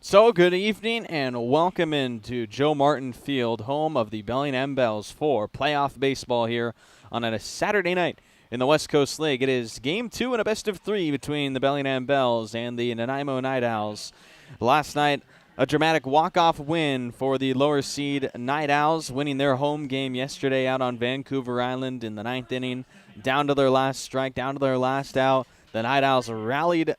So good evening and welcome into Joe Martin Field, home of the Bellingham Bells for playoff baseball here on a Saturday night in the West Coast League. It is Game 2 and a best-of-3 between the Bellingham Bells and the Nanaimo NightOwls. Last night, a dramatic walk-off win for the lower seed NightOwls, winning their home game yesterday out on Vancouver Island in the ninth inning. Down to their last strike, down to their last out. The NightOwls rallied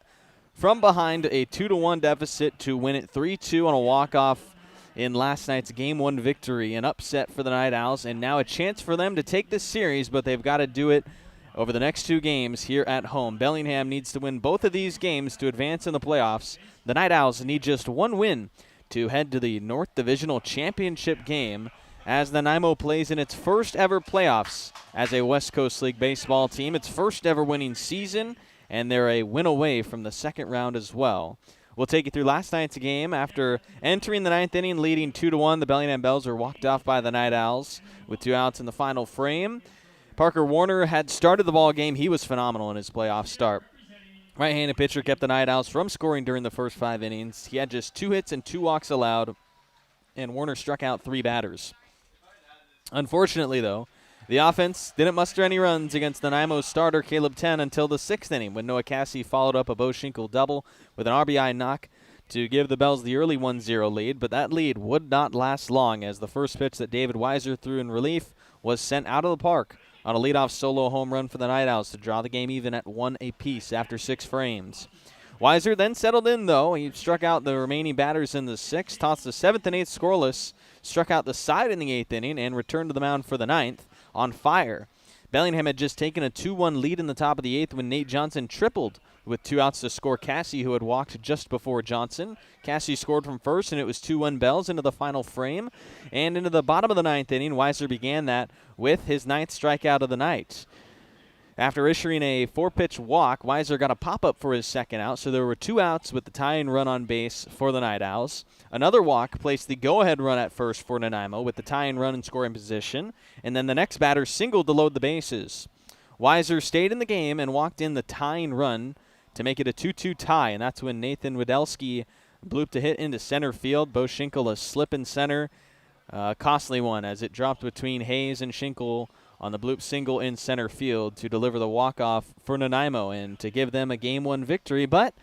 from behind a 2-1 deficit to win it 3-2 on a walk-off in last night's Game 1 victory. An upset for the NightOwls, and now a chance for them to take this series, but they've got to do it over the next two games here at home. Bellingham needs to win both of these games to advance in the playoffs. The NightOwls need just one win to head to the North Divisional Championship game as Nanaimo plays in its first ever playoffs as a West Coast League baseball team, its first ever winning season, and they're a win away from the second round as well. We'll take you through last night's game. After entering the ninth inning, leading 2-1, the Bellingham Bells were walked off by the NightOwls with 2 outs in the final frame. Parker Warner had started the ball game. He was phenomenal in his playoff start. Right-handed pitcher kept the NightOwls from scoring during the first 5 innings. He had just 2 hits and 2 walks allowed, and Warner struck out 3 batters. Unfortunately, though, the offense didn't muster any runs against Nanaimo's starter, Caleb 10, until the 6th inning when Noah Cassie followed up a Bo Schinkel double with an RBI knock to give the Bells the early 1-0 lead, but that lead would not last long as the first pitch that David Weiser threw in relief was sent out of the park on a leadoff solo home run for the NightOwls to draw the game even at 1 apiece after 6 frames. Weiser then settled in, though. He struck out the remaining batters in the 6th, tossed the 7th and 8th scoreless, struck out the side in the 8th inning, and returned to the mound for the 9th. On fire. Bellingham had just taken a 2-1 lead in the top of the 8th when Nate Johnson tripled with 2 outs to score Cassie, who had walked just before Johnson. Cassie scored from first, and it was 2-1 Bells into the final frame. And into the bottom of the 9th inning, Weiser began that with his 9th strikeout of the night. After issuing a 4-pitch walk, Weiser got a pop-up for his 2nd out, so there were 2 outs with the tying run on base for the NightOwls. Another walk placed the go-ahead run at first for Nanaimo with the tying run in scoring position, and then the next batter singled to load the bases. Weiser stayed in the game and walked in the tying run to make it a 2-2 tie, and that's when Nathan Widelski blooped a hit into center field. Bo Schinkel a slip in center, costly one as it dropped between Hayes and Schinkel on the bloop single in center field to deliver the walk-off for Nanaimo and to give them a Game 1 victory. But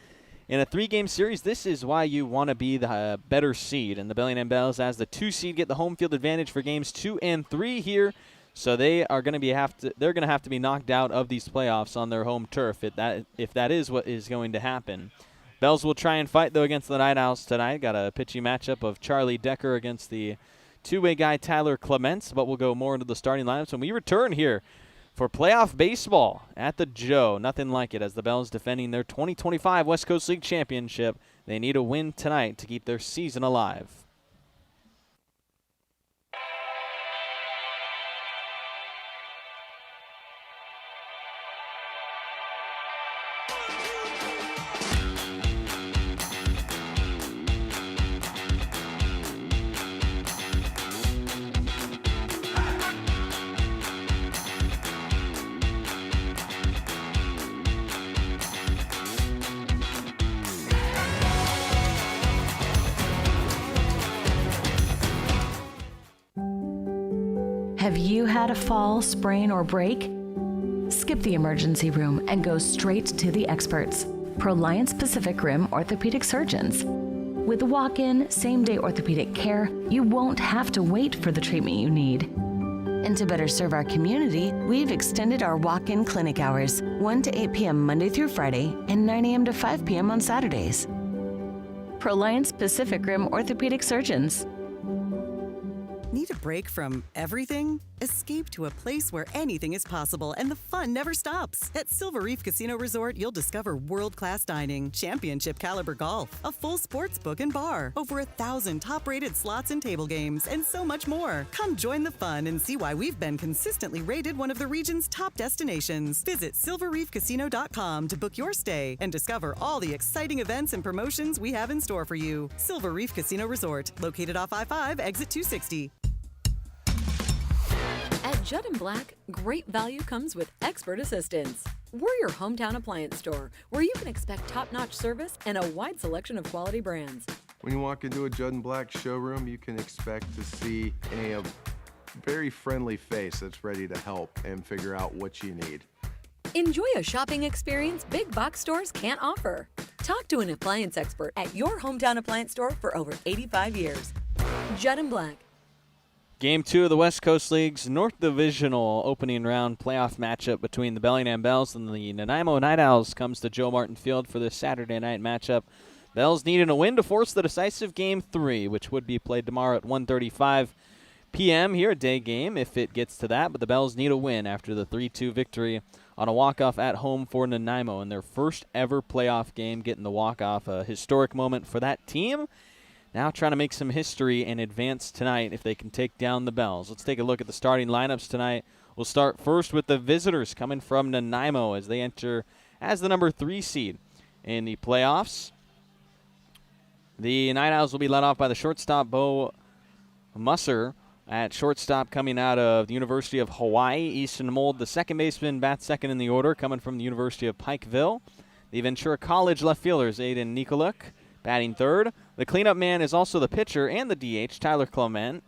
in a 3-game series, this is why you want to be the better seed. And the Bellingham Bells, as the 2 seed, get the home field advantage for Games 2 and 3 here. So they are going to they're going to have to be knocked out of these playoffs on their home turf if that is what is going to happen. Bells will try and fight, though, against the NightOwls tonight. Got a pitching matchup of Charlie Decker against the two-way guy Tyler Clements, but we'll go more into the starting lineups when we return here for playoff baseball at the Joe. Nothing like it as the Bells defending their 2025 West Coast League Championship. They need a win tonight to keep their season alive. Have you had a fall, sprain, or break? Skip the emergency room and go straight to the experts, Proliance Pacific Rim orthopedic surgeons. With walk-in, same-day orthopedic care, you won't have to wait for the treatment you need. And to better serve our community, we've extended our walk-in clinic hours, 1 to 8 p.m. Monday through Friday and 9 a.m. to 5 p.m. on Saturdays. Proliance Pacific Rim orthopedic surgeons. Need a break from everything? Escape to a place where anything is possible and the fun never stops. At Silver Reef Casino Resort, you'll discover world-class dining, championship caliber golf, a full sports book and bar, over 1,000 top-rated slots and table games, and so much more. Come join the fun and see why we've been consistently rated one of the region's top destinations. Visit silverreefcasino.com to book your stay and discover all the exciting events and promotions we have in store for you. Silver Reef Casino Resort, located off I-5, exit 260. At Judd & Black, great value comes with expert assistance. We're your hometown appliance store where you can expect top-notch service and a wide selection of quality brands. When you walk into a Judd and Black showroom, you can expect to see a very friendly face that's ready to help and figure out what you need. Enjoy a shopping experience big box stores can't offer. Talk to an appliance expert at your hometown appliance store for over 85 years. Judd and Black. Game 2 of the West Coast League's North Divisional opening round playoff matchup between the Bellingham Bells and the Nanaimo NightOwls comes to Joe Martin Field for this Saturday night matchup. Bells needed a win to force the decisive Game 3, which would be played tomorrow at 1:35 p.m. here, a day game if it gets to that, but the Bells need a win after the 3-2 victory on a walk-off at home for Nanaimo in their first ever playoff game, getting the walk-off, a historic moment for that team. Now trying to make some history and advance tonight if they can take down the Bells. Let's take a look at the starting lineups tonight. We'll start first with the visitors coming from Nanaimo as they enter as the number 3 seed in the playoffs. The NightOwls will be led off by the shortstop, Bo Musser. At shortstop, coming out of the University of Hawaii, Easton Mold, the second baseman, bats second in the order, coming from the University of Pikeville. The Ventura College left fielders, Aiden Nikoluk, batting third. The cleanup man is also the pitcher and the DH, Tyler Clement.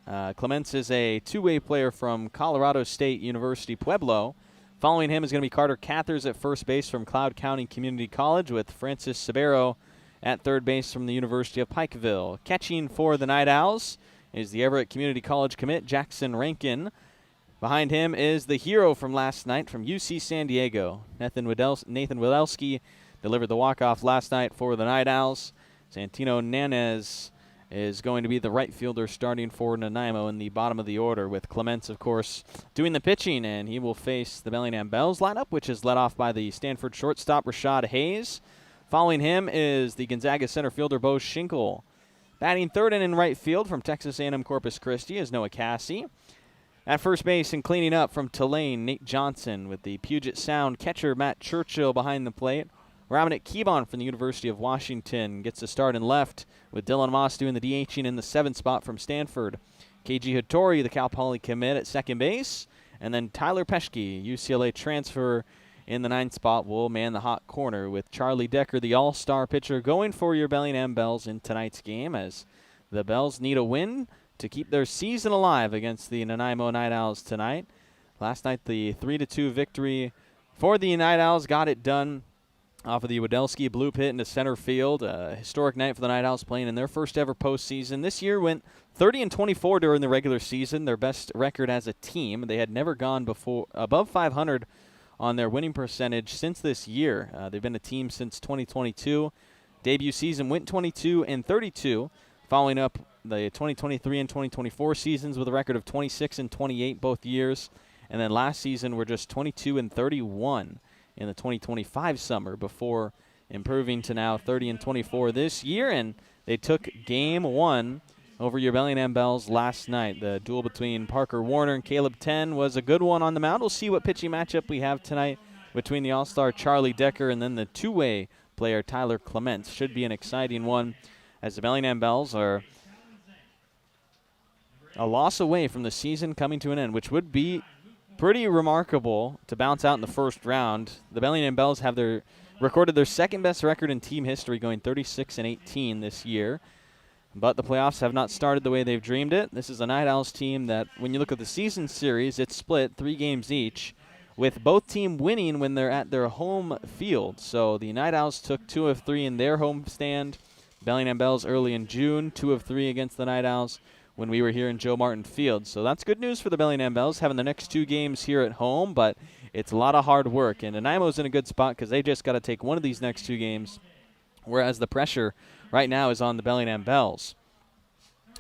Clements is a two-way player from Colorado State University, Pueblo. Following him is going to be Carter Cathers at first base from Cloud County Community College, with Francis Sabero at third base from the University of Pikeville. Catching for the NightOwls is the Everett Community College commit, Jackson Rankin. Behind him is the hero from last night from UC San Diego. Nathan Widelski delivered the walk-off last night for the NightOwls. Santino Nanez is going to be the right fielder starting for Nanaimo in the bottom of the order, with Clements, of course, doing the pitching, and he will face the Bellingham Bells lineup, which is led off by the Stanford shortstop, Rashad Hayes. Following him is the Gonzaga center fielder, Bo Schinkel. Batting third and in right field from Texas A&M Corpus Christi is Noah Cassie. At first base and cleaning up from Tulane, Nate Johnson, with the Puget Sound catcher, Matt Churchill, behind the plate. Dominic Keebon from the University of Washington gets a start in left, with Dylan Moss doing the DHing in the 7th spot from Stanford. KG Hattori, the Cal Poly commit, at second base. And then Tyler Peschke, UCLA transfer, in the 9th spot, will man the hot corner, with Charlie Decker, the all-star pitcher, going for your Bellingham Bells in tonight's game, as the Bells need a win to keep their season alive against the Nanaimo NightOwls tonight. Last night, the 3-2 victory for the NightOwls got it done off of the Widelski bloop hit into center field. A historic night for the NightOwls, playing in their first ever postseason. This year went 30-24 during the regular season, their best record as a team. They had never gone before above 500 on their winning percentage since this year. They've been a team since 2022. Debut season went 22-32, following up the 2023 and 2024 seasons with a record of 26-28 both years. And then last season were just 22-31 in the 2025 summer, before improving to now 30-24 this year. And they took game 1 over your Bellingham Bells last night. The duel between Parker Warner and Caleb Ten was a good one on the mound. We'll see what pitching matchup we have tonight between the all-star Charlie Decker and then the two-way player Tyler Clements. Should be an exciting one, as the Bellingham Bells are a loss away from the season coming to an end, which would be pretty remarkable to bounce out in the first round. The Bellingham Bells have recorded their second-best record in team history, going 36-18 this year. But the playoffs have not started the way they've dreamed it. This is a NightOwls team that, when you look at the season series, it's split 3 games each, with both teams winning when they're at their home field. So the NightOwls took 2 of 3 in their home stand. Bellingham Bells early in June, 2 of 3 against the NightOwls when we were here in Joe Martin Field. So that's good news for the Bellingham Bells, having the next 2 games here at home, but it's a lot of hard work. And Nanaimo's in a good spot because they just got to take one of these next 2 games, whereas the pressure right now is on the Bellingham Bells.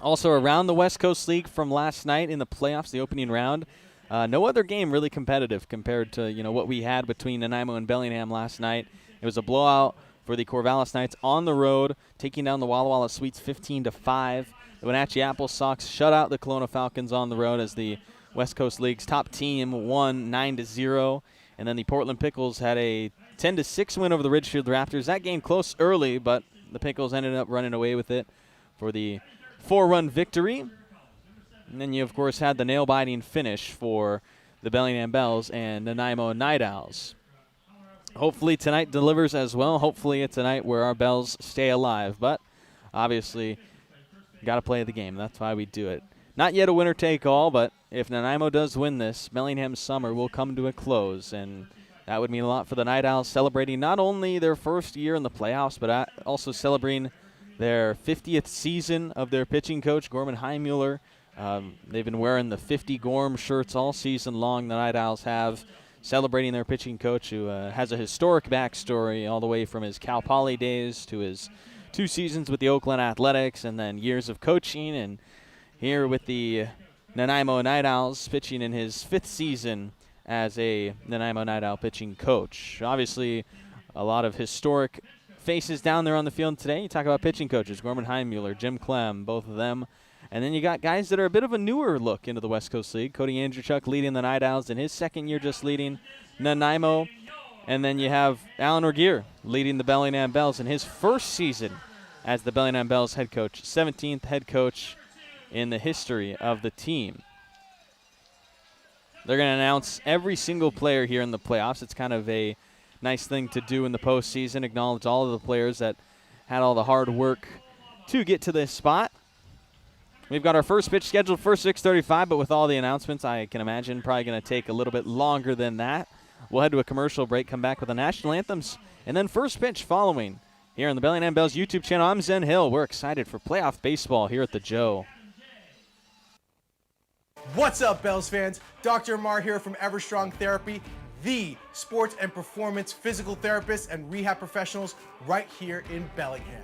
Also around the West Coast League from last night in the playoffs, the opening round, no other game really competitive compared to what we had between Nanaimo and Bellingham last night. It was a blowout for the Corvallis Knights on the road, taking down the Walla Walla Sweets 15-5. The Wenatchee Apple Sox shut out the Kelowna Falcons on the road as the West Coast League's top team won 9-0. And then the Portland Pickles had a 10-6 win over the Ridgefield Raptors. That game close early, but the Pickles ended up running away with it for the 4-run victory. And then you, of course, had the nail-biting finish for the Bellingham Bells and Nanaimo NightOwls. Hopefully tonight delivers as well. Hopefully it's a night where our Bells stay alive. But obviously got to play the game. That's why we do it. Not yet a winner-take-all, but if Nanaimo does win this, Bellingham's summer will come to a close, and that would mean a lot for the Night Owls, celebrating not only their first year in the playoffs, but also celebrating their 50th season of their pitching coach, Gorman Heimuller. They've been wearing the 50 Gorm shirts all season long, the Night Owls have, celebrating their pitching coach who has a historic backstory all the way from his Cal Poly days to his 2 seasons with the Oakland Athletics and then years of coaching, and here with the Nanaimo Night Owls pitching in his 5th season as a Nanaimo Night Owl pitching coach. Obviously, a lot of historic faces down there on the field today. You talk about pitching coaches, Gorman Heimuller, Jim Clem, both of them. And then you got guys that are a bit of a newer look into the West Coast League. Cody Andrewchuk leading the Night Owls in his 2nd year just leading Nanaimo. And then you have Alan Regier leading the Bellingham Bells in his 1st season as the Bellingham Bells head coach, 17th head coach in the history of the team. They're going to announce every single player here in the playoffs. It's kind of a nice thing to do in the postseason, acknowledge all of the players that had all the hard work to get to this spot. We've got our first pitch scheduled for 6:35, but with all the announcements, I can imagine probably going to take a little bit longer than that. We'll head to a commercial break, come back with the national anthems, and then first pitch following here on the Bellingham Bells YouTube channel. I'm Zen Hill. We're excited for playoff baseball here at the Joe. What's up, Bells fans? Dr. Amar here from Everstrong Therapy, the sports and performance physical therapists and rehab professionals right here in Bellingham.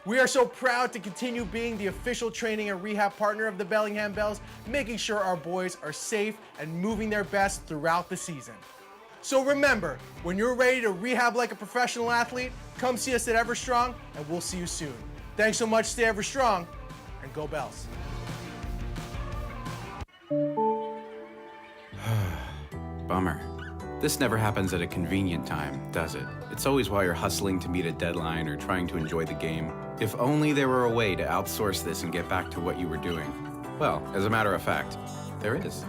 We are so proud to continue being the official training and rehab partner of the Bellingham Bells, making sure our boys are safe and moving their best throughout the season. So remember, when you're ready to rehab like a professional athlete, come see us at Everstrong and we'll see you soon. Thanks so much, stay Everstrong, and go Bells. Bummer. This never happens at a convenient time, does it? It's always while you're hustling to meet a deadline or trying to enjoy the game. If only there were a way to outsource this and get back to what you were doing. Well, as a matter of fact, there is.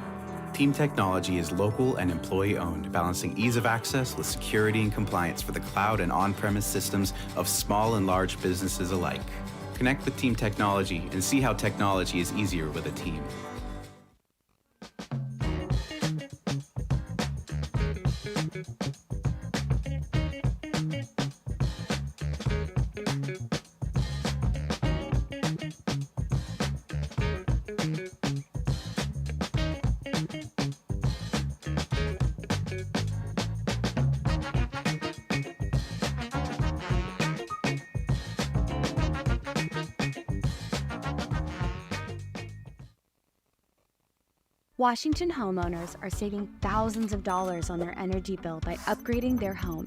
Team Technology is local and employee-owned, balancing ease of access with security and compliance for the cloud and on-premise systems of small and large businesses alike. Connect with Team Technology and see how technology is easier with a team. Washington homeowners are saving thousands of dollars on their energy bill by upgrading their home.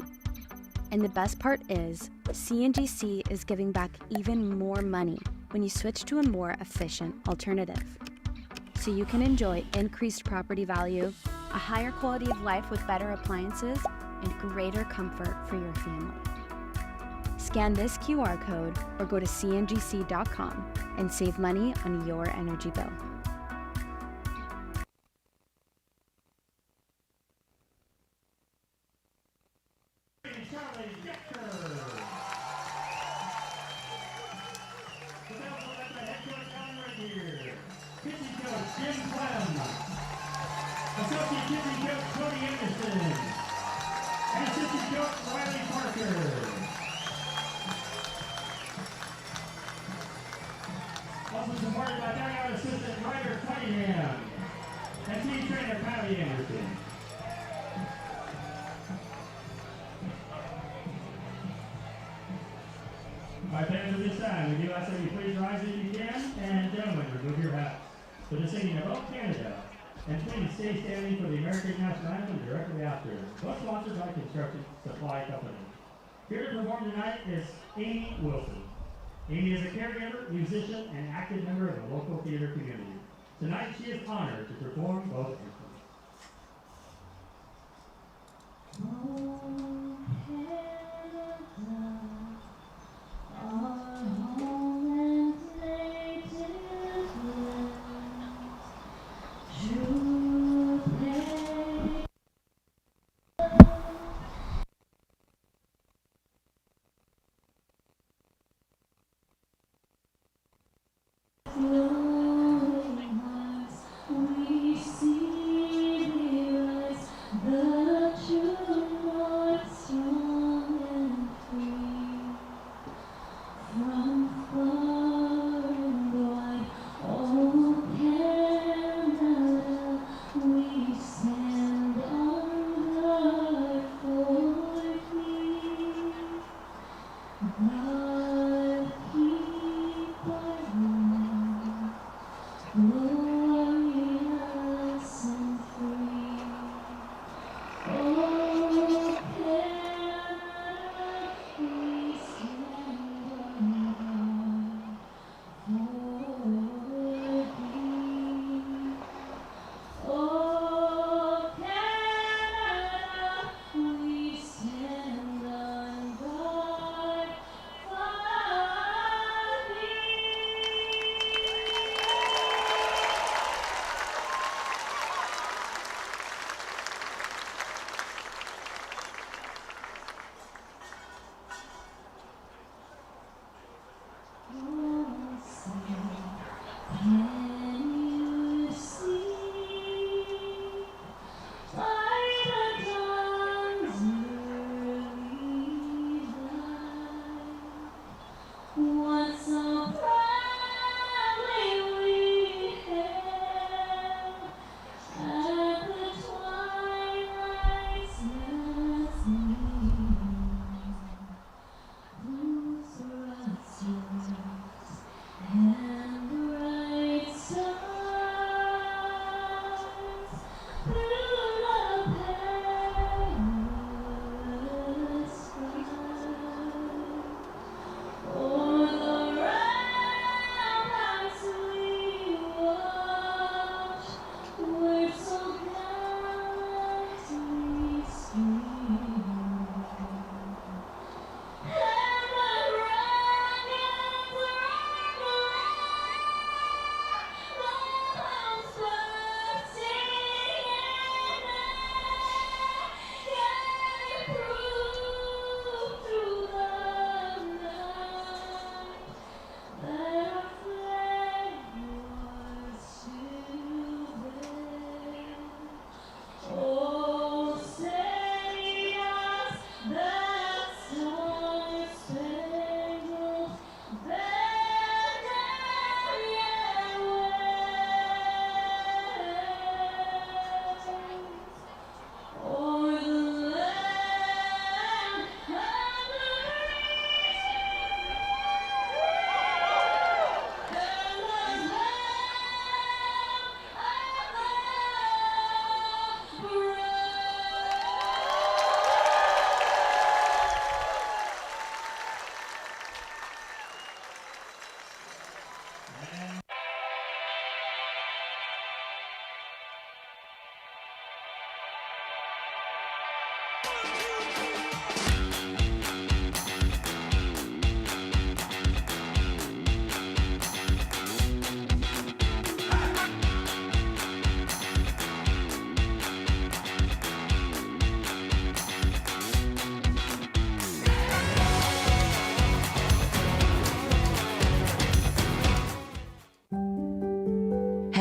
And the best part is, CNGC is giving back even more money when you switch to a more efficient alternative. So you can enjoy increased property value, a higher quality of life with better appliances, and greater comfort for your family. Scan this QR code or go to cngc.com and save money on your energy bill. Also supported by dugout assistant Ryder Cunningham and team trainer Patty Anderson. My fans, at this time, we do ask that you please rise if you can, and gentlemen, remove your hats for the singing of Up Canada. And please stay standing for the American National Anthem directly after. Both sponsored by Construction Supply Company. Here to perform tonight is Amy Wilson. Amy is a caregiver, musician, and active member of the local theater community. Tonight she is honored to perform both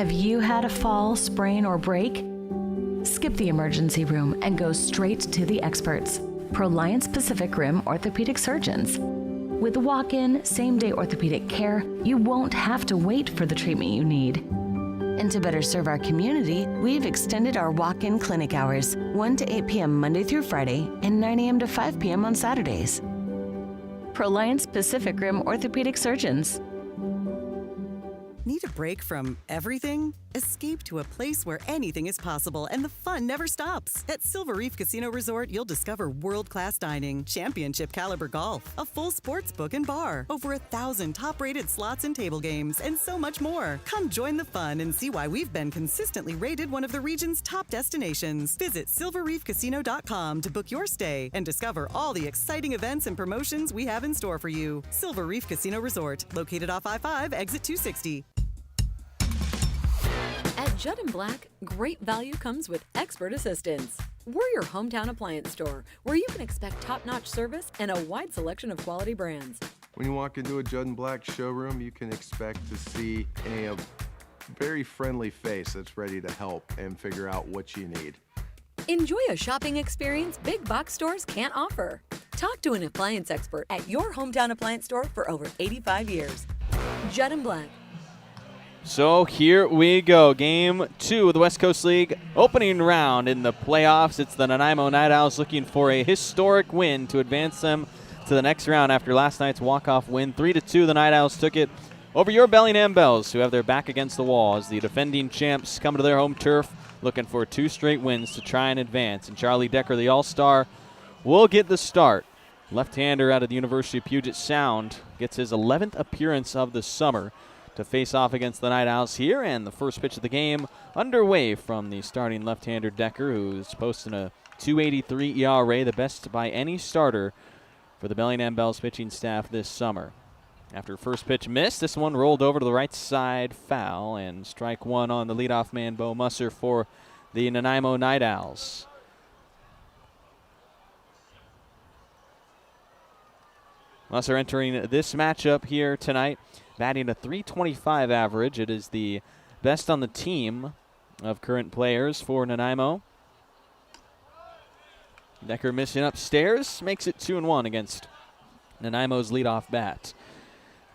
Have you had a fall, sprain, or break? Skip the emergency room and go straight to the experts, Proliance Pacific Rim orthopedic surgeons. With walk-in, same-day orthopedic care, you won't have to wait for the treatment you need. And to better serve our community, we've extended our walk-in clinic hours, 1 to 8 p.m. Monday through Friday and 9 a.m. to 5 p.m. on Saturdays. Proliance Pacific Rim orthopedic surgeons. Need a break from everything? Escape to a place where anything is possible and the fun never stops. At Silver Reef Casino Resort, you'll discover world-class dining, championship caliber golf, a full sports book and bar, over 1,000 top-rated slots and table games, and so much more. Come join the fun and see why we've been consistently rated one of the region's top destinations. Visit silverreefcasino.com to book your stay and discover all the exciting events and promotions we have in store for you. Silver Reef Casino Resort, located off I-5, exit 260. At Judd & Black, great value comes with expert assistance. We're your hometown appliance store, where you can expect top-notch service and a wide selection of quality brands. When you walk into a Judd & Black showroom, you can expect to see a very friendly face that's ready to help and figure out what you need. Enjoy a shopping experience big box stores can't offer. Talk to an appliance expert at your hometown appliance store for over 85 years. Judd & Black. So here we go. Game 2 of the West Coast League opening round in the playoffs. It's the Nanaimo NightOwls looking for a historic win to advance them to the next round after last night's walk-off win. 3-2, the NightOwls took it over your Bellingham Bells, who have their back against the wall as the defending champs come to their home turf looking for 2 straight wins to try and advance. And Charlie Decker, the All-Star, will get the start. Left-hander out of the University of Puget Sound gets his 11th appearance of the summer to face off against the NightOwls here. And the first pitch of the game underway from the starting left-hander Decker, who's posting a .283 ERA, the best by any starter for the Bellingham Bells pitching staff this summer. After first pitch missed, this one rolled over to the right side, foul, and strike one on the leadoff man, Bo Musser, for the Nanaimo NightOwls. Musser entering this matchup here tonight, batting a .325 average. It is the best on the team of current players for Nanaimo. Decker missing upstairs, makes it 2-1 against Nanaimo's leadoff bat.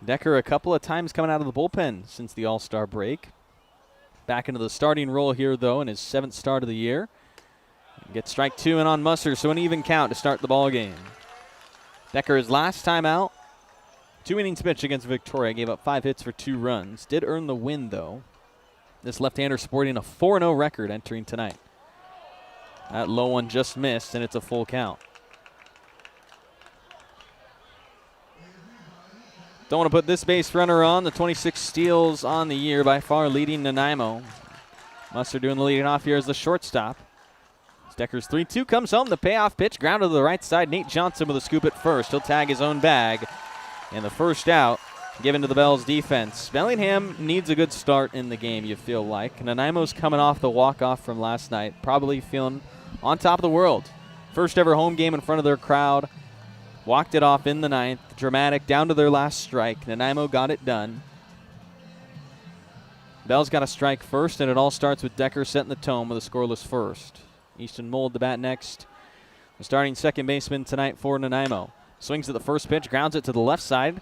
Decker a couple of times coming out of the bullpen since the All-Star break. Back into the starting role here, though, in his 7th start of the year. Gets strike 2 in on Musser, so an even count to start the ball game. Decker, his last time out, 2 innings pitched against Victoria, gave up 5 hits for 2 runs. Did earn the win, though. This left-hander sporting a 4-0 record entering tonight. That low one just missed, and it's a full count. Don't want to put this base runner on. The 26 steals on the year, by far leading Nanaimo. Musser doing the leading off here as the shortstop. Decker's 3-2 comes home. The payoff pitch grounded to the right side. Nate Johnson with a scoop at first. He'll tag his own bag. And the first out given to the Bells defense. Bellingham needs a good start in the game, you feel like. Nanaimo's coming off the walk-off from last night, probably feeling on top of the world. First ever home game in front of their crowd. Walked it off in the 9th. Dramatic, down to their last strike. Nanaimo got it done. Bells got a strike first, and it all starts with Decker setting the tone with a scoreless first. Easton Mold to bat next. The starting second baseman tonight for Nanaimo. Swings at the first pitch, grounds it to the left side.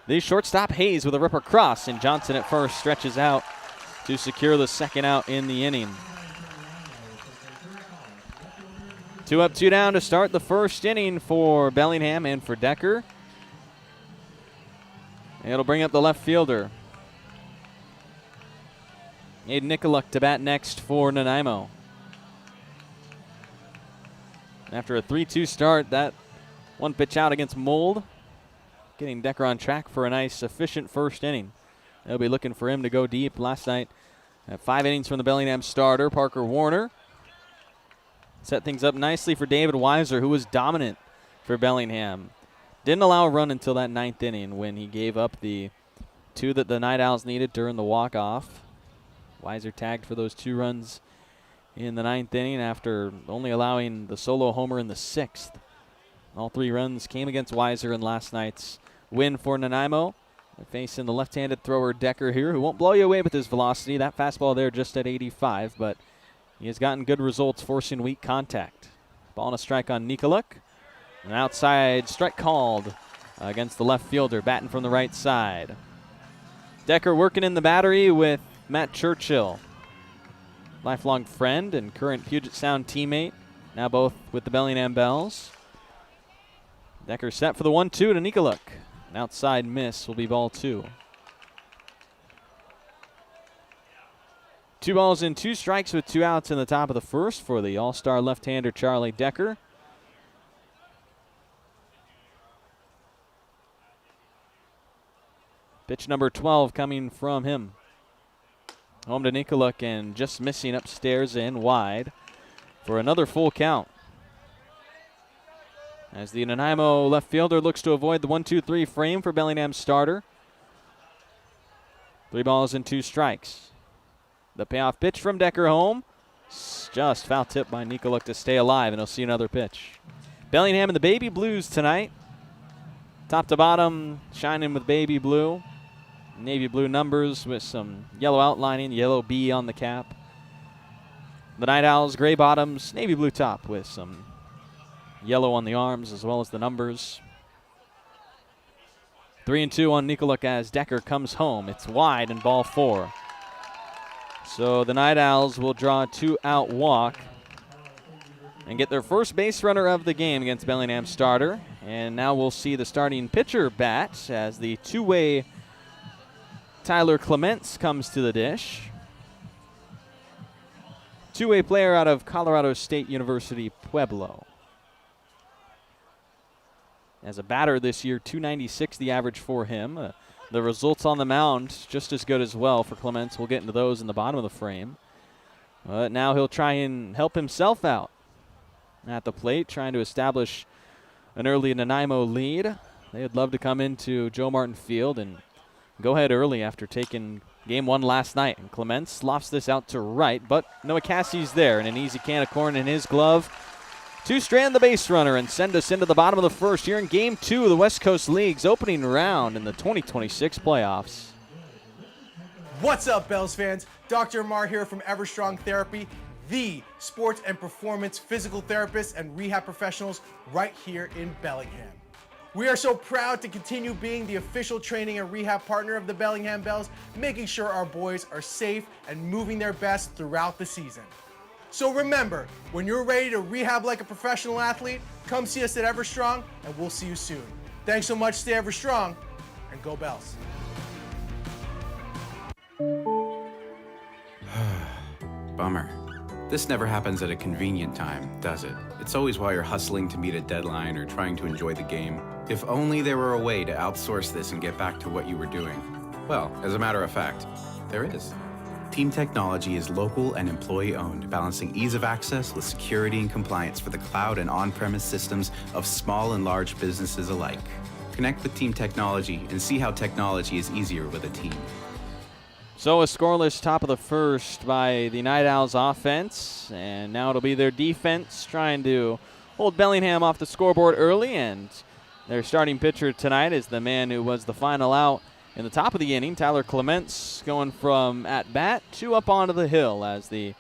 The shortstop Hayes with a ripper cross, and Johnson at first stretches out to secure the second out in the inning. 2 up, 2 down to start the first inning for Bellingham and for Decker. It'll bring up the left fielder. Aiden Nicoluk to bat next for Nanaimo. After a 3-2 start, that one pitch out against Mold, getting Decker on track for a nice, efficient first inning. They'll be looking for him to go deep. Last night, 5 innings from the Bellingham starter, Parker Warner. Set things up nicely for David Weiser, who was dominant for Bellingham. Didn't allow a run until that 9th inning when he gave up the 2 that the NightOwls needed during the walk-off. Weiser tagged for those 2 runs in the 9th inning after only allowing the solo homer in the 6th. All 3 runs came against Weiser in last night's win for Nanaimo. They're facing the left-handed thrower Decker here, who won't blow you away with his velocity. That fastball there just at 85, but he has gotten good results forcing weak contact. Ball and a strike on Nicoluk. An outside strike called against the left fielder, batting from the right side. Decker working in the battery with Matt Churchill, lifelong friend and current Puget Sound teammate, now both with the Bellingham Bells. Decker set for the 1-2 to Nicoluk. An outside miss will be ball 2. 2 balls and 2 strikes with 2 outs in the top of the first for the all-star left-hander Charlie Decker. Pitch number 12 coming from him. Home to Nicoluk and just missing upstairs and wide for another full count. As the Nanaimo left fielder looks to avoid the 1-2-3 frame for Bellingham's starter. 3 balls and 2 strikes. The payoff pitch from Decker home. Just foul tip by Nicoluk to stay alive, and he'll see another pitch. Bellingham in the baby blues tonight. Top to bottom, shining with baby blue. Navy blue numbers with some yellow outlining, yellow B on the cap. The NightOwls, gray bottoms, navy blue top with some yellow on the arms as well as the numbers. 3-2 on Nicoluk as Decker comes home. It's wide and ball 4. So the NightOwls will draw a 2-out walk and get their first base runner of the game against Bellingham's starter. And now we'll see the starting pitcher bat as the two-way Tyler Clements comes to the dish. Two-way player out of Colorado State University, Pueblo. As a batter this year, 296 the average for him. The results on the mound just as good as well for Clements. We'll get into those in the bottom of the frame. But now he'll try and help himself out at the plate, trying to establish an early Nanaimo lead. They would love to come into Joe Martin Field and go ahead early after taking game one last night. And Clements lofts this out to right, but Noah Cassie's there, and an easy can of corn in his glove to strand the base runner and send us into the bottom of the first here in Game 2 of the West Coast League's opening round in the 2026 playoffs. What's up, Bells fans? Dr. Mar here from Everstrong Therapy, the sports and performance physical therapists and rehab professionals right here in Bellingham. We are so proud to continue being the official training and rehab partner of the Bellingham Bells, making sure our boys are safe and moving their best throughout the season. So remember, when you're ready to rehab like a professional athlete, come see us at Everstrong, and we'll see you soon. Thanks so much, stay Everstrong, and go Bells. Bummer. This never happens at a convenient time, does it? It's always while you're hustling to meet a deadline or trying to enjoy the game. If only there were a way to outsource this and get back to what you were doing. Well, as a matter of fact, there is. Team Technology is local and employee-owned, balancing ease of access with security and compliance for the cloud and on-premise systems of small and large businesses alike. Connect with Team Technology and see how technology is easier with a team. So a scoreless top of the first by the NightOwls offense, and now it'll be their defense trying to hold Bellingham off the scoreboard early, and their starting pitcher tonight is the man who was the final out in the top of the inning, Tyler Clements, going from at-bat to up onto the hill as the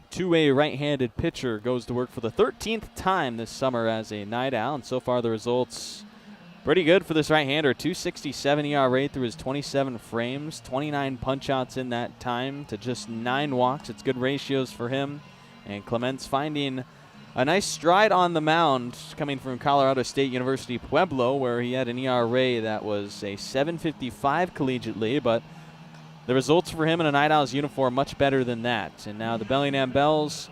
two-way right-handed pitcher goes to work for the 13th time this summer as a Night Owl, and so far the results pretty good for this right-hander. 2.67 ERA through his 27 frames, 29 punch-outs in that time to just 9 walks. It's good ratios for him, and Clements finding a nice stride on the mound coming from Colorado State University Pueblo, where he had an ERA that was a 7.55 collegiately, but the results for him in a Night Owls uniform much better than that. And now the Bellingham Bells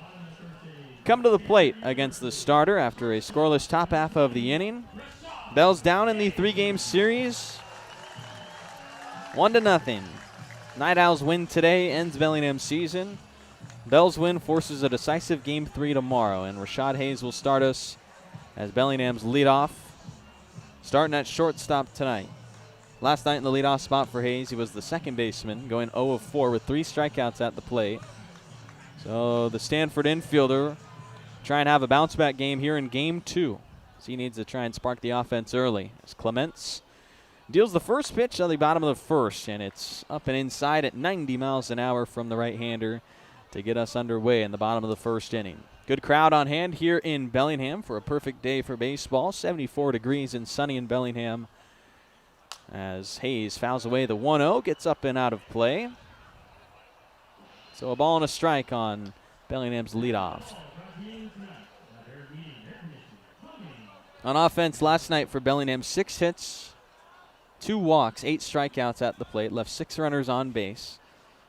come to the plate against the starter after a scoreless top half of the inning. Bells down in the 3-game series, 1-0. Night Owls win today, ends Bellingham's season. Bells win forces a decisive Game 3 tomorrow, and Rashad Hayes will start us as Bellingham's leadoff, starting at shortstop tonight. Last night in the leadoff spot for Hayes, he was the second baseman, going 0 of 4 with 3 strikeouts at the plate. So the Stanford infielder try and have a bounce-back game here in Game 2. So he needs to try and spark the offense early. As Clements deals the first pitch on the bottom of the first, and it's up and inside at 90 miles an hour from the right-hander to get us underway in the bottom of the first inning. Good crowd on hand here in Bellingham for a perfect day for baseball. 74 degrees and sunny in Bellingham as Hayes fouls away the 1-0, gets up and out of play. So a ball and a strike on Bellingham's leadoff. On offense last night for Bellingham, 6 hits, 2 walks, 8 strikeouts at the plate, left 6 runners on base,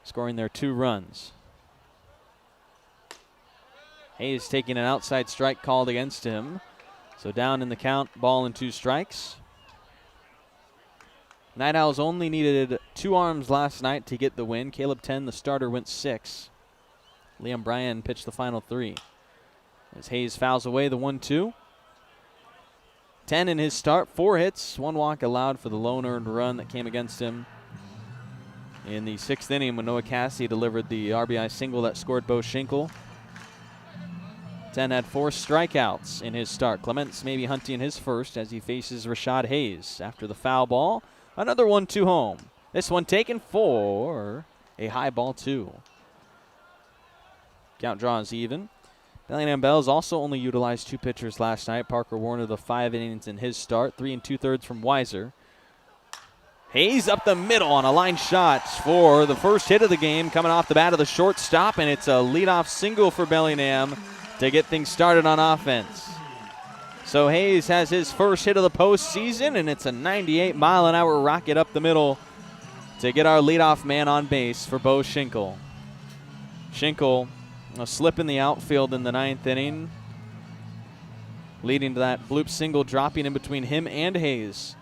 scoring their 2 runs. Hayes taking an outside strike called against him. So down in the count, ball and 2 strikes. Night Owls only needed 2 arms last night to get the win. Caleb 10, the starter, went 6. Liam Bryan pitched the final 3. As Hayes fouls away the 1-2. 10 in his start, 4 hits, 1 walk allowed for the lone earned run that came against him in the 6th inning when Noah Cassie delivered the RBI single that scored Bo Schinkel. 10 had 4 strikeouts in his start. Clements may be hunting his first as he faces Rashad Hayes. After the foul ball, another 1-2 home. This one taken for a high ball 2. Count draws even. Bellingham Bells also only utilized 2 pitchers last night. Parker Warner, the 5 innings in his start, 3 2/3 from Weiser. Hayes up the middle on a line shot for the first hit of the game, coming off the bat of the shortstop, and it's a leadoff single for Bellingham to get things started on offense. So Hayes has his first hit of the postseason, and it's a 98-mile-an-hour rocket up the middle to get our leadoff man on base for Bo Schinkel. Schinkel, a slip in the outfield in the 9th inning, leading to that bloop single dropping in between him and Hayes.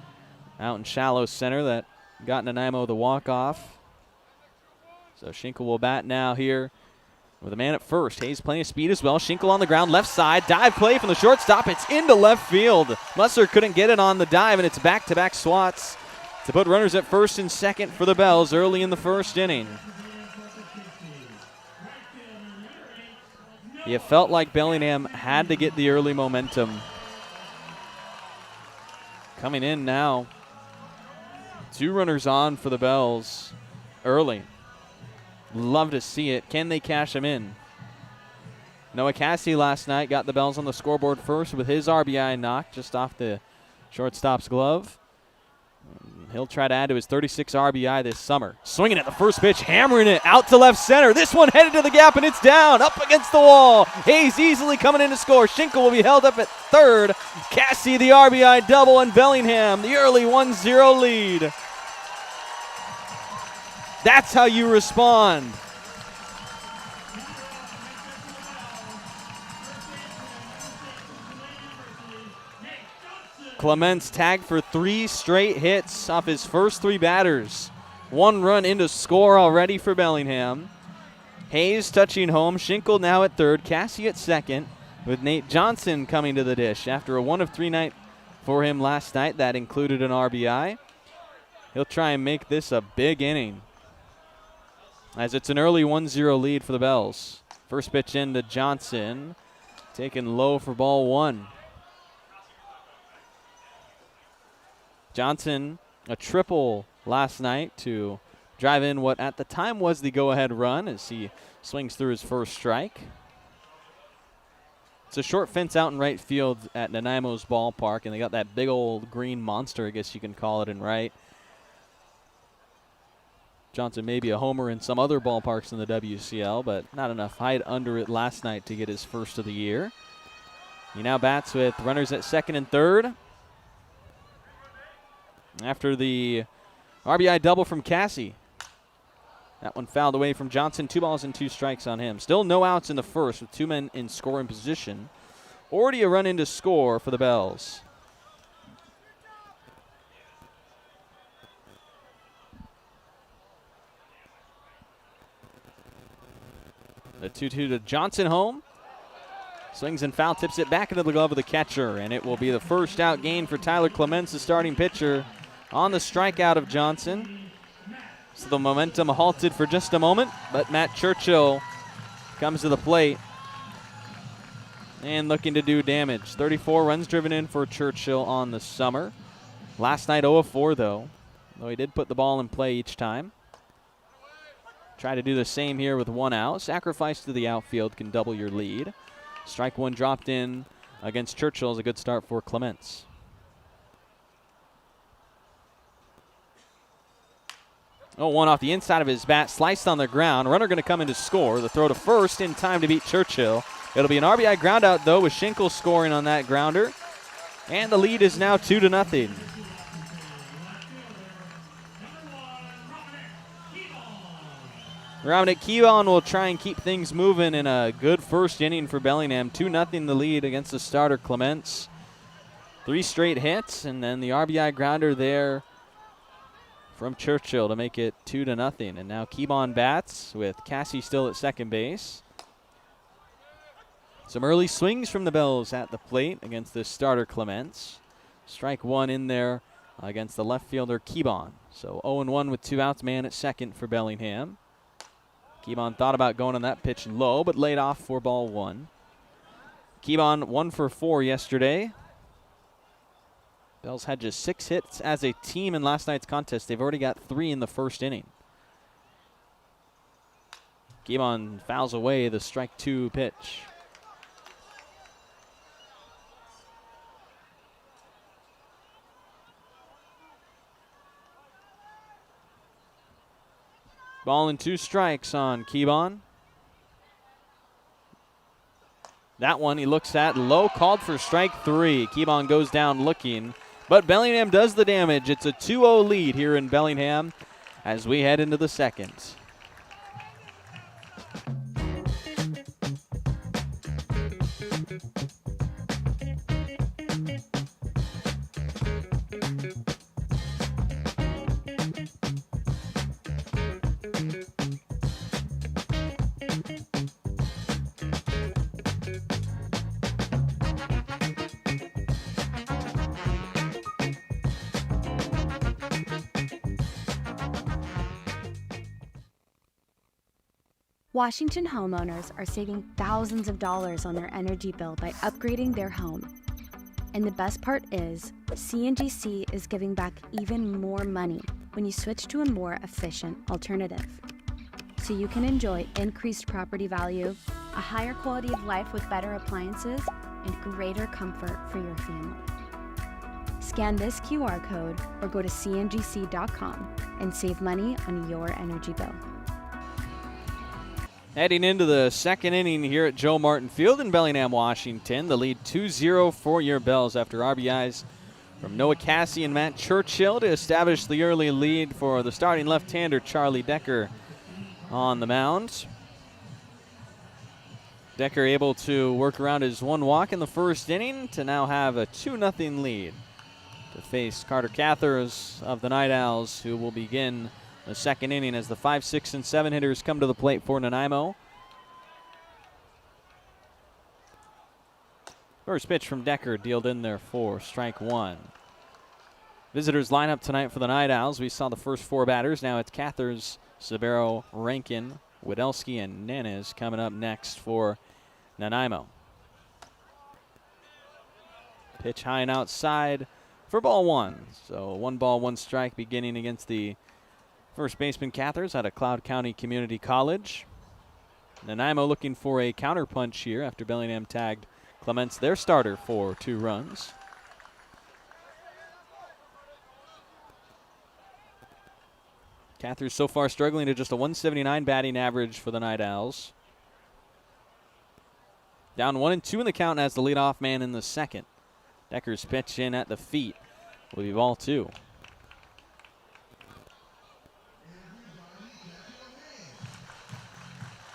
Out in shallow center that got Nanaimo the walk-off. So Schinkel will bat now here with a man at first. Hayes plenty of speed as well. Schinkel on the ground, left side. Dive play from the shortstop. It's into left field. Musser couldn't get it on the dive, and it's back-to-back swats to put runners at first and second for the Bells early in the 1st inning. You felt like Bellingham had to get the early momentum. Coming in now, 2 runners on for the Bells early. Love to see it. Can they cash them in? Noah Cassie last night got the Bells on the scoreboard first with his RBI knock just off the shortstop's glove. He'll try to add to his 36 RBI this summer. Swinging at the first pitch, hammering it out to left center. This one headed to the gap, and it's down, up against the wall. Hayes easily coming in to score. Schinkel will be held up at third. Cassie the RBI double, and Bellingham the early 1-0 lead. That's how you respond. Clements tagged for 3 straight hits off his first 3 batters. 1 run into score already for Bellingham. Hayes touching home. Schinkel now at third. Cassie at second, with Nate Johnson coming to the dish after a 1 of 3 night for him last night. That included an RBI. He'll try and make this a big inning, as it's an early 1-0 lead for the Bells. First pitch into Johnson, taken low for ball 1. Johnson, a triple last night to drive in what at the time was the go-ahead run as he swings through his first strike. It's a short fence out in right field at Nanaimo's ballpark, and they got that big old green monster, I guess you can call it, in right. Johnson may be a homer in some other ballparks in the WCL, but not enough height under it last night to get his first of the year. He now bats with runners at second and third. After the RBI double from Cassie. That one fouled away from Johnson. 2 balls and 2 strikes on him. Still no outs in the first with 2 men in scoring position. Already a run in to score for the Bells. The 2-2 to Johnson home. Swings and foul, tips it back into the glove of the catcher, and it will be the first out gain for Tyler Clements, the starting pitcher, on the strikeout of Johnson. So the momentum halted for just a moment, but Matt Churchill comes to the plate and looking to do damage. 34 runs driven in for Churchill on the summer. Last night 0 of 4 though he did put the ball in play each time. Try to do the same here with 1 out. Sacrifice to the outfield can double your lead. Strike 1 dropped in against Churchill is a good start for Clements. 0-1 off the inside of his bat, sliced on the ground. Runner going to come in to score. The throw to first in time to beat Churchill. It'll be an RBI ground out, though, with Schinkel scoring on that grounder. And the lead is now 2-0. Dominic Keon will try and keep things moving in a good first inning for Bellingham. 2-0 the lead against the starter Clements. 3 straight hits, and then the RBI grounder there from Churchill to make it 2-0. And now Keebon bats with Cassie still at second base. Some early swings from the Bells at the plate against the starter Clements. Strike 1 in there against the left fielder Keebon. So 0-1 with 2 outs, man at second for Bellingham. Keebon thought about going on that pitch low, but laid off for ball 1. Keebon 1 for 4 yesterday. Bells had just 6 hits as a team in last night's contest. They've already got 3 in the first inning. Keebon fouls away the strike 2 pitch. Ball and 2 strikes on Keebon. That one he looks at, low, called for strike 3. Keebon goes down looking, but Bellingham does the damage. It's a 2-0 lead here in Bellingham as we head into the second. Washington homeowners are saving thousands of dollars on their energy bill by upgrading their home. And the best part is, CNGC is giving back even more money when you switch to a more efficient alternative. So you can enjoy increased property value, a higher quality of life with better appliances, and greater comfort for your family. Scan this QR code or go to cngc.com and save money on your energy bill. Heading into the second inning here at Joe Martin Field in Bellingham, Washington. The lead 2-0 for your Bells after RBIs from Noah Cassie and Matt Churchill to establish the early lead for the starting left-hander Charlie Decker on the mound. Decker able to work around his one walk in the first inning to now have a 2-0 lead to face Carter Cathers of the Night Owls, who will begin the second inning as the 5, 6, and 7 hitters come to the plate for Nanaimo. First pitch from Decker dealed in there for strike one. Visitors line up tonight for the Night Owls. We saw the first four batters. Now it's Cathers, Sabero, Rankin, Widelski, and Nanes coming up next for Nanaimo. Pitch high and outside for ball one. So 1 ball, 1 strike beginning against the first baseman Cathers out of Cloud County Community College. Nanaimo looking for a counterpunch here after Bellingham tagged Clements, their starter, for 2 runs. Cathers so far struggling to just a 179 batting average for the Night Owls. Down 1-2 in the count as the leadoff man in the second. Decker's pitch in at the feet will be ball 2.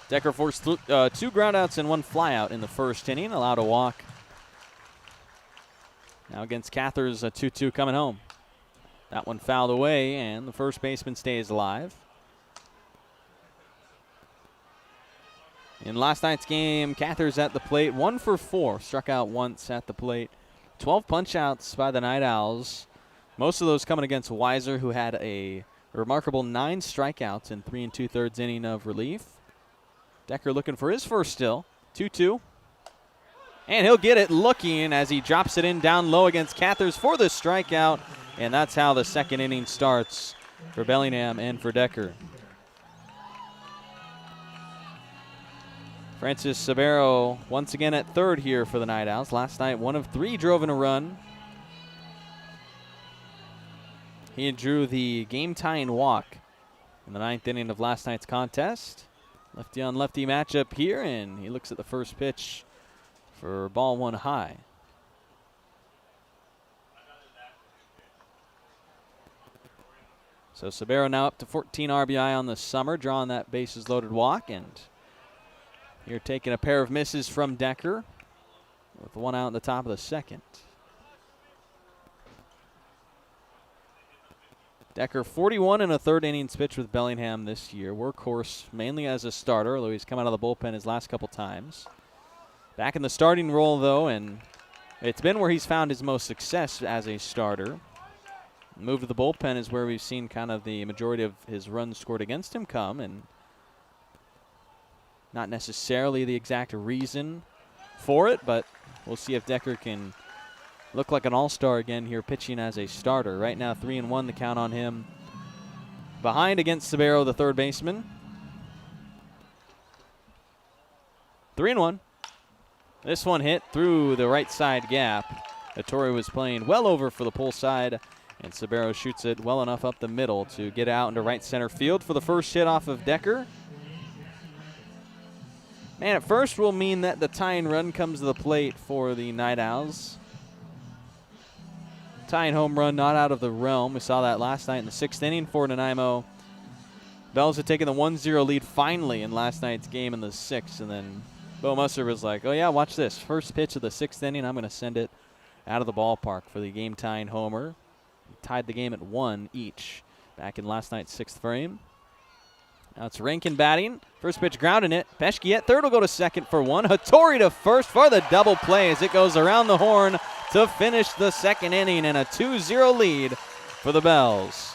Decker forced 2 groundouts and 1 flyout in the first inning, allowed a walk. Now against Cathers, a 2-2 coming home. That one fouled away, and the first baseman stays alive. In last night's game, Cathers at the plate, 1 for 4, struck out once at the plate. 12 punch-outs by the Night Owls, most of those coming against Weiser, who had a remarkable 9 strikeouts in 3 2/3 inning of relief. Decker looking for his first still. 2-2. And he'll get it looking as he drops it in down low against Cathers for the strikeout. And that's how the second inning starts for Bellingham and for Decker. Francis Sabero once again at third here for the Night Owls. Last night, 1 of 3 drove in a run. He drew the game-tying walk in the 9th inning of last night's contest. Lefty on lefty matchup here, and he looks at the first pitch for ball 1 high. So Sabero now up to 14 RBI on the summer, drawing that bases loaded walk, and here taking a pair of misses from Decker with 1 out in the top of the second. Decker 41 in a 3rd innings pitch with Bellingham this year. Workhorse mainly as a starter, although he's come out of the bullpen his last couple times. Back in the starting role, though, and it's been where he's found his most success as a starter. Move to the bullpen is where we've seen kind of the majority of his runs scored against him come, and not necessarily the exact reason for it, but we'll see if Decker can look like an all-star again here pitching as a starter. Right now 3-1 the count on him. Behind against Sabero, the third baseman. 3-1. This one hit through the right side gap. Ettore was playing well over for the pull side, and Sabero shoots it well enough up the middle to get out into right center field for the first hit off of Decker. And at first will mean that the tying run comes to the plate for the Night Owls. Tying home run not out of the realm. We saw that last night in the 6th inning for Nanaimo. Bells had taken the 1-0 lead finally in last night's game in the 6th, and then Bo Musser was like, oh yeah, watch this. First pitch of the 6th inning, I'm going to send it out of the ballpark for the game-tying homer. He tied the game at 1 each back in last night's 6th frame. Now it's Rankin batting. First pitch grounding it. Peschke at third will go to second for 1. Hattori to first for the double play as it goes around the horn to finish the 2nd inning and a 2-0 lead for the Bells.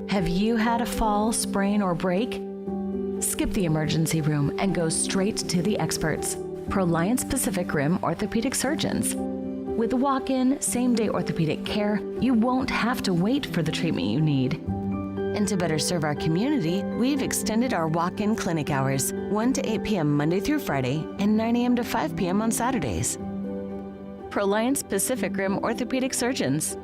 Have you had a fall, sprain, or break? Skip the emergency room and go straight to the experts, Proliance Pacific Rim orthopedic surgeons. With walk-in, same-day orthopedic care, you won't have to wait for the treatment you need. And to better serve our community, we've extended our walk-in clinic hours, 1 to 8 p.m. Monday through Friday and 9 a.m. to 5 p.m. on Saturdays. Proliance Pacific Rim orthopedic surgeons.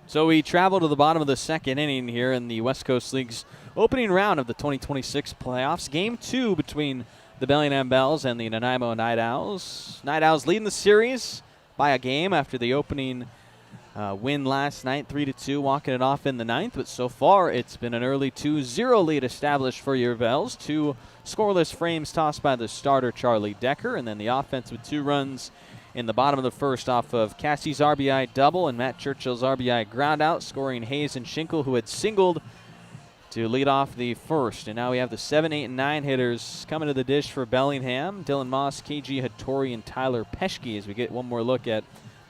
So we travel to the bottom of the 2nd inning here in the West Coast League's opening round of the 2026 playoffs. Game 2 between the Bellingham Bells and the Nanaimo NightOwls. NightOwls leading the series by a game after the opening win last night, 3-2, walking it off in the 9th. But so far, it's been an early 2-0 lead established for your Bells. 2 scoreless frames tossed by the starter, Charlie Decker, and then the offense with 2 runs in the bottom of the 1st off of Cassie's RBI double and Matt Churchill's RBI ground out, scoring Hayes and Schinkel, who had singled to lead off the 1st. And now we have the 7, 8, and 9 hitters coming to the dish for Bellingham. Dylan Moss, KG Hattori, and Tyler Peschke as we get one more look at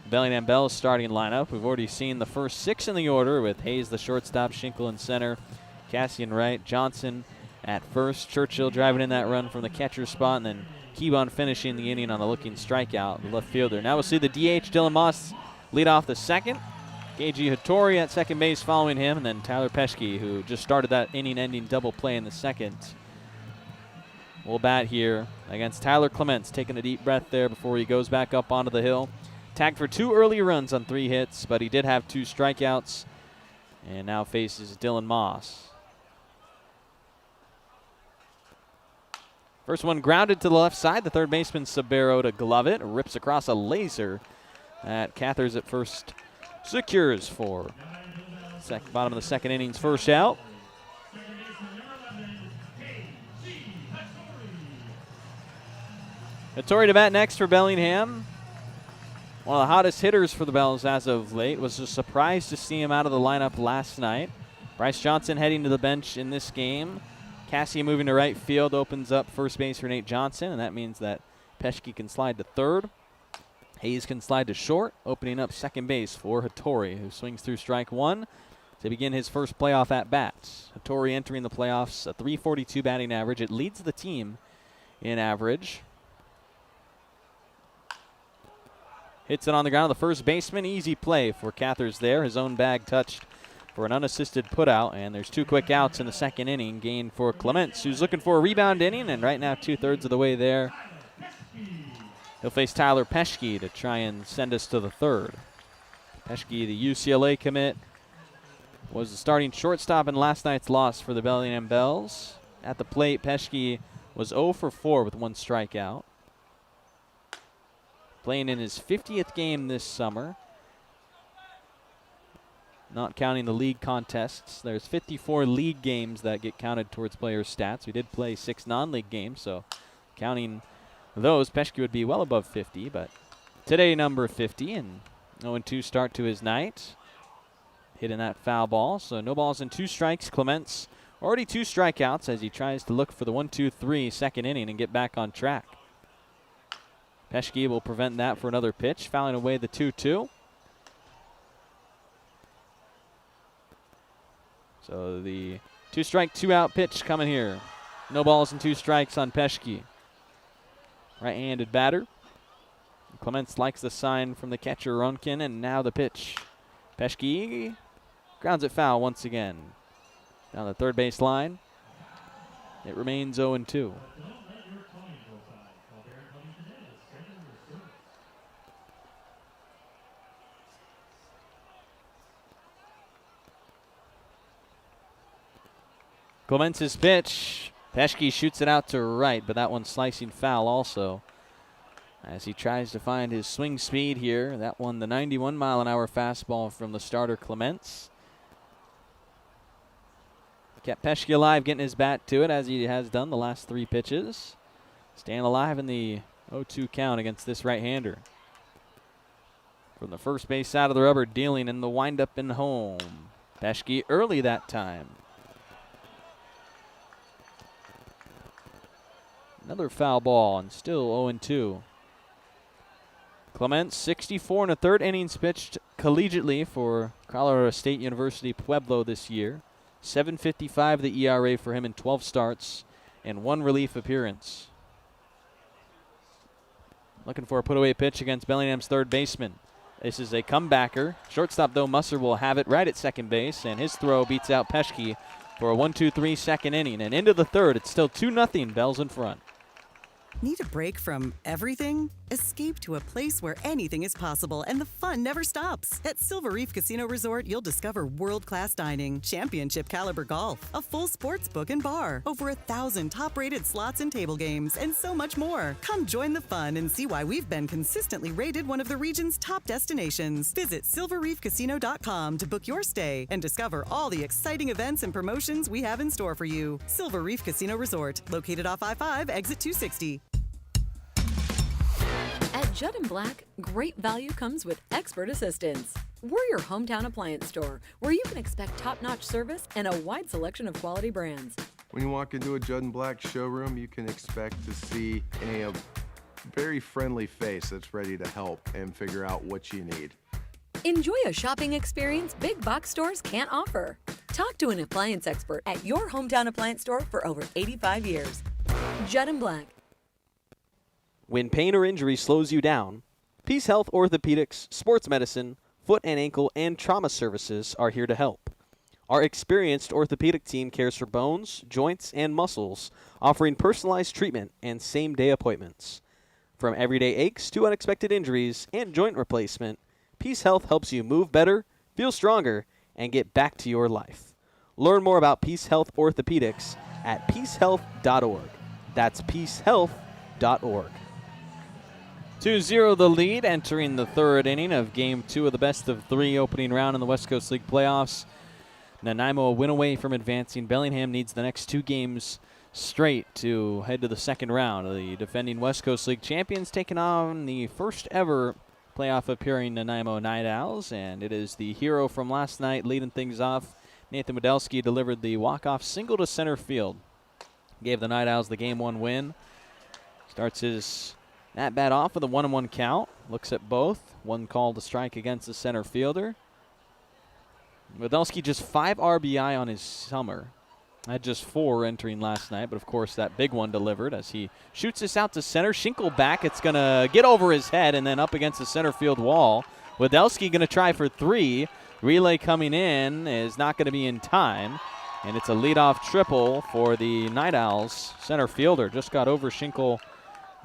the Bellingham Bells starting lineup. We've already seen the first 6 in the order with Hayes, the shortstop, Schinkel in center, Cassie in right, Johnson at first, Churchill driving in that run from the catcher spot, and then Keybon finishing the inning on a looking strikeout, the left fielder. Now we'll see the DH, Dylan Moss, lead off the 2nd. KG Hattori at second base following him, and then Tyler Peschke, who just started that inning-ending double play in the 2nd. We'll bat here against Tyler Clements, taking a deep breath there before he goes back up onto the hill. Tagged for 2 early runs on 3 hits, but he did have 2 strikeouts, and now faces Dylan Moss. First one grounded to the left side. The third baseman, Sabero, to glove it. Rips across a laser at Cathers at first. Secures for bottom of the 2nd inning's first out. Hattori to bat next for Bellingham. One of the hottest hitters for the Bells as of late. Was a surprise to see him out of the lineup last night. Bryce Johnson heading to the bench in this game. Cassie moving to right field opens up first base for Nate Johnson, and that means that Peschke can slide to third. Hayes can slide to short, opening up second base for Hattori, who swings through strike 1 to begin his first playoff at-bat. Hattori entering the playoffs, a .342 batting average. It leads the team in average. Hits it on the ground. The first baseman, easy play for Cathers there. His own bag touched for an unassisted putout, and there's 2 quick outs in the 2nd inning. Gain for Clements, who's looking for a rebound inning, and right now 2/3 of the way there. He'll face Tyler Peschke to try and send us to the 3rd. Peschke, the UCLA commit, was the starting shortstop in last night's loss for the Bellingham Bells. At the plate, Peschke was 0 for 4 with 1 strikeout. Playing in his 50th game this summer. Not counting the league contests. There's 54 league games that get counted towards players' stats. We did play 6 non-league games, so counting those, Peschke would be well above 50, but today number 50, and 0-2 start to his night. Hitting that foul ball, so no balls and 2 strikes. Clements already 2 strikeouts as he tries to look for the 1-2-3 2nd inning and get back on track. Peschke will prevent that for another pitch, fouling away the 2-2. So the 2-strike, 2-out pitch coming here. No balls and 2 strikes on Peschke. Right-handed batter. Clements likes the sign from the catcher, Runkin, and now the pitch Peschke grounds it foul once again. Down the third base line. It remains 0-2. Clemence's pitch. Peschke shoots it out to right, but that one's slicing foul also. As he tries to find his swing speed here. That one, the 91-mile-an-hour fastball from the starter Clemence. Kept Peschke alive, getting his bat to it as he has done the last 3 pitches. Staying alive in the 0-2 count against this right-hander. From the first base side of the rubber, dealing in the windup and home. Peschke early that time. Another foul ball and still 0-2. Clemence, 64 1/3 innings pitched collegiately for Colorado State University Pueblo this year. 7.55 the ERA for him in 12 starts and 1 relief appearance. Looking for a put-away pitch against Bellingham's third baseman. This is a comebacker. Shortstop, though, Musser will have it right at second base, and his throw beats out Peschke for a 1-2-3 second inning. And into the third, it's still 2-0, Bells in front. Need a break from everything? Escape to a place where anything is possible and the fun never stops. At Silver Reef Casino Resort, you'll discover world-class dining, championship caliber golf, a full sports book and bar, over 1,000 top-rated slots and table games, and so much more. Come join the fun and see why we've been consistently rated one of the region's top destinations. Visit silverreefcasino.com to book your stay and discover all the exciting events and promotions we have in store for you. Silver Reef Casino Resort, located off I-5, exit 260. At Judd & Black, great value comes with expert assistance. We're your hometown appliance store where you can expect top-notch service and a wide selection of quality brands. When you walk into a Judd & Black showroom, you can expect to see a very friendly face that's ready to help and figure out what you need. Enjoy a shopping experience big box stores can't offer. Talk to an appliance expert at your hometown appliance store for over 85 years. Judd & Black. When pain or injury slows you down, Peace Health Orthopedics, Sports Medicine, Foot and Ankle, and Trauma Services are here to help. Our experienced orthopedic team cares for bones, joints, and muscles, offering personalized treatment and same-day appointments. From everyday aches to unexpected injuries and joint replacement, Peace Health helps you move better, feel stronger, and get back to your life. Learn more about Peace Health Orthopedics at peacehealth.org. That's peacehealth.org. 2-0 the lead, entering the third inning of Game 2 of the best-of-3 opening round in the West Coast League playoffs. Nanaimo a win away from advancing. Bellingham needs the next 2 games straight to head to the second round. The defending West Coast League champions taking on the first-ever playoff-appearing Nanaimo NightOwls, and it is the hero from last night leading things off. Nathan Modelski delivered the walk-off single to center field. Gave the NightOwls the Game 1 win. Starts his at bat off with a 1-1 count. Looks at both. One call to strike against the center fielder. Modelski just 5 RBI on his summer. Had just 4 entering last night, but of course that big one delivered as he shoots this out to center. Schinkel back. It's going to get over his head and then up against the center field wall. Modelski going to try for 3. Relay coming in is not going to be in time. And it's a leadoff triple for the NightOwls center fielder. Just got over Schinkel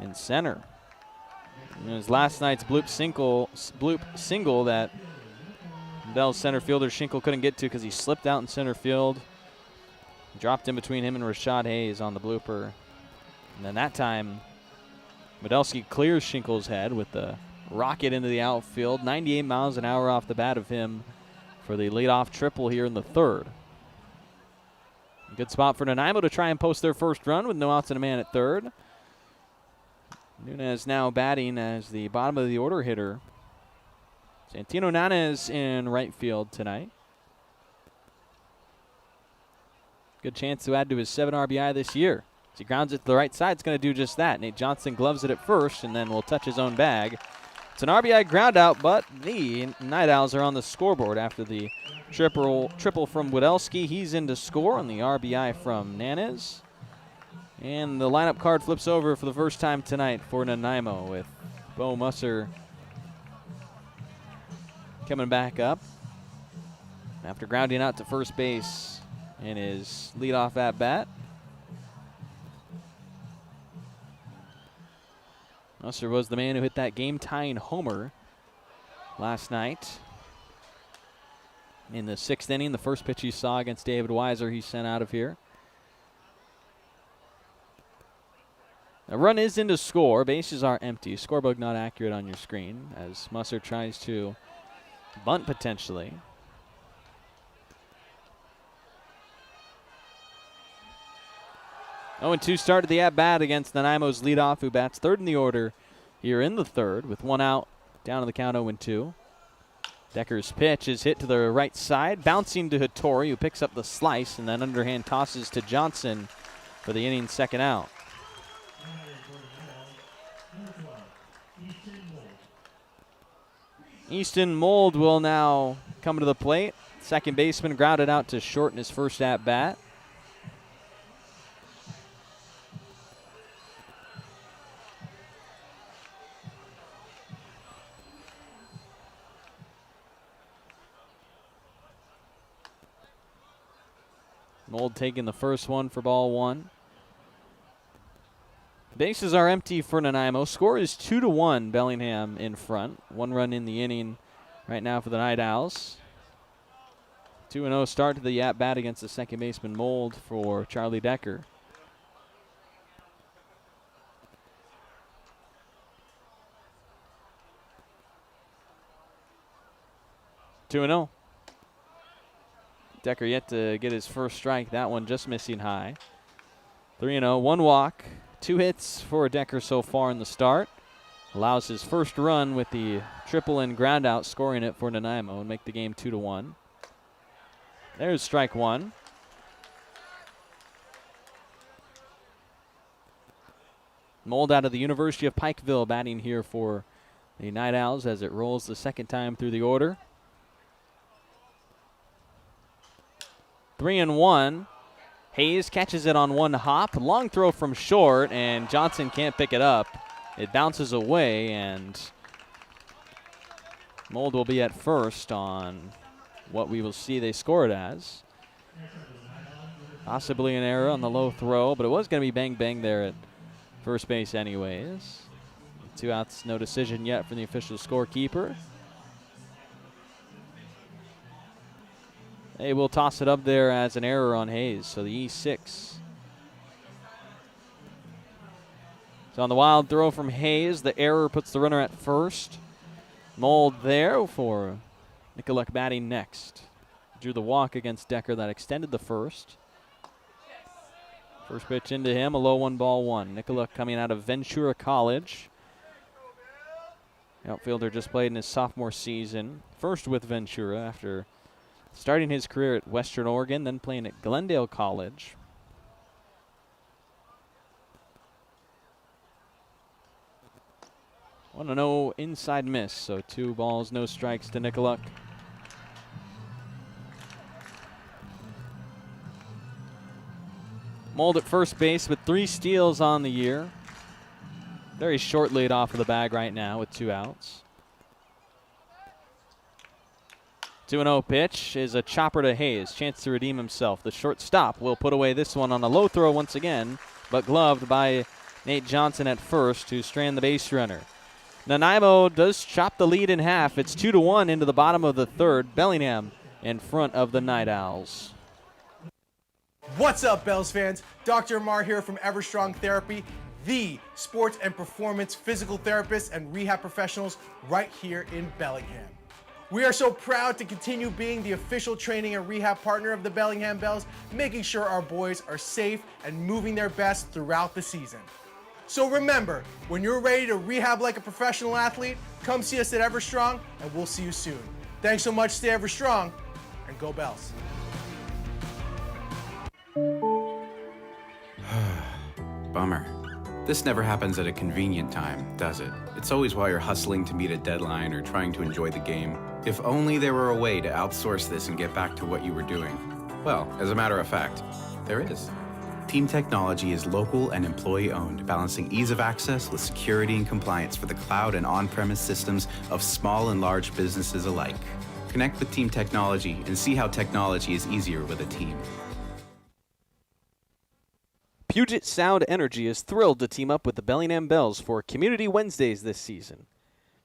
in center. It was last night's bloop single that Bell's center fielder Schinkel couldn't get to because he slipped out in center field. Dropped in between him and Rashad Hayes on the blooper. And then that time, Modelski clears Schinkel's head with the rocket into the outfield. 98 miles an hour off the bat of him for the leadoff triple here in the third. Good spot for Nanaimo to try and post their first run with no outs and a man at third. Nunez now batting as the bottom of the order hitter. Santino Nanez in right field tonight. Good chance to add to his 7 RBI this year. As he grounds it to the right side, it's going to do just that. Nate Johnson gloves it at first and then will touch his own bag. It's an RBI ground out, but the NightOwls are on the scoreboard after the triple from Widelski. He's in to score on the RBI from Nanez. And the lineup card flips over for the first time tonight for Nanaimo with Bo Musser coming back up. After grounding out to first base in his leadoff at-bat. Musser was the man who hit that game-tying homer last night. In the 6th inning, the first pitch he saw against David Weiser, he sent out of here. A run is in to score. Bases are empty. Scorebook not accurate on your screen as Musser tries to bunt potentially. Oh, and 2 started the at-bat against Nanaimo's leadoff, who bats third in the order here in the third with 1 out, down to the count 0-2. Decker's pitch is hit to the right side, bouncing to Hattori, who picks up the slice and then underhand tosses to Johnson for the inning's 2nd out. Easton Mold will now come to the plate. Second baseman grounded out to short in his first at-bat. Mold taking the first one for ball 1. Bases are empty for Nanaimo. Score is 2-1, Bellingham in front. 1 run in the inning right now for the NightOwls. 2-0 start to the at-bat against the second baseman Mold for Charlie Decker. Decker yet to get his first strike. That one just missing high. 3-0, 1 walk, 2 hits for Decker so far in the start. Allows his first run with the triple and ground out, scoring it for Nanaimo and make the game 2-1. There's strike 1. Mold out of the University of Pikeville batting here for the NightOwls as it rolls the 2nd time through the order. 3-1. Hayes catches it on 1 hop. Long throw from short, and Johnson can't pick it up. It bounces away, and Mold will be at first on what we will see they score it as. Possibly an error on the low throw, but it was going to be bang-bang there at first base anyways. 2 outs, no decision yet from the official scorekeeper. They will toss it up there as an error on Hayes, so the E6. So on the wild throw from Hayes, the error puts the runner at first. Mold there for Nicoluk batting next. Drew the walk against Decker that extended the first. First pitch into him, a low 1-1. Nicoluk coming out of Ventura College. The outfielder just played in his sophomore season. First with Ventura after starting his career at Western Oregon, then playing at Glendale College. One to no inside miss, so 2 balls, no strikes to Nicoluk. Mold at first base with 3 steals on the year. Very short lead off of the bag right now with 2 outs. 2-0 pitch is a chopper to Hayes. Chance to redeem himself. The shortstop will put away this one on a low throw once again, but gloved by Nate Johnson at first to strand the base runner. Nanaimo does chop the lead in half. It's 2-1 into the bottom of the 3rd. Bellingham in front of the NightOwls. What's up, Bells fans? Dr. Amar here from Everstrong Therapy, the sports and performance physical therapists and rehab professionals right here in Bellingham. We are so proud to continue being the official training and rehab partner of the Bellingham Bells, making sure our boys are safe and moving their best throughout the season. So remember, when you're ready to rehab like a professional athlete, come see us at Everstrong and we'll see you soon. Thanks so much, stay Everstrong, and go Bells. Bummer. This never happens at a convenient time, does it? It's always while you're hustling to meet a deadline or trying to enjoy the game. If only there were a way to outsource this and get back to what you were doing. Well, as a matter of fact, there is. Team Technology is local and employee-owned, balancing ease of access with security and compliance for the cloud and on-premise systems of small and large businesses alike. Connect with Team Technology and see how technology is easier with a team. Puget Sound Energy is thrilled to team up with the Bellingham Bells for Community Wednesdays this season.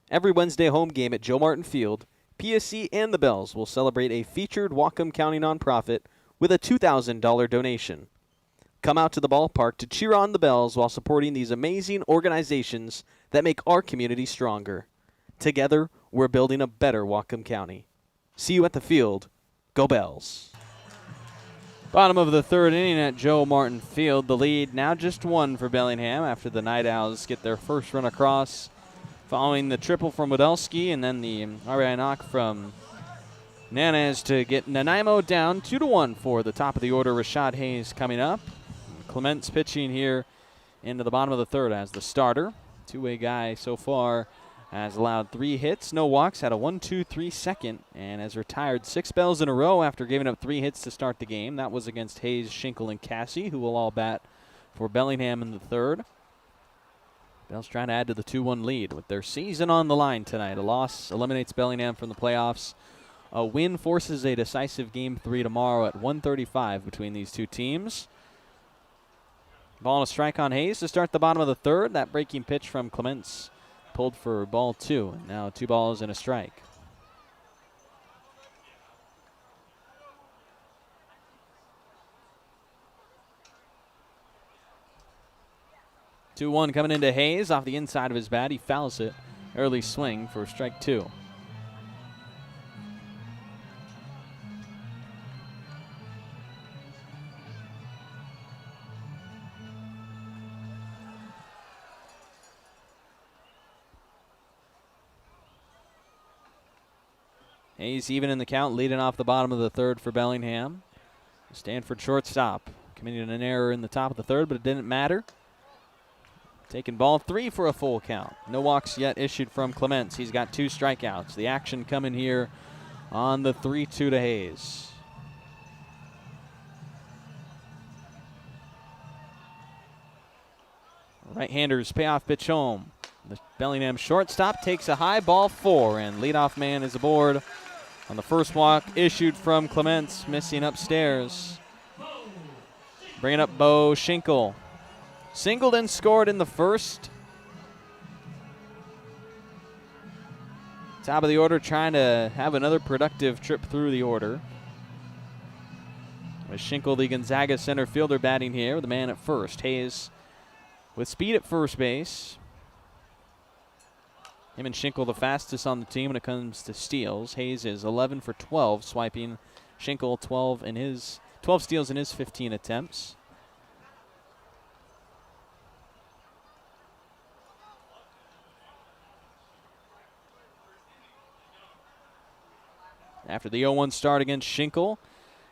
Every Wednesday home game at Joe Martin Field, PSC and the Bells will celebrate a featured Whatcom County nonprofit with a $2,000 donation. Come out to the ballpark to cheer on the Bells while supporting these amazing organizations that make our community stronger. Together, we're building a better Whatcom County. See you at the field. Go Bells. Bottom of the third inning at Joe Martin Field. The lead now just one for Bellingham after the NightOwls get their first run across following the triple from Wodelski and then the RBI knock from Nanez to get Nanaimo down 2-1 for the top of the order. Rashad Hayes coming up. Clements pitching here into the bottom of the third as the starter. Two-way guy so far has allowed 3 hits, no walks, had a 1-2-3 second, and has retired 6 bells in a row after giving up 3 hits to start the game. That was against Hayes, Schinkel, and Cassie, who will all bat for Bellingham in the third. Bells trying to add to the 2-1 lead with their season on the line tonight. A loss eliminates Bellingham from the playoffs. A win forces a decisive Game 3 tomorrow at 1:35 between these two teams. Ball and a strike on Hayes to start the bottom of the third. That breaking pitch from Clements pulled for ball 2. And now 2 balls and a strike. Two-one coming into Hayes off the inside of his bat. He fouls it. Early swing for strike 2. Hayes even in the count, leading off the bottom of the third for Bellingham. Stanford shortstop committing an error in the top of the third, but it didn't matter. Taking ball 3 for a full count. No walks yet issued from Clements. He's got 2 strikeouts. The action coming here on the 3-2 to Hayes. Right-handers payoff pitch home. The Bellingham shortstop takes a high ball 4, and leadoff man is aboard on the first walk issued from Clements, missing upstairs. Bringing up Bo Schinkel. Singled and scored in the first. Top of the order trying to have another productive trip through the order. With Schinkel, the Gonzaga center fielder, batting here with a man at first. Hayes with speed at first base. Him and Schinkel the fastest on the team when it comes to steals. Hayes is 11 for 12, swiping. Schinkel 12 steals in his 15 attempts. After the 0-1 start against Schinkel,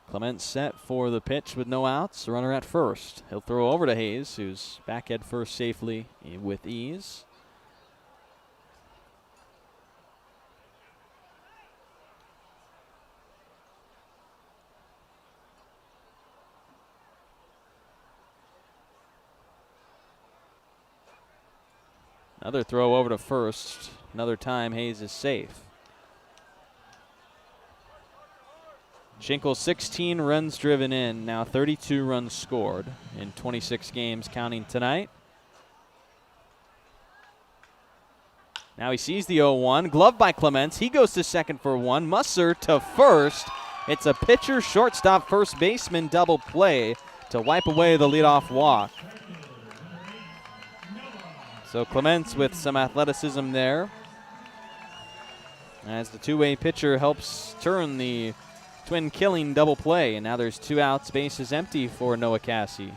Clements set for the pitch with no outs. Runner at first. He'll throw over to Hayes, who's back head first safely with ease. Another throw over to first. Another time Hayes is safe. Schinkel 16 runs driven in, now 32 runs scored in 26 games counting tonight. Now he sees the 0-1, gloved by Clements. He goes to second for 1. Musser to first. It's a pitcher, shortstop, first baseman double play to wipe away the leadoff walk. So Clements with some athleticism there as the two-way pitcher helps turn the twin killing double play. And now there's 2 outs, bases empty for Noah Cassie.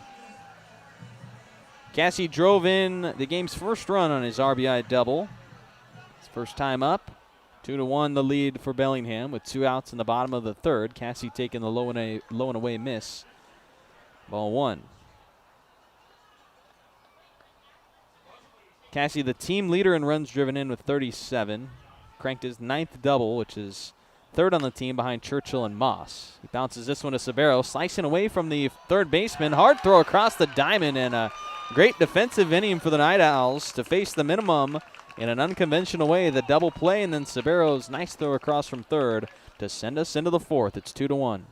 Cassie drove in the game's first run on his RBI double. His first time up. 2-1 the lead for Bellingham with 2 outs in the bottom of the third. Cassie taking the low and away miss. Ball 1. Cassie, the team leader in runs driven in with 37. Cranked his 9th double, which is 3rd on the team behind Churchill and Moss. He bounces this one to Sabero, slicing away from the third baseman. Hard throw across the diamond, and a great defensive inning for the NightOwls to face the minimum in an unconventional way. The double play, and then Sabero's nice throw across from third to send us into the fourth. It's 2-1.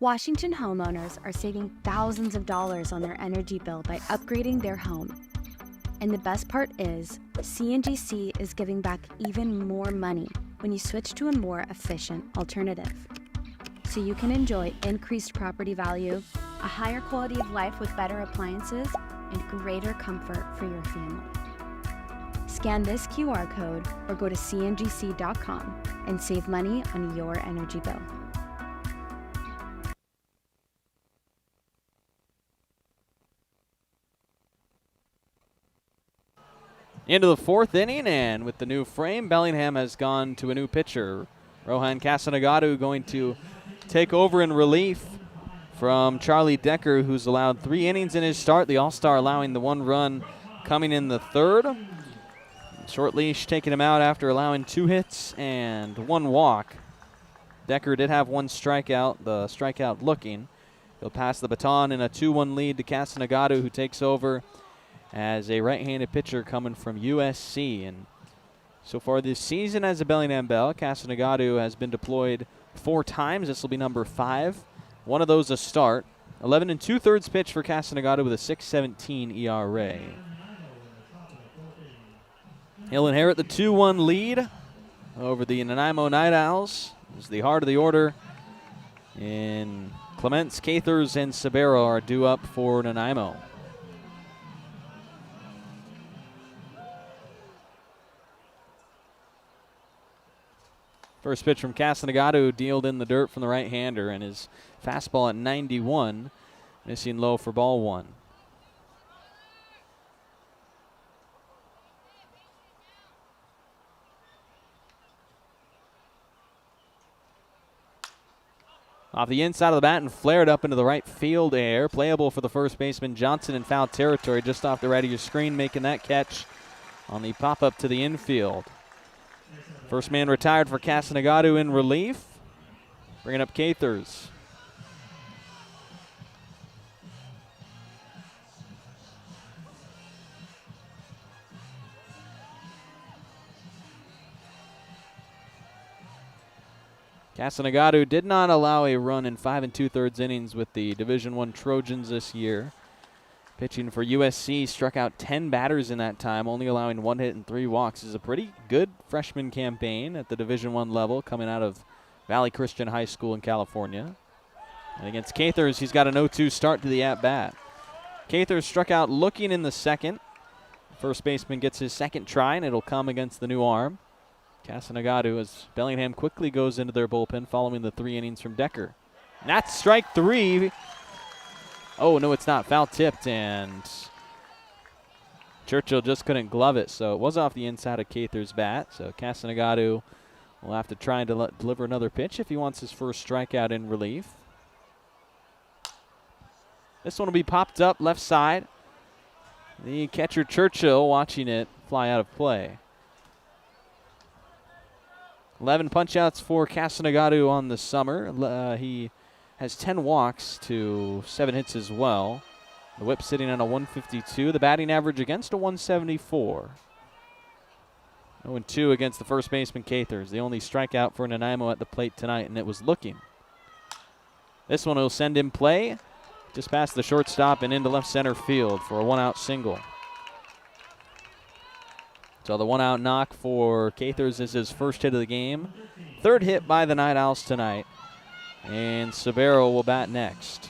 Washington homeowners are saving thousands of dollars on their energy bill by upgrading their home. And the best part is, CNGC is giving back even more money when you switch to a more efficient alternative. So you can enjoy increased property value, a higher quality of life with better appliances, and greater comfort for your family. Scan this QR code or go to cngc.com and save money on your energy bill. Into the fourth inning, and with the new frame, Bellingham has gone to a new pitcher. Rohan Kasanagadu going to take over in relief from Charlie Decker, who's allowed 3 innings in his start. The All-Star allowing the 1 run coming in the third. Short leash taking him out after allowing 2 hits and 1 walk. Decker did have 1 strikeout, the strikeout looking. He'll pass the baton in a 2-1 lead to Kasanagadu, who takes over as a right-handed pitcher coming from USC. And so far this season as a Bellingham Bell, Kasanagadu has been deployed 4 times. This will be number 5. 1 of those a start. 11 2/3 pitch for Kasanagadu with a 6.17 ERA. He'll inherit the 2-1 lead over the Nanaimo NightOwls. As the heart of the order in Clements, Cathers, and Sabero are due up for Nanaimo. First pitch from Kasanagadu, dealed in the dirt from the right-hander, and his fastball at 91, missing low for ball 1. Off the inside of the bat and flared up into the right field air. Playable for the first baseman Johnson in foul territory, just off the right of your screen, making that catch on the pop-up to the infield. First man retired for Kasanagadu in relief. Bringing up Cathers. Kasanagadu did not allow a run in 5 2/3 innings with the Division I Trojans this year. Pitching for USC, struck out 10 batters in that time, only allowing 1 hit and 3 walks. Is a pretty good freshman campaign at the Division I level, coming out of Valley Christian High School in California. And against Cathers, he's got an 0-2 start to the at-bat. Cathers struck out looking in the second. First baseman gets his second try, and it'll come against the new arm. Kasanagadu, as Bellingham quickly goes into their bullpen following the 3 innings from Decker. And that's strike 3. Oh, no, it's not. Foul tipped, and Churchill just couldn't glove it, so it was off the inside of Cathers' bat. So Kasanagadu will have to try and deliver another pitch if he wants his first strikeout in relief. This one will be popped up left side. The catcher Churchill watching it fly out of play. 11 punch-outs for Kasanagadu on the summer. He has 10 walks to 7 hits as well. The whip sitting on a 152. The batting average against a 174. 0-2 against the first baseman Cathers. The only strikeout for Nanaimo at the plate tonight, and it was looking. This one will send in play just past the shortstop and into left center field for a 1-out single. So the 1-out knock for Cathers is his first hit of the game. 3rd hit by the NightOwls tonight. And Sabero will bat next.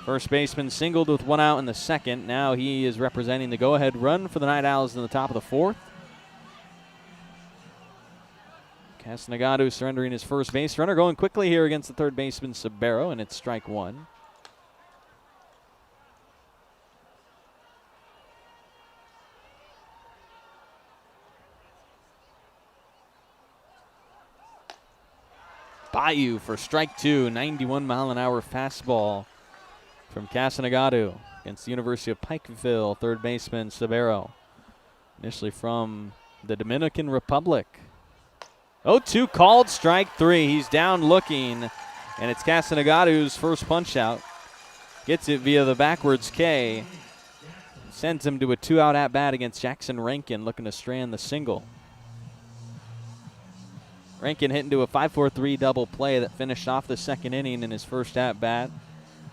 First baseman singled with 1 out in the second. Now he is representing the go-ahead run for the NightOwls in the top of the 4th. Kasanagadu surrendering his first base runner, going quickly here against the 3rd baseman Sabero, and it's strike 1. by you for strike 2. 91-mile-an-hour fastball from Casanagado against the University of Pikeville third baseman Sabero. Initially from the Dominican Republic. 0-2 called, strike 3. He's down looking, and it's Casanagado's first punch out. Gets it via the backwards K. Sends him to a 2-out at-bat against Jackson Rankin, looking to strand the single. Rankin hit into a 5-4-3 double play that finished off the second inning in his first at-bat.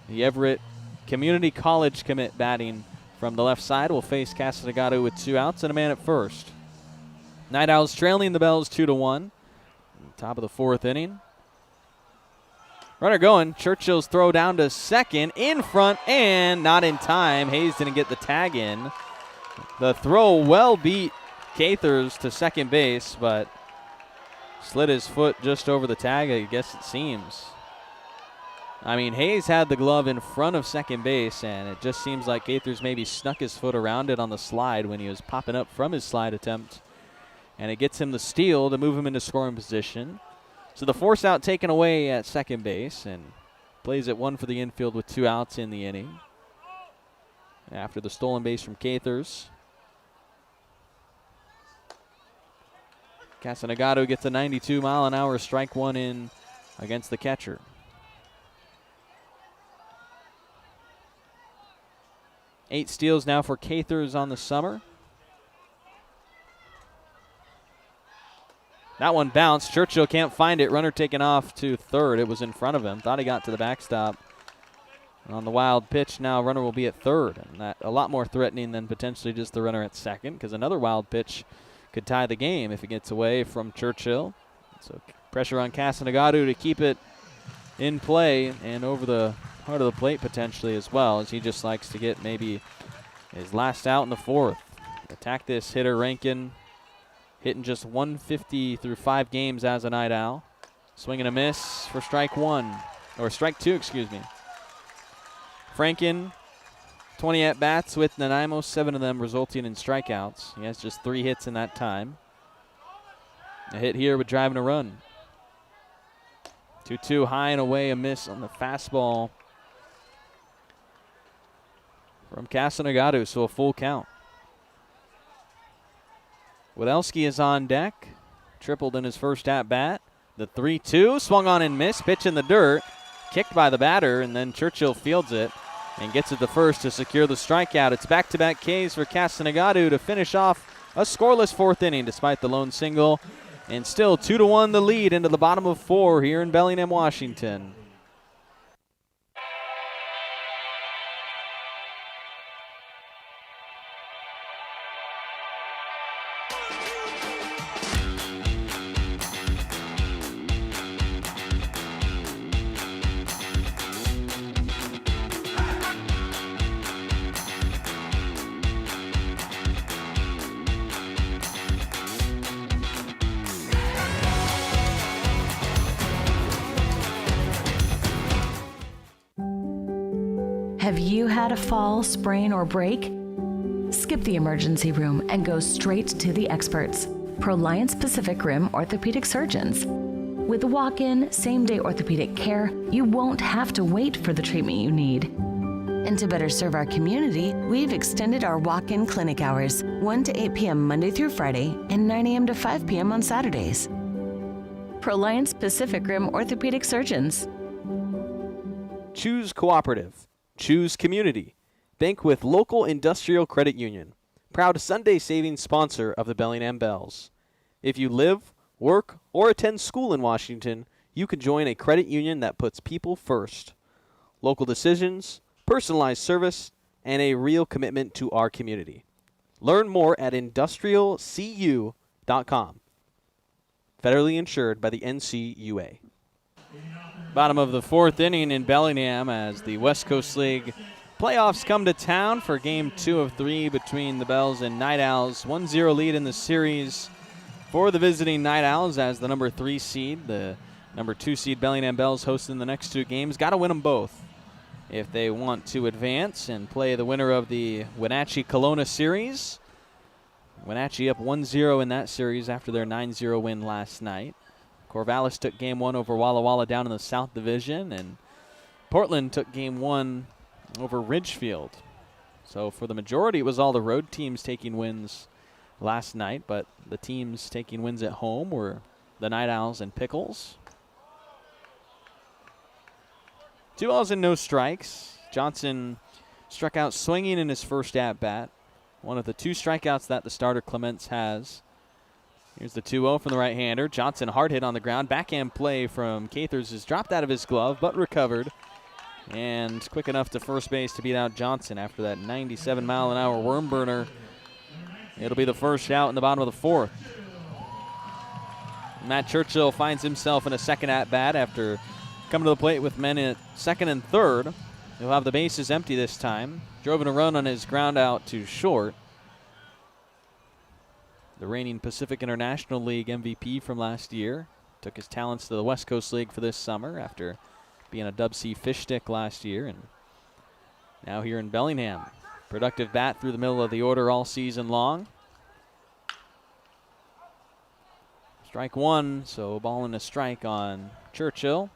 The Everett Community College commit batting from the left side will face Casanagado with 2 outs and a man at first. Night Owls trailing the Bells 2-1. Top of the 4th inning. Runner going. Churchill's throw down to second. In front and not in time. Hayes didn't get the tag in. The throw well beat Cathers to second base, but slid his foot just over the tag, I guess it seems. I mean, Hayes had the glove in front of second base, and it just seems like Cathers maybe snuck his foot around it on the slide when he was popping up from his slide attempt. And it gets him the steal to move him into scoring position. So the force out taken away at second base, and plays at 1 for the infield with 2 outs in the inning. After the stolen base from Cathers. Casanagado gets a 92-mile-an-hour strike 1 in against the catcher. Eight steals now for Cathers on the summer. That one bounced. Churchill can't find it. Runner taken off to third. It was in front of him. Thought he got to the backstop. On the wild pitch now, runner will be at third. And that a lot more threatening than potentially just the runner at second, because another wild pitch could tie the game if it gets away from Churchill. So pressure on Casanagado to keep it in play and over the heart of the plate potentially as well, as he just likes to get maybe his last out in the 4th. Attack this hitter Rankin, hitting just 150 through 5 games as a Night Owl. Swing and a miss for strike 1, or strike 2, excuse me. Franken, 20 at-bats with Nanaimo, 7 of them resulting in strikeouts. He has just 3 hits in that time. A hit here with driving a run. 2-2 high and away, a miss on the fastball from Casanagado, so a full count. Widelski is on deck. Tripled in his first at-bat. The 3-2, swung on and missed. Pitch in the dirt. Kicked by the batter, and then Churchill fields it and gets it to first to secure the strikeout. It's back-to-back Ks for Casanagado to finish off a scoreless 4th inning despite the lone single. And still 2-1 the lead into the bottom of 4 here in Bellingham, Washington. Have you had a fall, sprain, or break? Skip the emergency room and go straight to the experts, Proliance Pacific Rim orthopedic surgeons. With walk-in, same-day orthopedic care, you won't have to wait for the treatment you need. And to better serve our community, we've extended our walk-in clinic hours, 1 to 8 p.m. Monday through Friday and 9 a.m. to 5 p.m. on Saturdays. Proliance Pacific Rim orthopedic surgeons. Choose cooperative. Choose community. Bank with local industrial credit union. Proud Sunday savings sponsor of the Bellingham Bells. If you live, work, or attend school in Washington, you can join a credit union that puts people first. Local decisions, personalized service, and a real commitment to our community. Learn more at industrialcu.com. Federally insured by the NCUA. Bottom of the 4th inning in Bellingham as the West Coast League playoffs come to town for Game 2 of 3 between the Bells and Night Owls. 1-0 lead in the series for the visiting Night Owls as the number 3 seed. The number 2 seed Bellingham Bells hosting the next 2 games. Got to win them both if they want to advance and play the winner of the Wenatchee-Kelowna series. Wenatchee up 1-0 in that series after their 9-0 win last night. Corvallis took game 1 over Walla Walla down in the South Division, and Portland took game 1 over Ridgefield. So for the majority, it was all the road teams taking wins last night, but the teams taking wins at home were the Night Owls and Pickles. 2 balls and no strikes. Johnson struck out swinging in his first at-bat. One of the 2 strikeouts that the starter Clements has. Here's the 2-0 from the right-hander. Johnson hard hit on the ground. Backhand play from Cathers is dropped out of his glove, but recovered. And quick enough to first base to beat out Johnson after that 97-mile-an-hour worm burner. It'll be the first out in the bottom of the 4th. Matt Churchill finds himself in a second at-bat after coming to the plate with men at second and third. He'll have the bases empty this time. Drove in a run on his ground out to short. The reigning Pacific International League MVP from last year took his talents to the West Coast League for this summer after being a Dub C fish stick last year, and now here in Bellingham. Productive bat through the middle of the order all season long. Strike 1, so a ball and a strike on Churchill.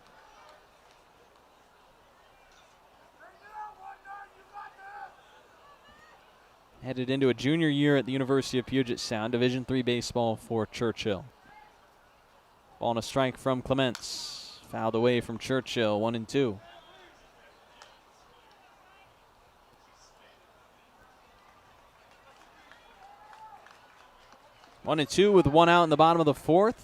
Headed into a junior year at the University of Puget Sound, Division III baseball for Churchill. Ball and a strike from Clements. Fouled away from Churchill, 1-2. One and two with 1 out in the bottom of the 4th.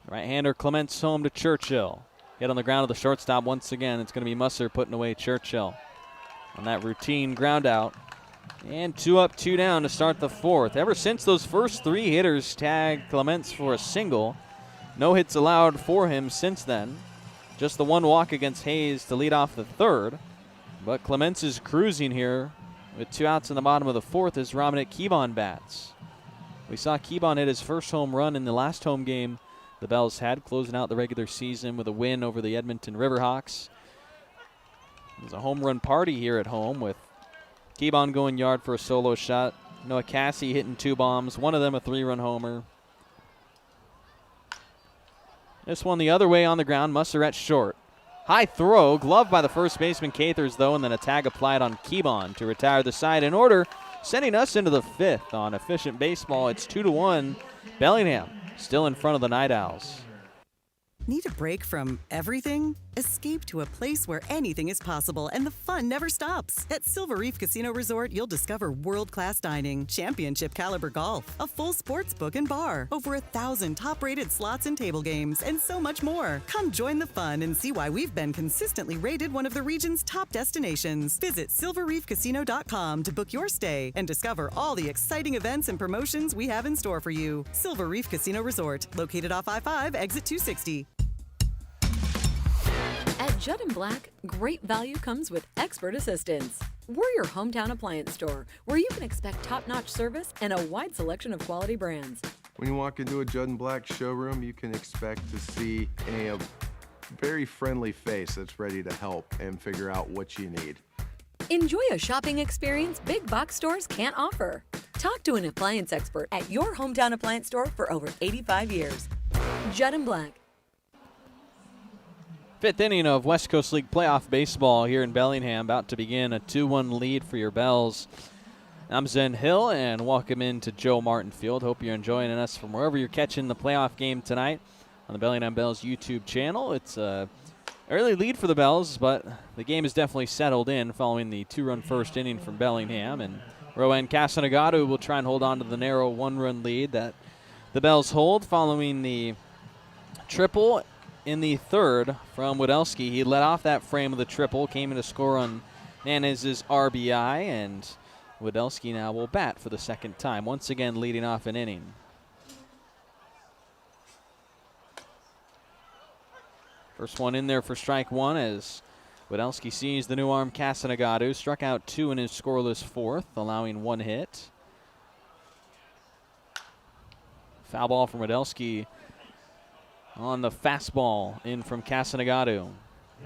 Right-hander Clements home to Churchill. Hit on the ground of the shortstop once again. It's going to be Musser putting away Churchill on that routine ground out. And 2 up, 2 down to start the 4th. Ever since those first 3 hitters tagged Clements for a single, no hits allowed for him since then. Just the 1 walk against Hayes to lead off the 3rd. But Clements is cruising here with 2 outs in the bottom of the 4th as Dominic Keebon bats. We saw Keebon hit his first home run in the last home game the Bells had, closing out the regular season with a win over the Edmonton Riverhawks. It was a home run party here at home with Keebon going yard for a solo shot. Noah Cassie hitting 2 bombs, one of them a 3-run homer. This one the other way on the ground, Musser at short. High throw, gloved by the first baseman Cathers though, and then a tag applied on Keebon to retire the side in order, sending us into the 5th on efficient baseball. It's 2-1. Bellingham still in front of the Night Owls. Need a break from everything? Escape to a place where anything is possible and the fun never stops. At Silver Reef Casino Resort, you'll discover world-class dining, championship caliber golf, a full sports book and bar, over 1,000 top-rated slots and table games, and so much more. Come join the fun and see why we've been consistently rated one of the region's top destinations. Visit silverreefcasino.com to book your stay and discover all the exciting events and promotions we have in store for you. Silver Reef Casino Resort, located off I-5, exit 260. At Judd & Black, great value comes with expert assistance. We're your hometown appliance store, where you can expect top-notch service and a wide selection of quality brands. When you walk into a Judd & Black showroom, you can expect to see a very friendly face that's ready to help and figure out what you need. Enjoy a shopping experience big box stores can't offer. Talk to an appliance expert at your hometown appliance store for over 85 years. Judd & Black. 5th inning of West Coast League playoff baseball here in Bellingham, about to begin. A 2-1 lead for your Bells. I'm Zen Hill, and welcome into Joe Martin Field. Hope you're enjoying us from wherever you're catching the playoff game tonight on the Bellingham Bells YouTube channel. It's a early lead for the Bells, but the game is definitely settled in following the 2-run first inning from Bellingham. And Rowan Casanagado will try and hold on to the narrow 1-run lead that the Bells hold following the triple in the 3rd from Widelski. He led off that frame of the triple, came in to score on Nanez's RBI, and Widelski now will bat for the 2nd time, once again leading off an inning. First one in there for strike 1 as Widelski sees the new arm Casanagado. Struck out 2 in his scoreless 4th, allowing 1 hit. Foul ball from Widelski on the fastball in from Casanagado.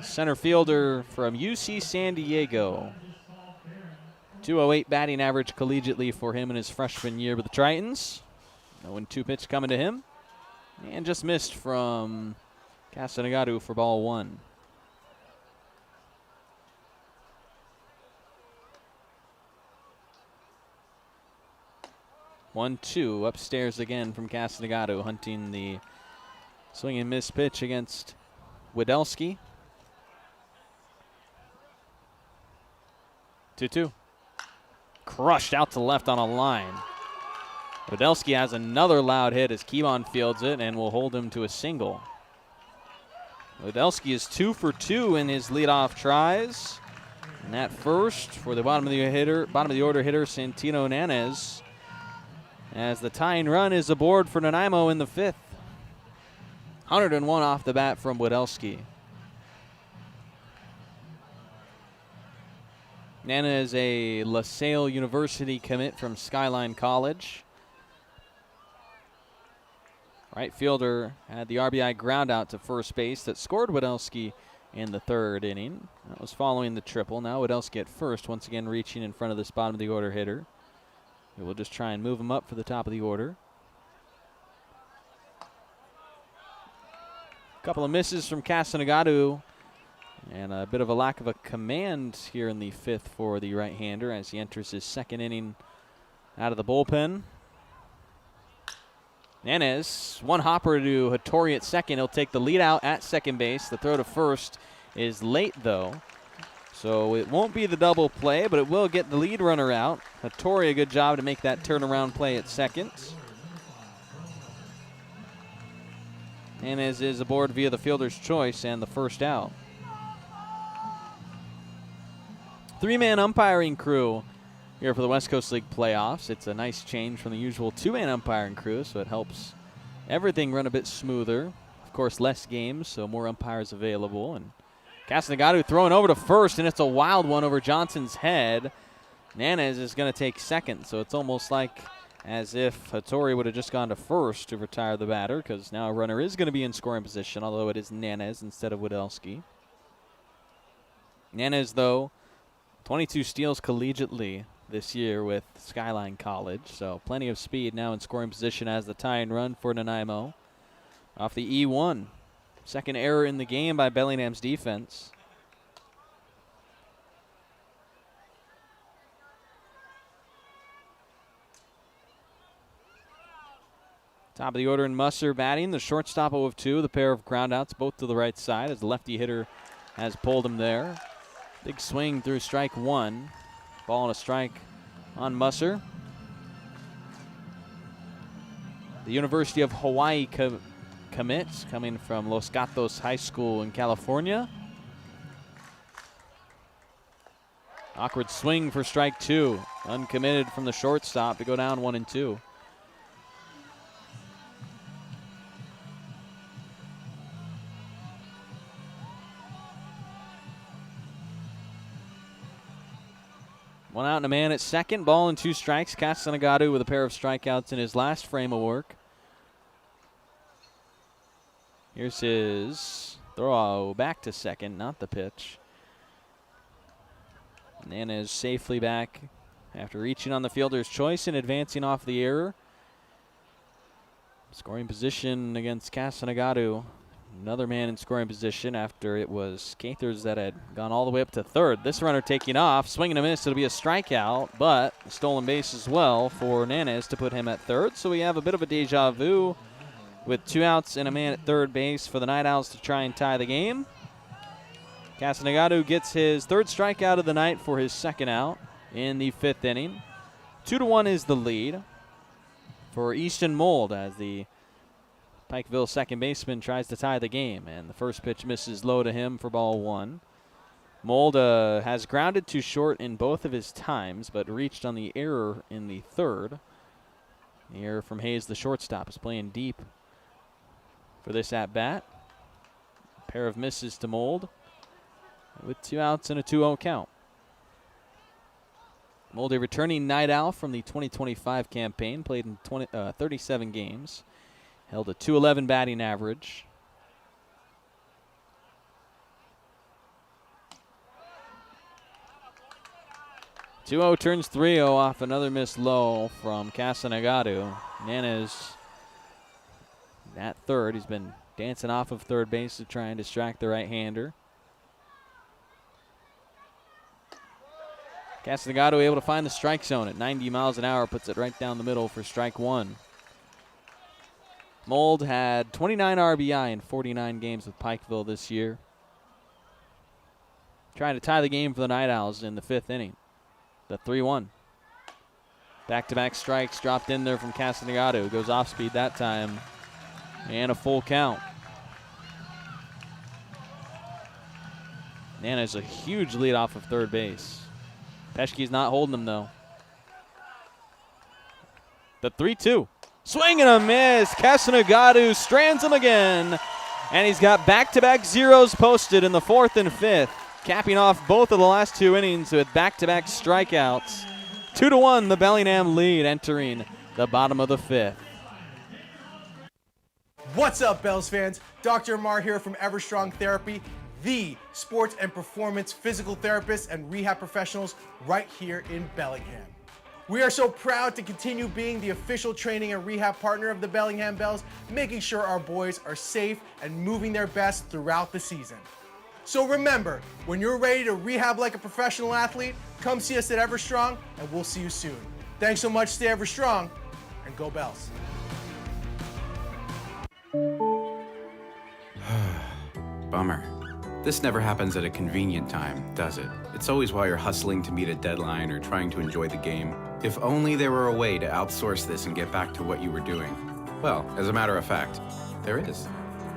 Center fielder from UC San Diego. 208 batting average collegiately for him in his freshman year with the Tritons. 0-2 pitch coming to him. And just missed from Castanegatu for ball 1. One, two, upstairs again from Castanegatu, hunting the swing and miss pitch against Widelski. 2-2. Crushed out to left on a line. Widelski has another loud hit as Keebon fields it and will hold him to a single. Widelski is 2 for 2 in his leadoff tries. And that first for the bottom of the order hitter, Santino Nanez, as the tying run is aboard for Nanaimo in the 5th. 101 off the bat from Widelski. Nanez, a LaSalle University commit from Skyline College. Right fielder had the RBI ground out to first base that scored Widelski in the 3rd inning. That was following the triple. Now Widelski at first, once again reaching in front of this bottom of the order hitter. We'll just try and move him up for the top of the order. A couple of misses from Castanegatu, and a bit of a lack of a command here in the 5th for the right-hander as he enters his 2nd inning out of the bullpen. Nanez, one hopper to Hattori at second. He'll take the lead out at second base. The throw to first is late, though. So it won't be the double play, but it will get the lead runner out. Hattori, a good job to make that turnaround play at second. Nanez is aboard via the fielder's choice and the first out. 3-man umpiring crew here for the West Coast League playoffs. It's a nice change from the usual 2-man umpiring crew, so it helps everything run a bit smoother. Of course, less games, so more umpires available. And Castanegatu throwing over to first, and it's a wild one over Johnson's head. Nanez is going to take second, so it's almost like as if Hattori would have just gone to first to retire the batter, because now a runner is going to be in scoring position, although it is Nanez instead of Widelski. Nanez, though, 22 steals collegiately this year with Skyline College, so plenty of speed now in scoring position as the tying run for Nanaimo. Off the E1. Second error in the game by Bellingham's defense. Top of the order in Musser batting. The shortstop 0 of 2. The pair of groundouts both to the right side as the lefty hitter has pulled him there. Big swing through strike 1. Ball and a strike on Musser. The University of Hawaii commits coming from Los Gatos High School in California. Awkward swing for strike 2. Uncommitted from the shortstop to go down 1-2. One out and a man at second. Ball and 2 strikes. Castanegatu with a pair of strikeouts in his last frame of work. Here's his throw back to second, not the pitch. Nanez safely back after reaching on the fielder's choice and advancing off the error. Scoring position against Castanegatu. Another man in scoring position after it was Cathers that had gone all the way up to third. This runner taking off, swing and a miss. It'll be a strikeout, but a stolen base as well for Nanez to put him at third. So we have a bit of a deja vu with 2 outs and a man at third base for the NightOwls to try and tie the game. Castanegatu gets his 3rd strikeout of the night for his 2nd out in the 5th inning. 2-1 is the lead for Easton Mold as the Pikeville second baseman tries to tie the game, and the first pitch misses low to him for ball 1. Mold has grounded to short in both of his times, but reached on the error in the 3rd. The error from Hayes, the shortstop, is playing deep for this at-bat. A pair of misses to Mold with 2 outs and a 2-0 count. Mold, a returning night owl from the 2025 campaign, played in 37 games. Held a .211 batting average. .20 turns 3-0 off another miss low from Castanegatu. Nanez at third. He's been dancing off of third base to try and distract the right-hander. Castanegado able to find the strike zone at 90 miles an hour, puts it right down the middle for strike one. Mold had 29 RBI in 49 games with Pikeville this year. Trying to tie the game for the Night Owls in the 5th inning. The 3-1. Back-to-back strikes dropped in there from Castanegado. Goes off speed that time. And a full count. Nana's a huge lead off of third base. Peschke's not holding him, though. The 3-2. Swing and a miss. Castanegado strands him again. And he's got back-to-back zeros posted in the 4th and 5th, capping off both of the last 2 innings with back-to-back strikeouts. 2-1, the Bellingham lead entering the bottom of the 5th. What's up, Bells fans? Dr. Amar here from Everstrong Therapy, the sports and performance physical therapists and rehab professionals right here in Bellingham. We are so proud to continue being the official training and rehab partner of the Bellingham Bells, making sure our boys are safe and moving their best throughout the season. So remember, when you're ready to rehab like a professional athlete, come see us at Everstrong and we'll see you soon. Thanks so much, stay Everstrong, and go Bells. Bummer. This never happens at a convenient time, does it? It's always while you're hustling to meet a deadline or trying to enjoy the game. If only there were a way to outsource this and get back to what you were doing. Well, as a matter of fact, there is.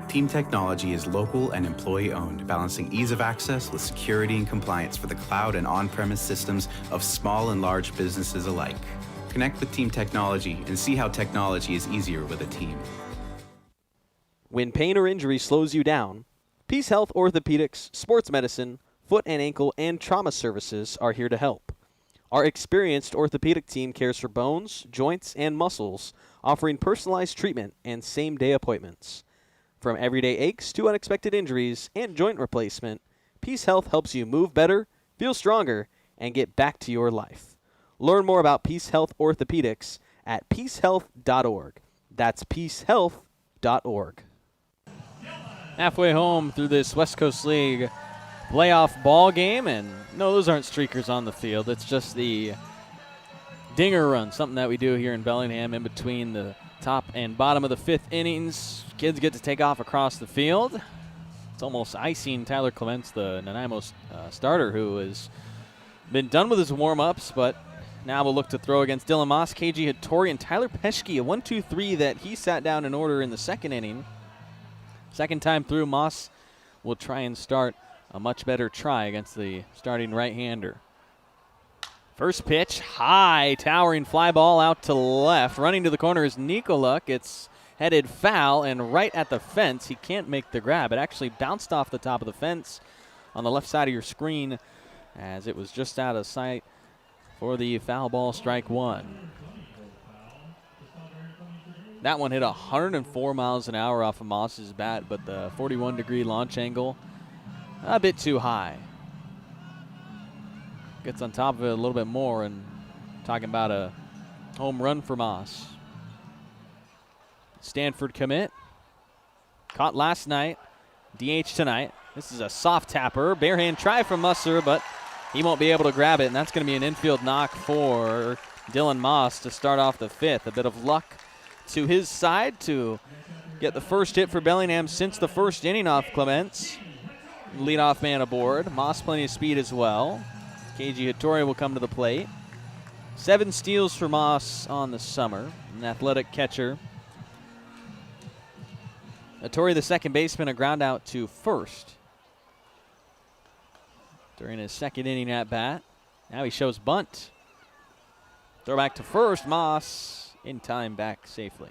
Team Technology is local and employee-owned, balancing ease of access with security and compliance for the cloud and on-premise systems of small and large businesses alike. Connect with Team Technology and see how technology is easier with a team. When pain or injury slows you down, Peace Health Orthopedics, Sports Medicine, Foot and Ankle, and Trauma Services are here to help. Our experienced orthopedic team cares for bones, joints, and muscles, offering personalized treatment and same-day appointments. From everyday aches to unexpected injuries and joint replacement, Peace Health helps you move better, feel stronger, and get back to your life. Learn more about Peace Health Orthopedics at peacehealth.org. That's peacehealth.org. Halfway home through this West Coast League playoff ball game, and no, those aren't streakers on the field. It's just the dinger run, something that we do here in Bellingham in between the top and bottom of the 5th innings. Kids get to take off across the field. It's almost icing Tyler Clements, the Nanaimo starter, who has been done with his warm-ups, but now will look to throw against Dylan Moss, KG Hattori, and Tyler Peschke, a 1-2-3 that he sat down in order in the 2nd inning. Second time through, Moss will try and start a much better try against the starting right-hander. First pitch, high, towering fly ball out to left. Running to the corner is Nikoluk. It's headed foul and right at the fence. He can't make the grab. It actually bounced off the top of the fence on the left side of your screen as it was just out of sight for the foul ball, strike one. That one hit 104 miles an hour off of Moss's bat, but the 41-degree launch angle, a bit too high. Gets on top of it a little bit more, and talking about a home run for Moss. Stanford commit. Caught last night, DH tonight. This is a soft tapper. Barehand try from Musser, but he won't be able to grab it, and that's going to be an infield knock for Dylan Moss to start off the 5th. A bit of luck to his side to get the first hit for Bellingham since the 1st inning off Clements. Leadoff man aboard. Moss plenty of speed as well. KG Hattori will come to the plate. 7 steals for Moss on the summer. An athletic catcher. Hattori, the second baseman, a ground out to first during his 2nd inning at bat. Now he shows bunt. Throw back to first. Moss in time, back safely.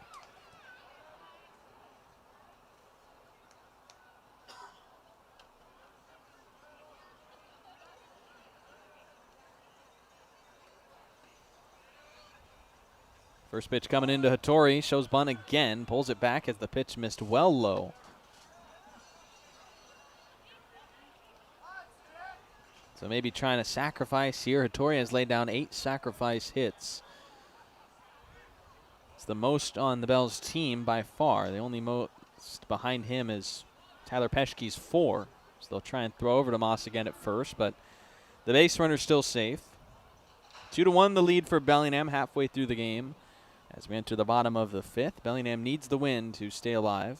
First pitch coming into Hattori, shows bunt again, pulls it back as the pitch missed well low. So maybe trying to sacrifice here. Hattori has laid down 8 sacrifice hits. It's the most on the Bells team by far. The only most behind him is Tyler Peschke's 4. So they'll try and throw over to Moss again at first, but the base runner's still safe. 2-1 the lead for Bellingham halfway through the game. As we enter the bottom of the 5th, Bellingham needs the win to stay alive.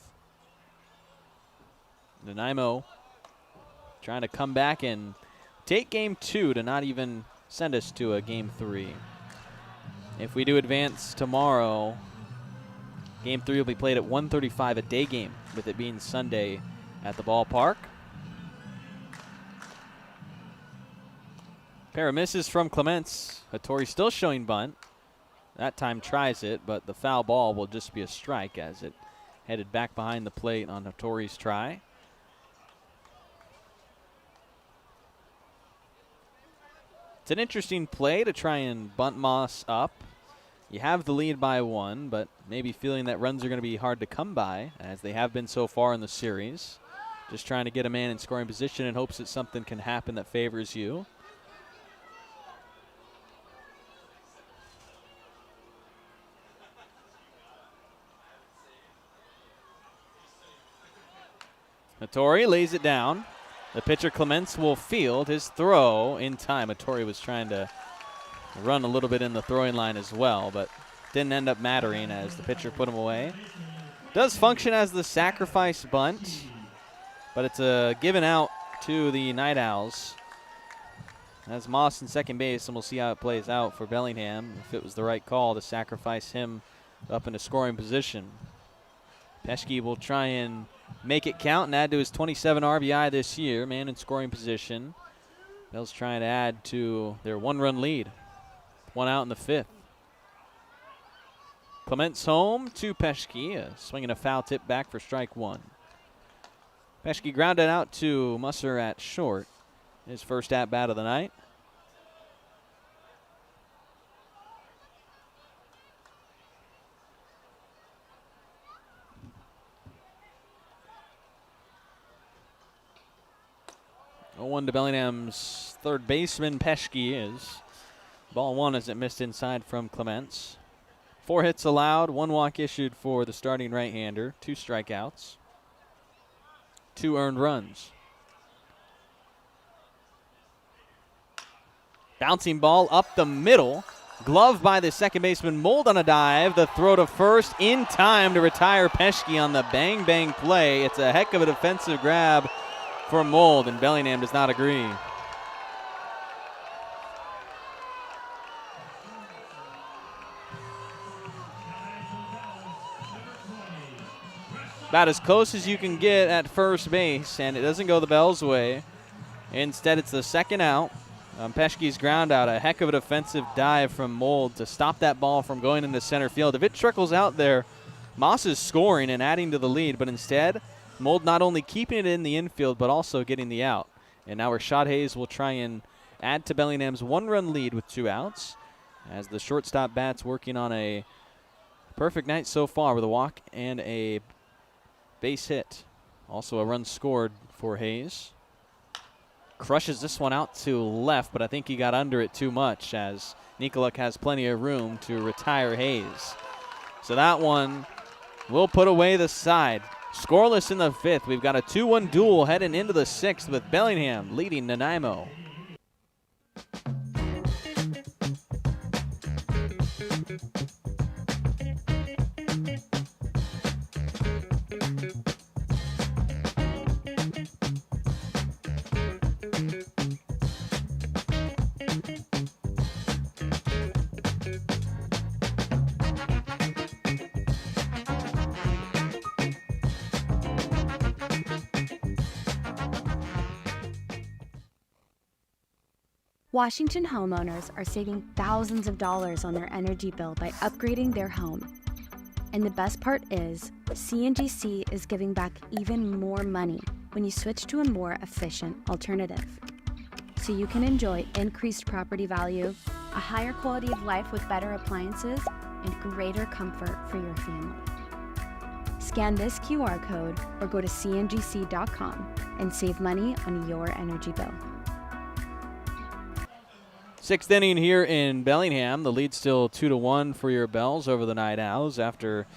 Nanaimo trying to come back and take game 2 to not even send us to a game 3. If we do advance tomorrow, game 3 will be played at 1:35, a day game, with it being Sunday at the ballpark. Pair of misses from Clements. Hattori still showing bunt. That time tries it, but the foul ball will just be a strike as it headed back behind the plate on Hattori's try. It's an interesting play to try and bunt Moss up. You have the lead by 1, but maybe feeling that runs are going to be hard to come by, as they have been so far in the series. Just trying to get a man in scoring position in hopes that something can happen that favors you. Hattori lays it down. The pitcher Clements will field his throw in time. Hattori was trying to run a little bit in the throwing line as well, but didn't end up mattering as the pitcher put him away. Does function as the sacrifice bunt, but it's a given out to the NightOwls. That's Moss in second base, and we'll see how it plays out for Bellingham, if it was the right call to sacrifice him up into scoring position. Peschke will try and make it count and add to his 27 RBI this year, man in scoring position. Bells trying to add to their 1-run lead. 1 out in the 5th. Clements home to Peschke, swinging a foul tip back for strike 1. Peschke grounded out to Musser at short. His first at-bat of the night. One to Bellingham's third baseman, Peschke, is ball 1 as it missed inside from Clements. 4 hits allowed, 1 walk issued for the starting right-hander, 2 strikeouts, 2 earned runs. Bouncing ball up the middle, gloved by the second baseman, Mold on a dive. The throw to first in time to retire Peschke on the bang-bang play. It's a heck of a defensive grab for Mold, and Bellingham does not agree. About as close as you can get at first base, and it doesn't go the Bells' way. Instead, it's the second out. Peschke's ground out, a heck of a defensive dive from Mold to stop that ball from going into center field. If it trickles out there, Moss is scoring and adding to the lead, but instead, Mold not only keeping it in the infield, but also getting the out. And now Rashad Hayes will try and add to Bellingham's 1-run lead with 2 outs, as the shortstop bat's working on a perfect night so far with a walk and a base hit. Also a run scored for Hayes. Crushes this one out to left, but I think he got under it too much, as Nikoluk has plenty of room to retire Hayes. So that one will put away the side. Scoreless in the 5th. We've got a 2-1 duel heading into the 6th with Bellingham leading Nanaimo. Washington homeowners are saving thousands of dollars on their energy bill by upgrading their home. And the best part is, CNGC is giving back even more money when you switch to a more efficient alternative. So you can enjoy increased property value, a higher quality of life with better appliances, and greater comfort for your family. Scan this QR code or go to cngc.com and save money on your energy bill. Sixth inning here in Bellingham. The lead still 2-1 for your Bells over the Night Owls after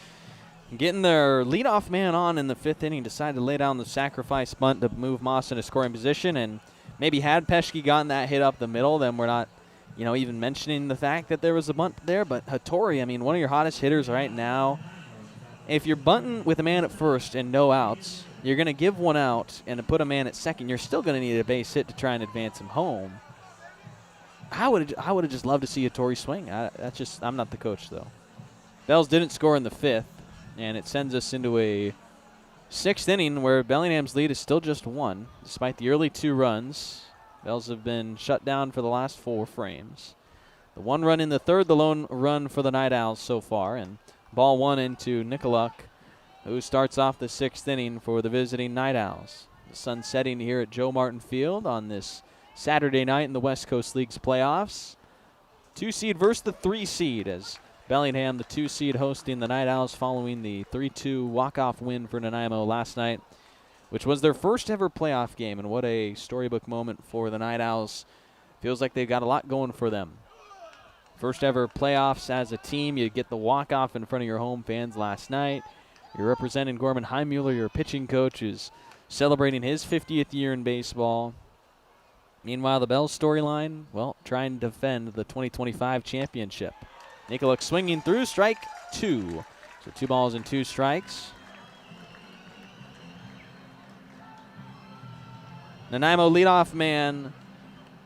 getting their leadoff man on in the fifth inning. Decided to lay down the sacrifice bunt to move Moss into scoring position, and maybe had Peschke gotten that hit up the middle, then we're not, even mentioning the fact that there was a bunt there. But Hattori, one of your hottest hitters right now. If you're bunting with a man at first and no outs, you're going to give one out and to put a man at second. You're still going to need a base hit to try and advance him home. I would have just loved to see Hattori swing. I'm not the coach, though. Bells didn't score in the fifth, and it sends us into a sixth inning where Bellingham's lead is still just 1. Despite the early 2 runs, Bells have been shut down for the last 4 frames. The 1 run in the third, the lone run for the Night Owls so far, and ball 1 into Nicoluk, who starts off the sixth inning for the visiting Night Owls. The sun setting here at Joe Martin Field on this Saturday night in the West Coast League's playoffs. 2 seed versus the 3 seed as Bellingham, the 2 seed, hosting the Night Owls following the 3-2 walk-off win for Nanaimo last night, which was their first ever playoff game. And what a storybook moment for the Night Owls. Feels like they've got a lot going for them. First ever playoffs as a team. You get the walk-off in front of your home fans last night. You're representing Gorman Heimmuller, your pitching coach, who's celebrating his 50th year in baseball. Meanwhile, the Bells storyline, trying to defend the 2025 championship. Nicoluk swinging through, strike 2. So 2 balls and 2 strikes. Nanaimo leadoff man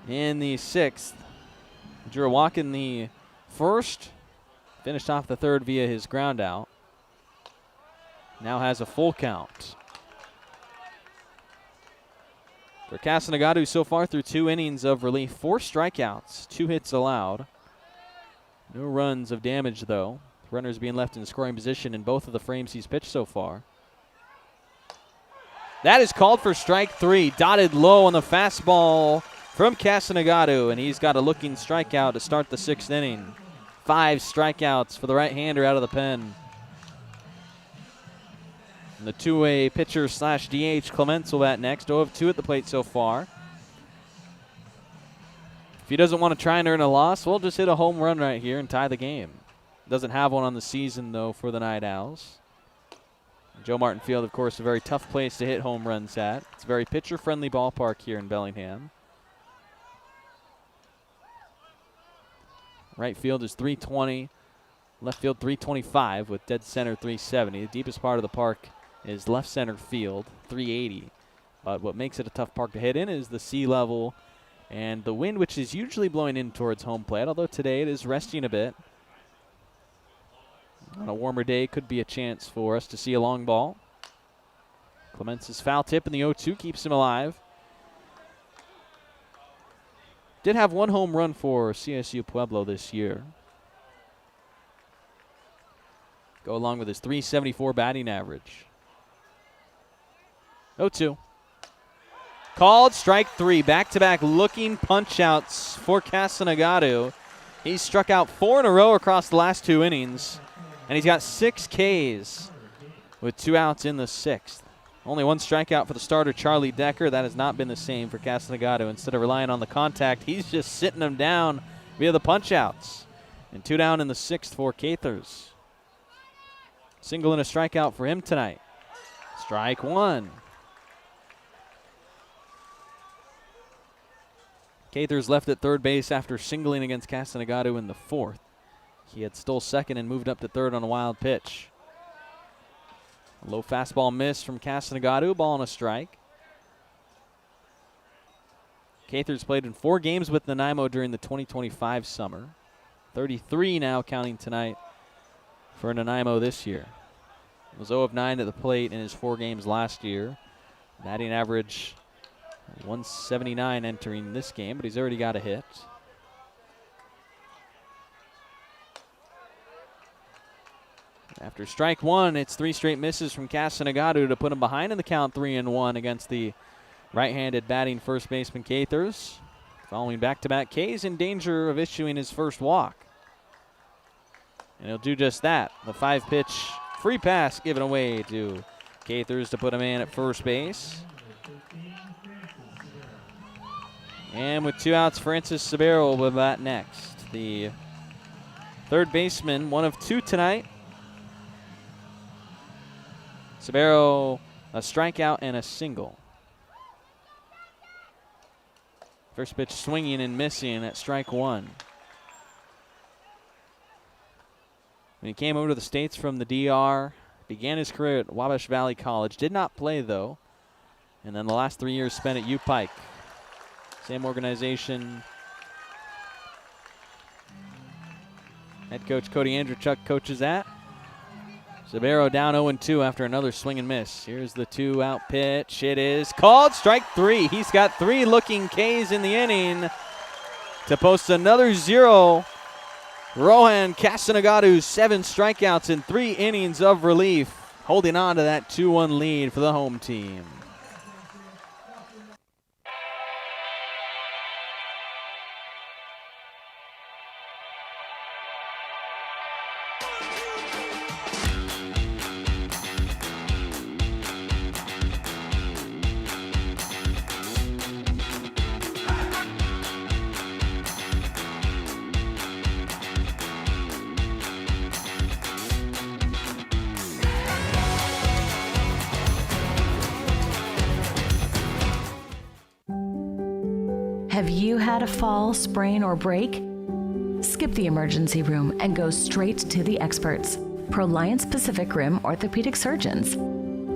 in the 6th. Drew a walk in the first. Finished off the third via his ground out. Now has a full count. For Casanagadu so far through 2 innings of relief, 4 strikeouts, 2 hits allowed. No runs of damage, though. Runners being left in scoring position in both of the frames he's pitched so far. That is called for strike 3. Dotted low on the fastball from Casanagadu, and he's got a looking strikeout to start the 6th inning. 5 strikeouts for the right-hander out of the pen. And the two-way pitcher / DH Clements will bat next. 0 of 2 at the plate so far. If he doesn't want to try and earn a loss, we'll just hit a home run right here and tie the game. Doesn't have one on the season, though, for the Night Owls. Joe Martin Field, of course, a very tough place to hit home runs at. It's a very pitcher-friendly ballpark here in Bellingham. Right field is 320. Left field 325 with dead center 370. The deepest part of the park is left center field, 380. But what makes it a tough park to hit in is the sea level and the wind, which is usually blowing in towards home plate, although today it is resting a bit. On a warmer day, could be a chance for us to see a long ball. Clements' foul tip in the 0-2 keeps him alive. Did have 1 home run for CSU Pueblo this year. Go along with his .374 batting average. 0-2. Called strike 3. Back-to-back looking punch-outs for Casanagadu. He's struck out 4 in a row across the last 2 innings. And he's got 6 Ks with 2 outs in the 6th. Only 1 strikeout for the starter, Charlie Decker. That has not been the same for Casanagadu. Instead of relying on the contact, he's just sitting them down via the punch-outs. And 2 down in the 6th for Cathers. Single and a strikeout for him tonight. Strike 1. Cathers left at third base after singling against Casanagadu in the 4th. He had stole second and moved up to third on a wild pitch. A low fastball miss from Casanagadu, ball and a strike. Cathers played in 4 games with Nanaimo during the 2025 summer. 33 now counting tonight for Nanaimo this year. He was 0 of 9 at the plate in his 4 games last year. Batting average 179 entering this game, but he's already got a hit. After strike 1, it's 3 straight misses from Casanagadu to put him behind in the count 3-1 against the right-handed batting first baseman Cathers. Following back-to-back Ks, in danger of issuing his first walk. And he'll do just that. The 5-pitch free pass given away to Cathers to put a man at first base. And with 2 outs, Francis Sabero will bat next. The third baseman, 1 of 2 tonight. Sabero, a strikeout and a single. First pitch swinging and missing at strike 1. When he came over to the States from the DR, began his career at Wabash Valley College. Did not play, though. And then the last 3 years spent at U Pike. Same organization. Head coach Cody Andrzejczuk coaches at. Sabero down 0-2 after another swing and miss. Here's the 2-out pitch. It is called strike 3. He's got 3 looking Ks in the inning to post another 0. Rohan Kasanagadu, 7 strikeouts in 3 innings of relief, holding on to that 2-1 lead for the home team. Have you had a fall, sprain, or break? Skip the emergency room and go straight to the experts, Proliance Pacific Rim orthopedic surgeons.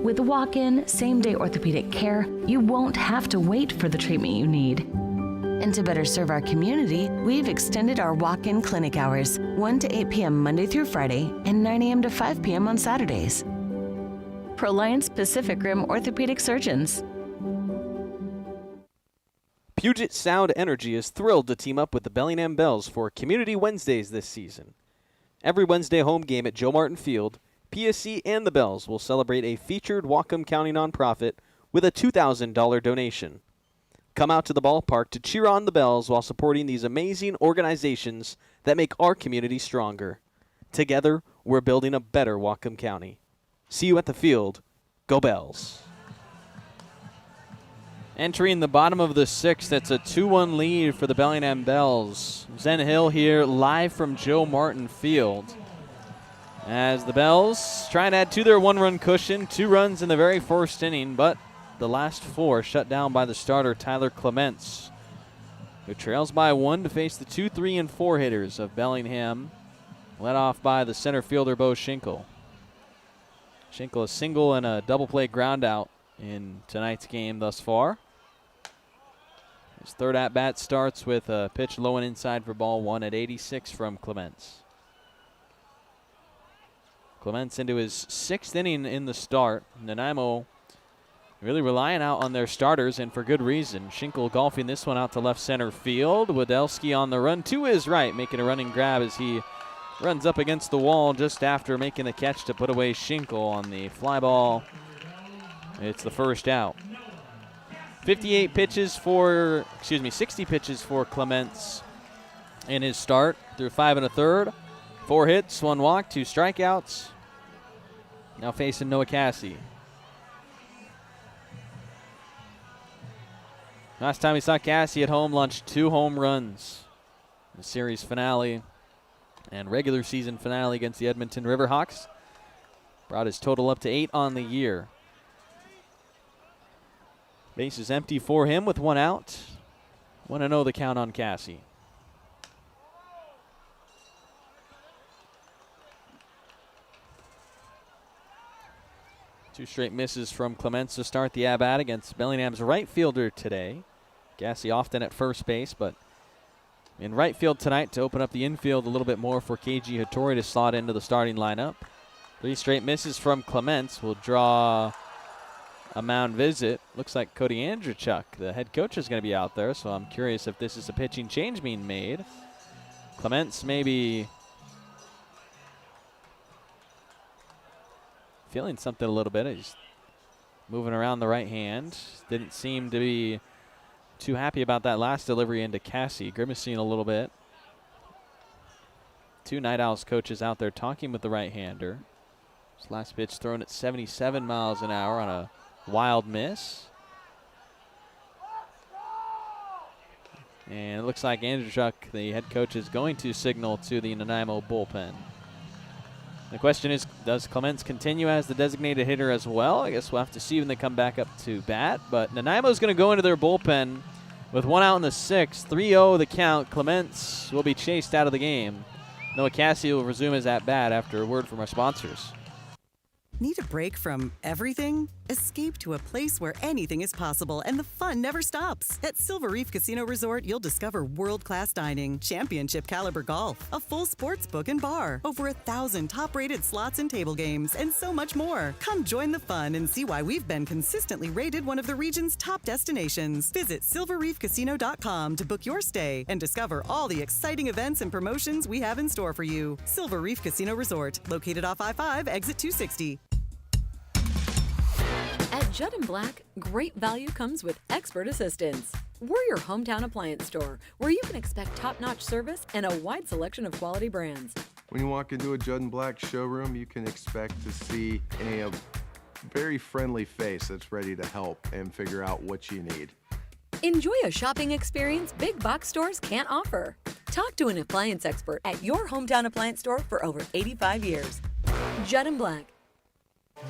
With walk-in, same-day orthopedic care, you won't have to wait for the treatment you need. And to better serve our community, we've extended our walk-in clinic hours, 1 to 8 p.m. Monday through Friday and 9 a.m. to 5 p.m. on Saturdays. Proliance Pacific Rim orthopedic surgeons. Puget Sound Energy is thrilled to team up with the Bellingham Bells for Community Wednesdays this season. Every Wednesday home game at Joe Martin Field, PSC and the Bells will celebrate a featured Whatcom County nonprofit with a $2,000 donation. Come out to the ballpark to cheer on the Bells while supporting these amazing organizations that make our community stronger. Together, we're building a better Whatcom County. See you at the field. Go Bells. Entering the bottom of the 6th, it's a 2-1 lead for the Bellingham Bells. Zen Hill here live from Joe Martin Field. As the Bells try and add to their 1-run cushion, 2 runs in the very first inning, but the last 4 shut down by the starter Tyler Clements, who trails by 1 to face the 2, 3, and 4 hitters of Bellingham, led off by the center fielder Bo Schinkel. Schinkel a single and a double play ground out in tonight's game thus far. His third at-bat starts with a pitch low and inside for ball 1 at 86 from Clements. Clements into his 6th inning in the start. Nanaimo really relying out on their starters, and for good reason. Schinkel golfing this one out to left center field. Wadelski on the run to his right, making a running grab as he runs up against the wall just after making the catch to put away Schinkel on the fly ball. It's the first out. 60 pitches for Clements in his start through 5 1/3. 4 hits, 1 walk, 2 strikeouts. Now facing Noah Cassie. Last time we saw Cassie at home, launched 2 home runs. The series finale and regular season finale against the Edmonton Riverhawks. Brought his total up to 8 on the year. Base is empty for him with 1 out. 1-0 the count on Cassie. Two straight misses from Clements to start the at-bat against Bellingham's right fielder today. Cassie often at first base, but in right field tonight to open up the infield a little bit more for KG Hattori to slot into the starting lineup. 3 straight misses from Clements will draw a mound visit. Looks like Cody Andrzejczuk, the head coach, is going to be out there, so I'm curious if this is a pitching change being made. Clements maybe feeling something a little bit. He's moving around the right hand. Didn't seem to be too happy about that last delivery into Cassie, grimacing a little bit. 2 NightOwls coaches out there talking with the right-hander. His last pitch thrown at 77 miles an hour on a wild miss. And it looks like Andrzejczyk, the head coach, is going to signal to the Nanaimo bullpen. The question is, does Clements continue as the designated hitter as well? I guess we'll have to see when they come back up to bat. But Nanaimo's going to go into their bullpen with one out in the sixth. 3-0 the count. Clements will be chased out of the game. Noah Cassie will resume his at-bat after a word from our sponsors. Need a break from everything? Escape to a place where anything is possible and the fun never stops. At Silver Reef Casino Resort, you'll discover world-class dining, championship caliber golf, a full sports book and bar, over 1,000 top-rated slots and table games, and so much more. Come join the fun and see why we've been consistently rated one of the region's top destinations. Visit silverreefcasino.com to book your stay and discover all the exciting events and promotions we have in store for you. Silver Reef Casino Resort, located off I-5, exit 260. At Judd & Black, great value comes with expert assistance. We're your hometown appliance store, where you can expect top-notch service and a wide selection of quality brands. When you walk into a Judd & Black showroom, you can expect to see a very friendly face that's ready to help and figure out what you need. Enjoy a shopping experience big box stores can't offer. Talk to an appliance expert at your hometown appliance store for over 85 years. Judd & Black.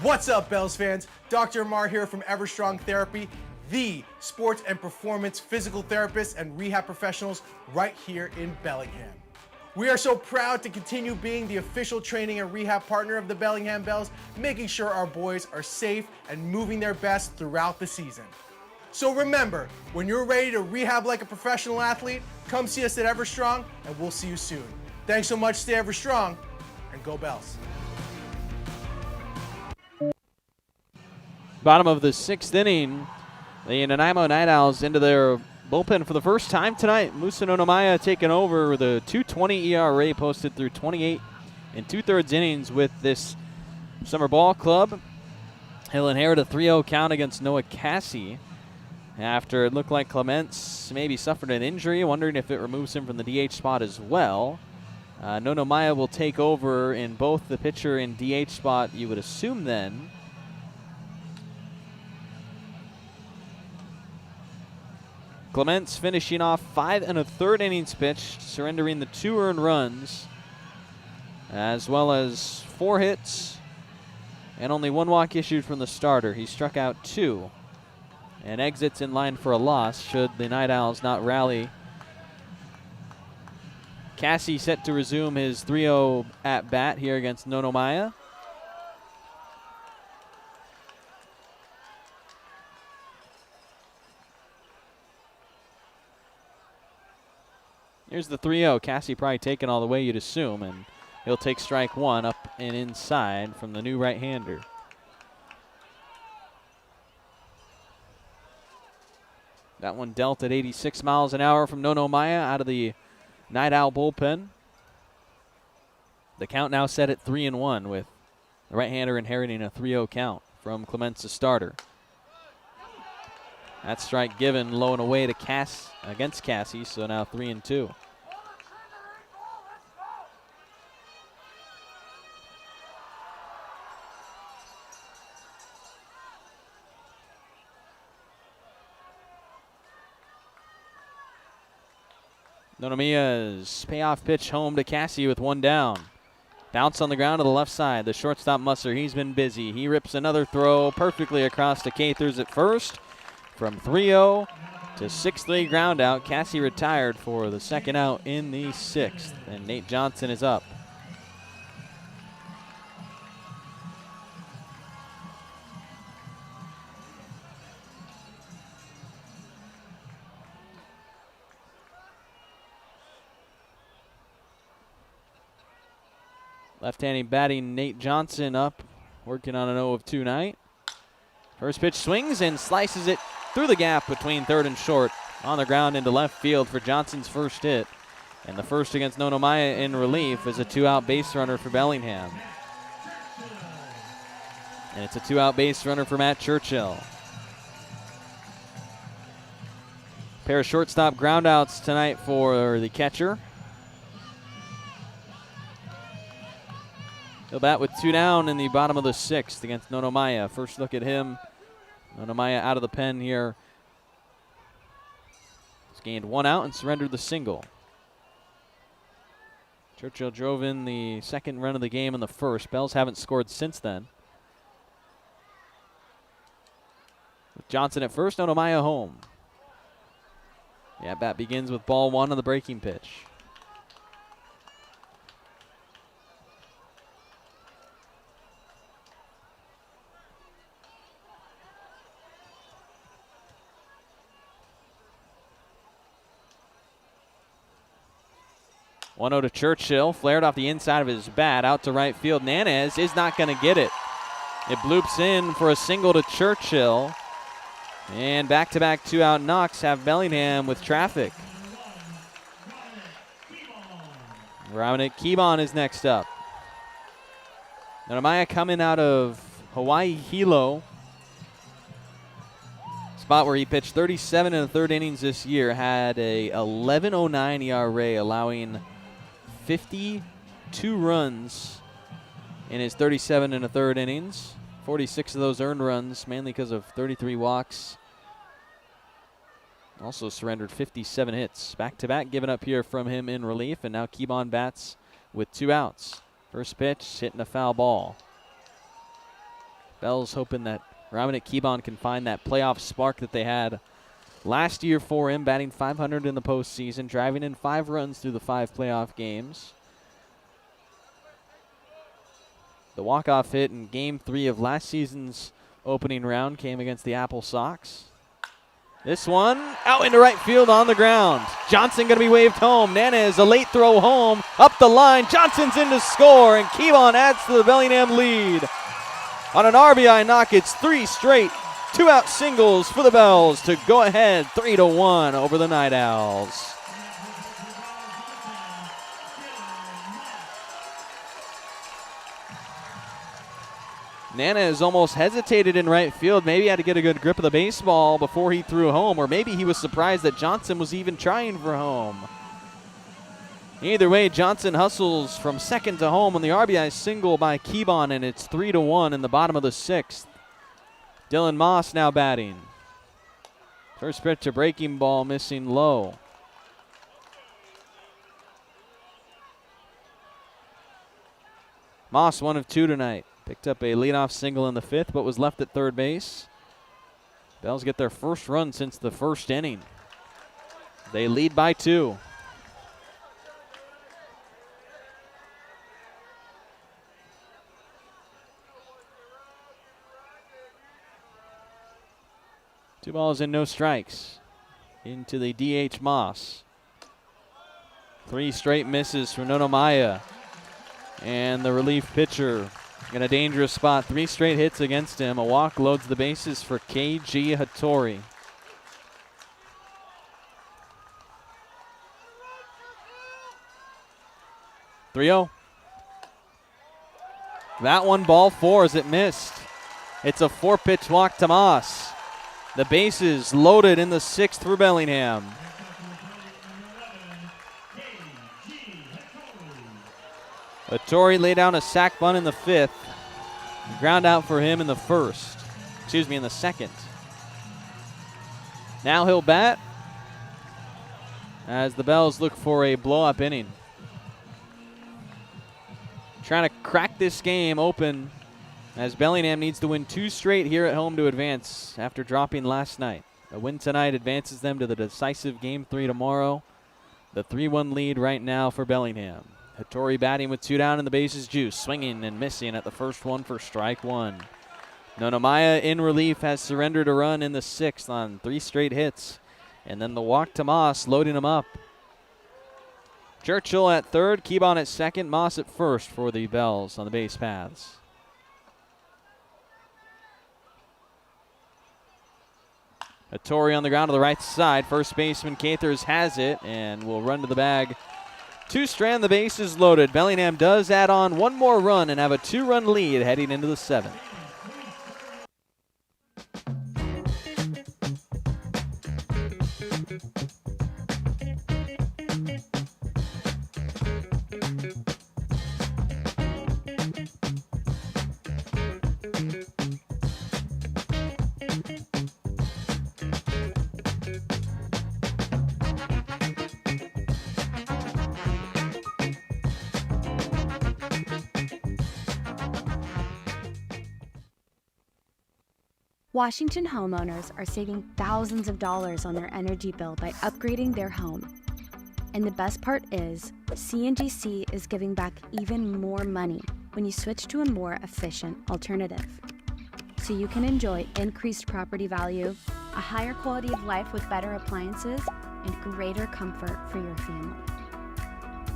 What's up, Bells fans? Dr. Amar here from Everstrong Therapy, the sports and performance physical therapists and rehab professionals right here in Bellingham. We are so proud to continue being the official training and rehab partner of the Bellingham Bells, making sure our boys are safe and moving their best throughout the season. So remember, when you're ready to rehab like a professional athlete, come see us at Everstrong and we'll see you soon. Thanks so much, stay Everstrong, and go Bells. Bottom of the sixth inning, the Nanaimo NightOwls into their bullpen for the first time tonight. Musa Nonomaya taking over with a 2.20 ERA posted through 28 and 2/3 innings with this summer ball club. He'll inherit a 3-0 count against Noah Cassie after it looked like Clements maybe suffered an injury, wondering if it removes him from the DH spot as well. Nonomaya will take over in both the pitcher and DH spot, you would assume then. Clements finishing off 5 1/3 innings pitched, surrendering the 2 earned runs, as well as 4 hits and only 1 walk issued from the starter. He struck out 2 and exits in line for a loss should the NightOwls not rally. Cassie set to resume his 3-0 at-bat here against Nonomaya. Here's the 3-0. Cassie probably taken all the way, you'd assume, and he'll take strike 1 up and inside from the new right-hander. That one dealt at 86 miles an hour from Nonomaya out of the Night Owl bullpen. The count now set at 3-1 with the right-hander inheriting a 3-0 count from Clements, the starter. That strike given low and away to against Cassie, so now 3-2. Nonomiya's payoff pitch home to Cassie with 1 down. Bounce on the ground to the left side. The shortstop Musser, he's been busy. He rips another throw perfectly across to Cathers at first. From 3-0 to 6-3 ground out. Cassie retired for the second out in the 6th, and Nate Johnson is up. Left-handed batting Nate Johnson up, working on an 0-2 night. First pitch swings and slices it through the gap between third and short on the ground into left field for Johnson's first hit. And the first against Nonomaya in relief is a 2-out base runner for Bellingham. And it's a 2-out base runner for Matt Churchill. Pair of shortstop groundouts tonight for the catcher. He'll bat with 2 down in the bottom of the 6th against Nonomaya. First look at him. Nonomaya out of the pen here. gained 1 out and surrendered the single. Churchill drove in the second run of the game in the first. Bells haven't scored since then. With Johnson at first, Nanaimo home. The at-bat begins with ball 1 on the breaking pitch. One 1-0 to Churchill, flared off the inside of his bat, out to right field. Nanez is not going to get it. It bloops in for a single to Churchill. And back-to-back 2-out knocks have Bellingham with traffic. Dominic Kibon is next up. Nanaimo coming out of Hawaii Hilo. Spot where he pitched 37 in the third innings this year, had a 11.09 ERA, allowing 52 runs in his 37 in the third innings. 46 of those earned runs, mainly because of 33 walks. Also surrendered 57 hits. Back-to-back given up here from him in relief, and now Kibon bats with 2 outs. First pitch, hitting a foul ball. Bells hoping that Dominic Kibon can find that playoff spark that they had last year for him, batting .500 in the postseason, driving in 5 runs through the 5 playoff games. The walk-off hit in Game 3 of last season's opening round came against the Apple Sox. This one out into right field on the ground. Johnson going to be waved home. Nanez, a late throw home, up the line. Johnson's in to score, and Kibon adds to the Bellingham lead. On an RBI knock, it's 3 straight 2-out singles for the Bells to go ahead 3-1 over the NightOwls. Nanez almost hesitated in right field. Maybe he had to get a good grip of the baseball before he threw home, or maybe he was surprised that Johnson was even trying for home. Either way, Johnson hustles from second to home on the RBI single by Kibon, and it's 3-1 in the bottom of the 6th. Dylan Moss now batting. First pitch, a breaking ball, missing low. Moss 1 of 2 tonight. Picked up a leadoff single in the 5th, but was left at third base. Bells get their first run since the first inning. They lead by 2. Two balls and no strikes. Into the DH Moss. 3 straight misses for Nanaimo. And the relief pitcher in a dangerous spot. 3 straight hits against him. A walk loads the bases for KG Hattori. (3-0). That one, ball 4 as it missed. It's a 4-pitch walk to Moss. The bases loaded in the 6th for Bellingham. Hattori laid down a sac bunt in the 5th. Ground out for him in the 2nd. Now he'll bat as the Bells look for a blow-up inning. Trying to crack this game open as Bellingham needs to win 2 straight here at home to advance after dropping last night. A win tonight advances them to the decisive Game 3 tomorrow. The 3-1 lead right now for Bellingham. Hattori batting with 2 down and the bases juice, swinging and missing at the first one for strike 1. Nanaimo in relief has surrendered a run in the 6th on 3 straight hits. And then the walk to Moss loading him up. Churchill at third, Kibon at second, Moss at first for the Bells on the base paths. Hattori on the ground to the right side. First baseman Cathers has it and will run to the bag. 2 strand, the bases loaded. Bellingham does add on 1 more run and have a 2-run lead heading into the 7th. Washington homeowners are saving thousands of dollars on their energy bill by upgrading their home. And the best part is, CNGC is giving back even more money when you switch to a more efficient alternative. So you can enjoy increased property value, a higher quality of life with better appliances, and greater comfort for your family.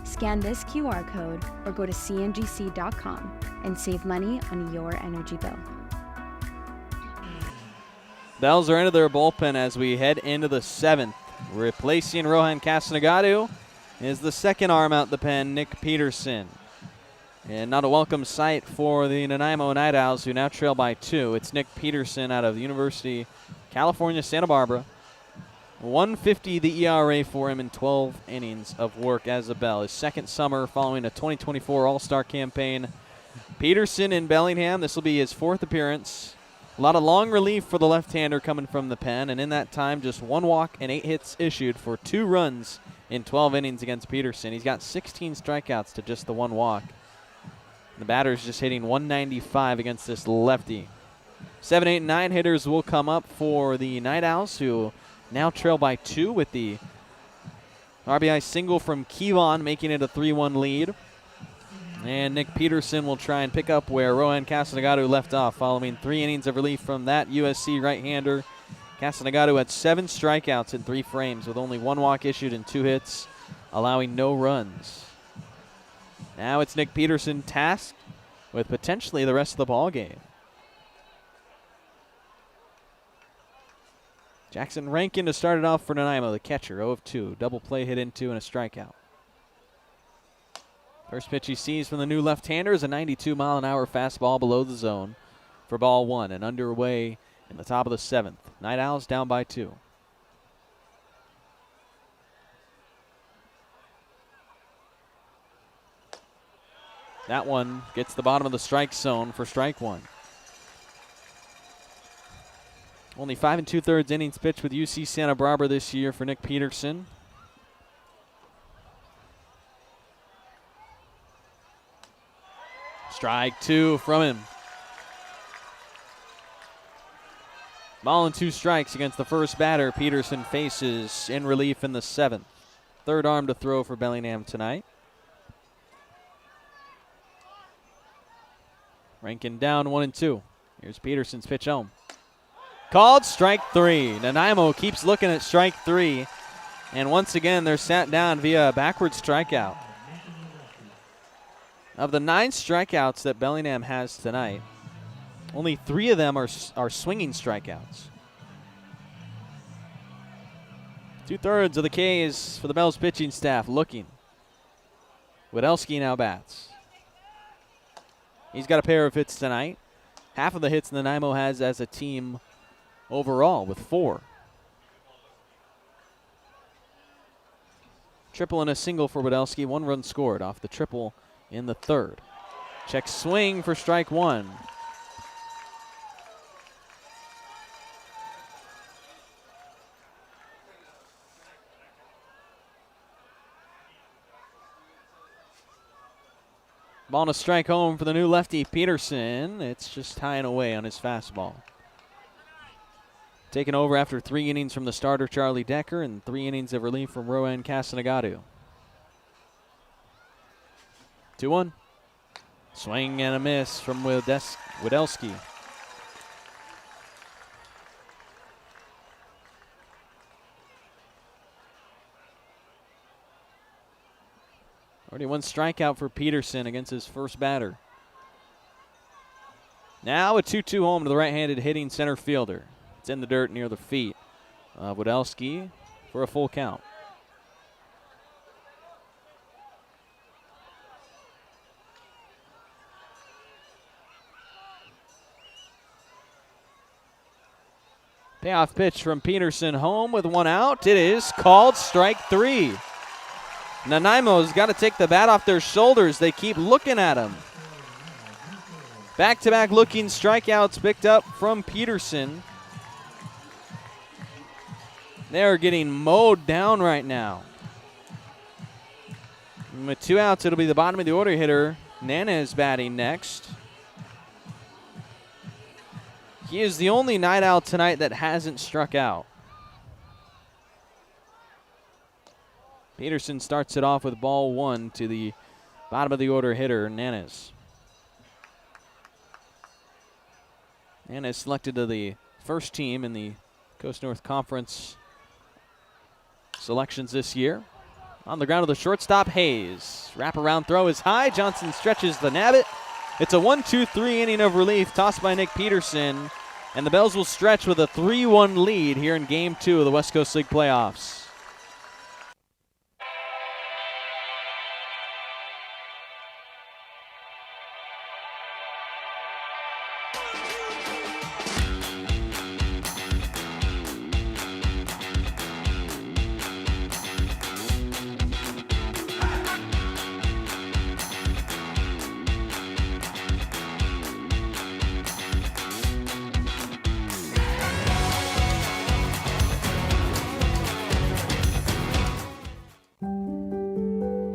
Scan this QR code or go to cngc.com and save money on your energy bill. Bells are into their bullpen as we head into the 7th. Replacing Rohan Kasanagadu is the second arm out the pen, Nick Peterson. And not a welcome sight for the Nanaimo NightOwls, who now trail by 2. It's Nick Peterson out of the University of California, Santa Barbara. 150 the ERA for him in 12 innings of work as a Bell. His second summer following a 2024 All-Star campaign. Peterson in Bellingham, this will be his 4th appearance. A lot of long relief for the left-hander coming from the pen, and in that time, just 1 walk and 8 hits issued for 2 runs in 12 innings against Peterson. He's got 16 strikeouts to just the 1 walk. The batter's just hitting 195 against this lefty. 7, 8, and 9 hitters will come up for the NightOwls, who now trail by 2 with the RBI single from Kevon, making it a 3-1 lead. And Nick Peterson will try and pick up where Rohan Kasanagadu left off following 3 innings of relief from that USC right-hander. Kasanagadu had 7 strikeouts in 3 frames with only 1 walk issued and 2 hits, allowing no runs. Now it's Nick Peterson tasked with potentially the rest of the ball game. Jackson Rankin to start it off for Nanaimo, the catcher, 0 of 2. Double play hit into and a strikeout. First pitch he sees from the new left-hander is a 92-mile-an-hour fastball below the zone for ball 1 and underway in the top of the 7th. NightOwls down by 2. That one gets the bottom of the strike zone for strike 1. Only 5 2/3 innings pitched with UC Santa Barbara this year for Nick Peterson. Strike 2 from him. Ball and 2 strikes against the first batter Peterson faces in relief in the 7th. Third arm to throw for Bellingham tonight. Rankin down 1 and 2. Here's Peterson's pitch home. Called strike 3. Nanaimo keeps looking at strike 3. And once again, they're sat down via a backward strikeout. Of the 9 strikeouts that Bellingham has tonight, only 3 of them are swinging strikeouts. 2/3 of the K's for the Bells pitching staff looking. Widelski now bats. He's got a pair of hits tonight. Half of the hits Nanaimo has as a team overall with 4. Triple and a single for Widelski. 1 run scored off the triple in the 3rd. Check swing for strike 1. Ball and a strike home for the new lefty Peterson. It's just tying away on his fastball. Taken over after 3 innings from the starter Charlie Decker and 3 innings of relief from Rohan Kasanagadu. 2-1. Swing and a miss from Widelski. Already 1 strikeout for Peterson against his first batter. Now a 2-2 home to the right-handed hitting center fielder. It's in the dirt near the feet of Widelski for a full count. Payoff pitch from Peterson home with 1 out. It is called strike 3. Nanaimo's got to take the bat off their shoulders. They keep looking at him. Back-to-back looking strikeouts picked up from Peterson. They're getting mowed down right now. And with 2 outs, it'll be the bottom of the order hitter. Nana is batting next. He is the only Night Owl tonight that hasn't struck out. Peterson starts it off with ball 1 to the bottom of the order hitter, Nanas. Nanas selected to the first team in the Coast North Conference selections this year. On the ground of the shortstop, Hayes. Wraparound throw is high. Johnson stretches the nab it. It's a 1-2-3 inning of relief tossed by Nick Peterson. And the Bells will stretch with a 3-1 lead here in Game 2 of the West Coast League playoffs.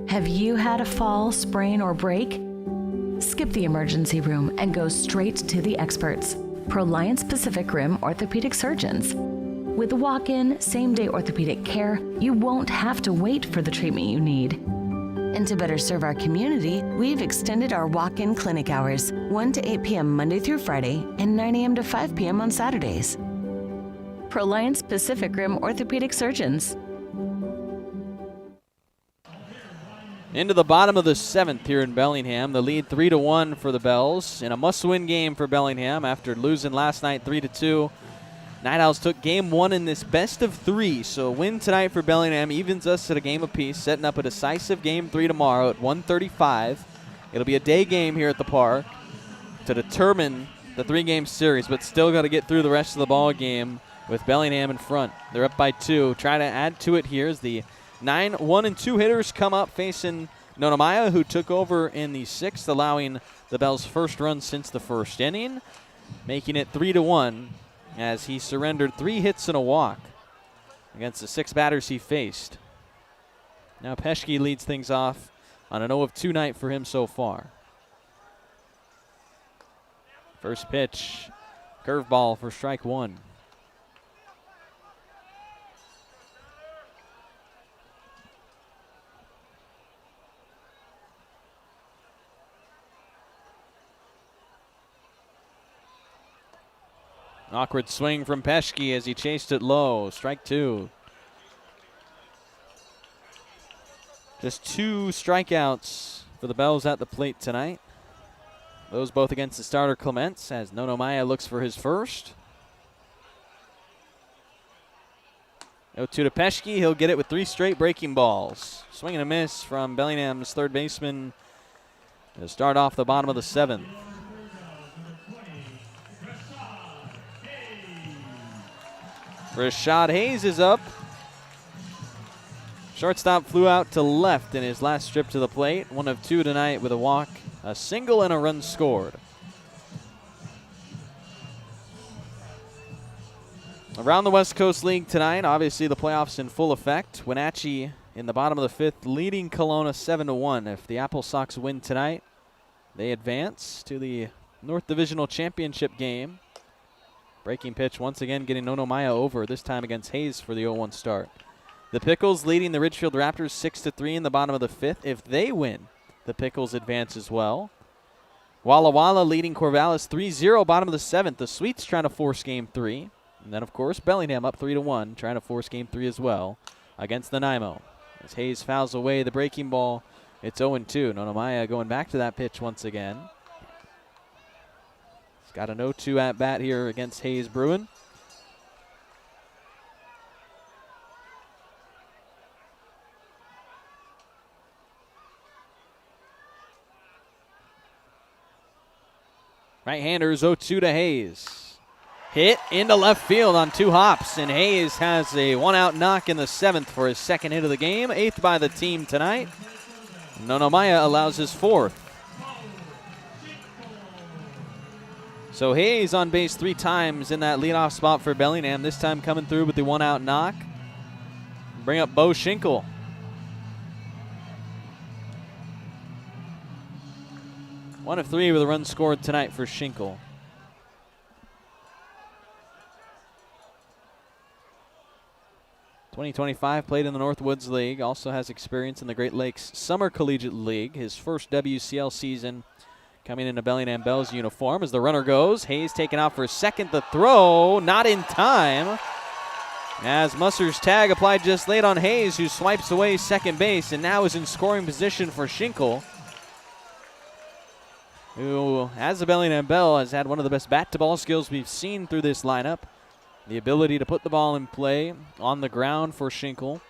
Have you had a fall, sprain, or break? Skip the emergency room and go straight to the experts, Proliance Pacific Rim orthopedic surgeons. With walk-in, same-day orthopedic care, you won't have to wait for the treatment you need. And to better serve our community, we've extended our walk-in clinic hours, 1 to 8 p.m. Monday through Friday and 9 a.m. to 5 p.m. on Saturdays. Proliance Pacific Rim orthopedic surgeons. Into the bottom of the 7th here in Bellingham. The lead 3-1 for the Bells in a must-win game for Bellingham after losing last night 3-2. Night Owls took game 1 in this best of 3, so a win tonight for Bellingham evens us at a game apiece, setting up a decisive game 3 tomorrow at 1:35. It'll be a day game here at the park to determine the 3-game series, but still got to get through the rest of the ball game with Bellingham in front. They're up by 2. Try to add to it here as the 9, 1, and 2 hitters come up facing Nanaimo, who took over in the 6th, allowing the Bells' first run since the first inning, making it 3-1 as he surrendered 3 hits and a walk against the 6 batters he faced. Now Peschke leads things off on an 0-2 night for him so far. First pitch, curveball for strike 1. Awkward swing from Peschke as he chased it low. Strike 2. Just 2 strikeouts for the Bells at the plate tonight. Those both against the starter Clements as Nanaimo looks for his first. 0-2 to Peschke. He'll get it with 3 straight breaking balls. Swing and a miss from Bellingham's third baseman to start off the bottom of the 7th. Rashad Hayes is up. Shortstop flew out to left in his last trip to the plate. 1 of 2 tonight with a walk, a single, and a run scored. Around the West Coast League tonight, obviously the playoffs in full effect. Wenatchee in the bottom of the 5th, leading Kelowna 7-1. If the Apple Sox win tonight, they advance to the North Divisional Championship game. Breaking pitch once again getting Nanaimo over, this time against Hayes for the 0-1 start. The Pickles leading the Ridgefield Raptors 6-3 in the bottom of the 5th. If they win, the Pickles advance as well. Walla Walla leading Corvallis 3-0, bottom of the 7th. The Sweets trying to force game 3. And then, of course, Bellingham up 3-1, trying to force game 3 as well against Nanaimo. As Hayes fouls away the breaking ball, it's 0-2. Nanaimo going back to that pitch once again. He's got an 0-2 at bat here against Hayes Bruin. Right-handers 0-2 to Hayes. Hit into left field on 2 hops, and Hayes has a 1-out knock in the 7th for his 2nd hit of the game, 8th by the team tonight. Nanaimo allows his 4th. So Hayes on base 3 times in that leadoff spot for Bellingham, this time coming through with the 1-out knock. Bring up Bo Schinkel. One of 3 with a run scored tonight for Schinkel. 2025, played in the Northwoods League, also has experience in the Great Lakes Summer Collegiate League. His first WCL season coming in a Bellingham Bells uniform. As the runner goes, Hayes taken out for a second. The throw, not in time, as Musser's tag applied just late on Hayes, who swipes away second base and now is in scoring position for Schinkel, who, as a Bellingham Bell, has had one of the best bat-to-ball skills we've seen through this lineup. The ability to put the ball in play on the ground for Schinkel.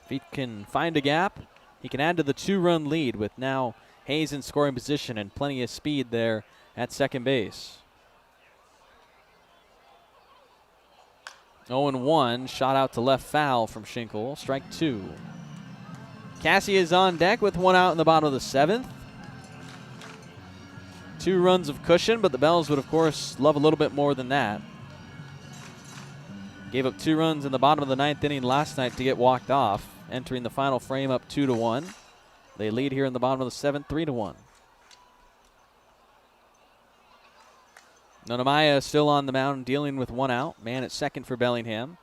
If he can find a gap, he can add to the 2-run lead with now Hayes in scoring position and plenty of speed there at second base. 0-1, shot out to left foul from Schinkel, strike 2. Cassie is on deck with 1 out in the bottom of the 7th. 2 runs of cushion, but the Bells would, of course, love a little bit more than that. Gave up 2 runs in the bottom of the 9th inning last night to get walked off, entering the final frame up 2-1. They lead here in the bottom of the 7th, 3-1. Nanaimo still on the mound, dealing with 1 out. Man at second for Bellingham.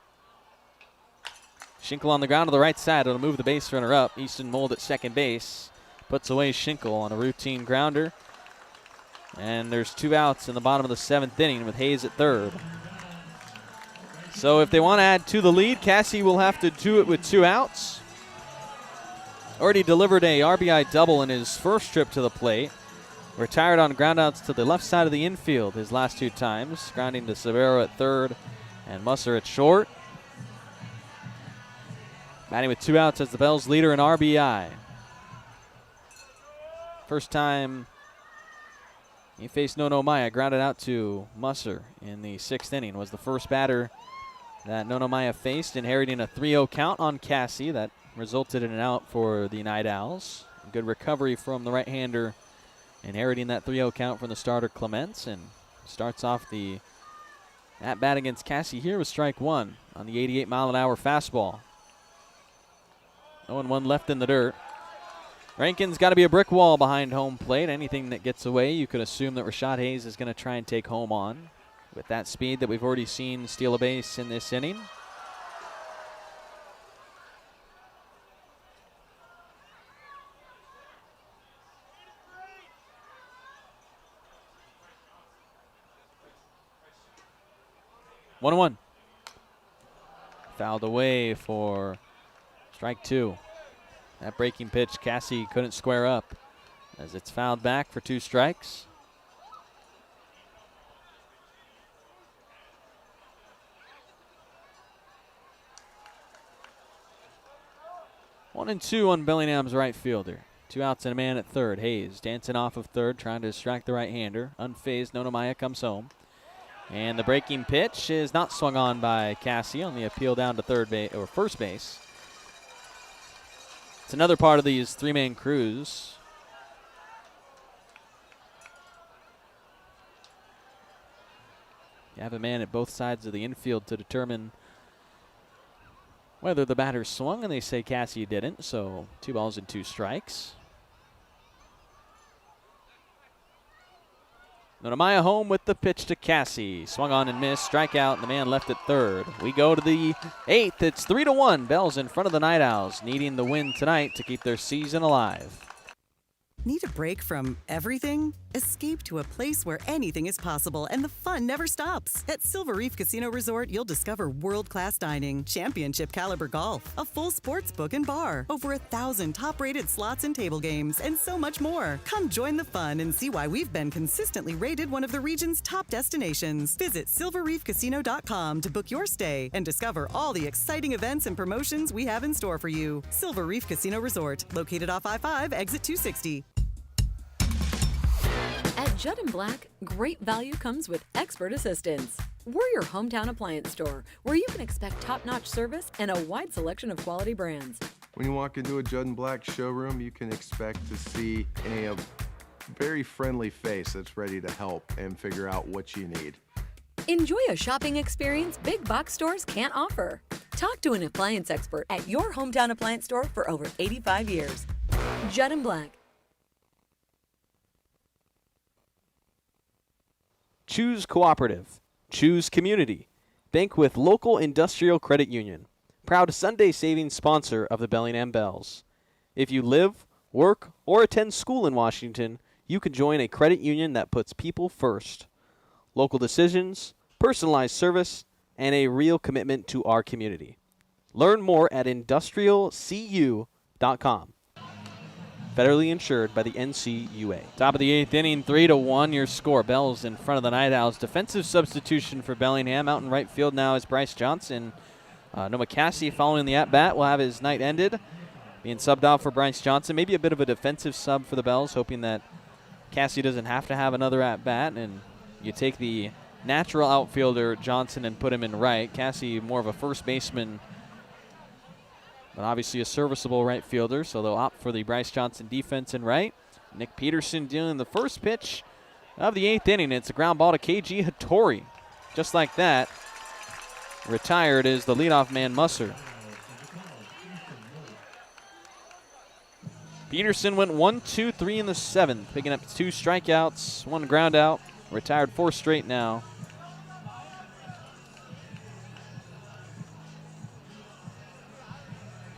Schinkel on the ground to the right side. It'll move the base runner up. Easton Mold at second base puts away Schinkel on a routine grounder. And there's 2 outs in the bottom of the 7th inning with Hayes at third. So if they want to add to the lead, Cassie will have to do it with 2 outs. Already delivered a RBI double in his first trip to the plate. Retired on groundouts to the left side of the infield his last 2 times, grounding to Severo at third and Musser at short. Batting with 2 outs as the Bells leader in RBI. First time he faced Nanaimo, grounded out to Musser in the 6th inning. Was the first batter that Nanaimo faced, inheriting a 3-0 count on Cassie. That resulted in an out for the NightOwls. Good recovery from the right-hander, inheriting that 3-0 count from the starter Clements, and starts off the at-bat against Cassie here with strike 1 on the 88-mile-an-hour fastball. 0-1 left in the dirt. Rankin's got to be a brick wall behind home plate. Anything that gets away, you could assume that Rashad Hayes is going to try and take home on with that speed that we've already seen steal a base in this inning. One. Fouled away for strike 2. That breaking pitch, Cassie couldn't square up as it's fouled back for 2 strikes. One and 2 on Bellingham's right fielder. 2 outs and a man at third. Hayes dancing off of third, trying to distract the right-hander. Unfazed, Nanaimo comes home. And the breaking pitch is not swung on by Cassie on the appeal down to third base or first base. It's another part of these 3-man crews. You have a man at both sides of the infield to determine whether the batter swung, and they say Cassie didn't, so 2 balls and 2 strikes. Nanaimo home with the pitch to Cassie. Swung on and missed, strikeout, and the man left at third. We go to the 8th. It's 3-1. Bells in front of the NightOwls, needing the win tonight to keep their season alive. Need a break from everything? Escape to a place where anything is possible and the fun never stops. At Silver Reef Casino Resort, you'll discover world-class dining, championship caliber golf, a full sports book and bar, over 1,000 top-rated slots and table games, and so much more. Come join the fun and see why we've been consistently rated one of the region's top destinations. Visit silverreefcasino.com to book your stay and discover all the exciting events and promotions we have in store for you. Silver Reef Casino Resort, located off I-5, exit 260. At Judd & Black, great value comes with expert assistance. We're your hometown appliance store where you can expect top-notch service and a wide selection of quality brands. When you walk into a Judd & Black showroom, you can expect to see a very friendly face that's ready to help and figure out what you need. Enjoy a shopping experience big box stores can't offer. Talk to an appliance expert at your hometown appliance store for over 85 years. Judd & Black. Choose cooperative. Choose community. Bank with local industrial credit union. Proud Sunday savings sponsor of the Bellingham Bells. If you live, work, or attend school in Washington, you can join a credit union that puts people first. Local decisions, personalized service, and a real commitment to our community. Learn more at industrialcu.com. Federally insured by the NCUA. Top of the 8th inning, 3-1 your score. Bells in front of the Night Owls. Defensive substitution for Bellingham. Out in right field now is Bryce Johnson. Noah Cassie following the at-bat will have his night ended. Being subbed out for Bryce Johnson. Maybe a bit of a defensive sub for the Bells, hoping that Cassie doesn't have to have another at-bat. And you take the natural outfielder Johnson and put him in right. Cassie more of a first baseman, but obviously a serviceable right fielder, so they'll opt for the Bryce Johnson defense in right. Nick Peterson dealing the first pitch of the 8th inning. It's a ground ball to KG Hattori. Just like that, retired is the leadoff man, Musser. Peterson went 1-2-3 in the 7th, picking up 2 strikeouts, 1 ground out. Retired 4 straight now.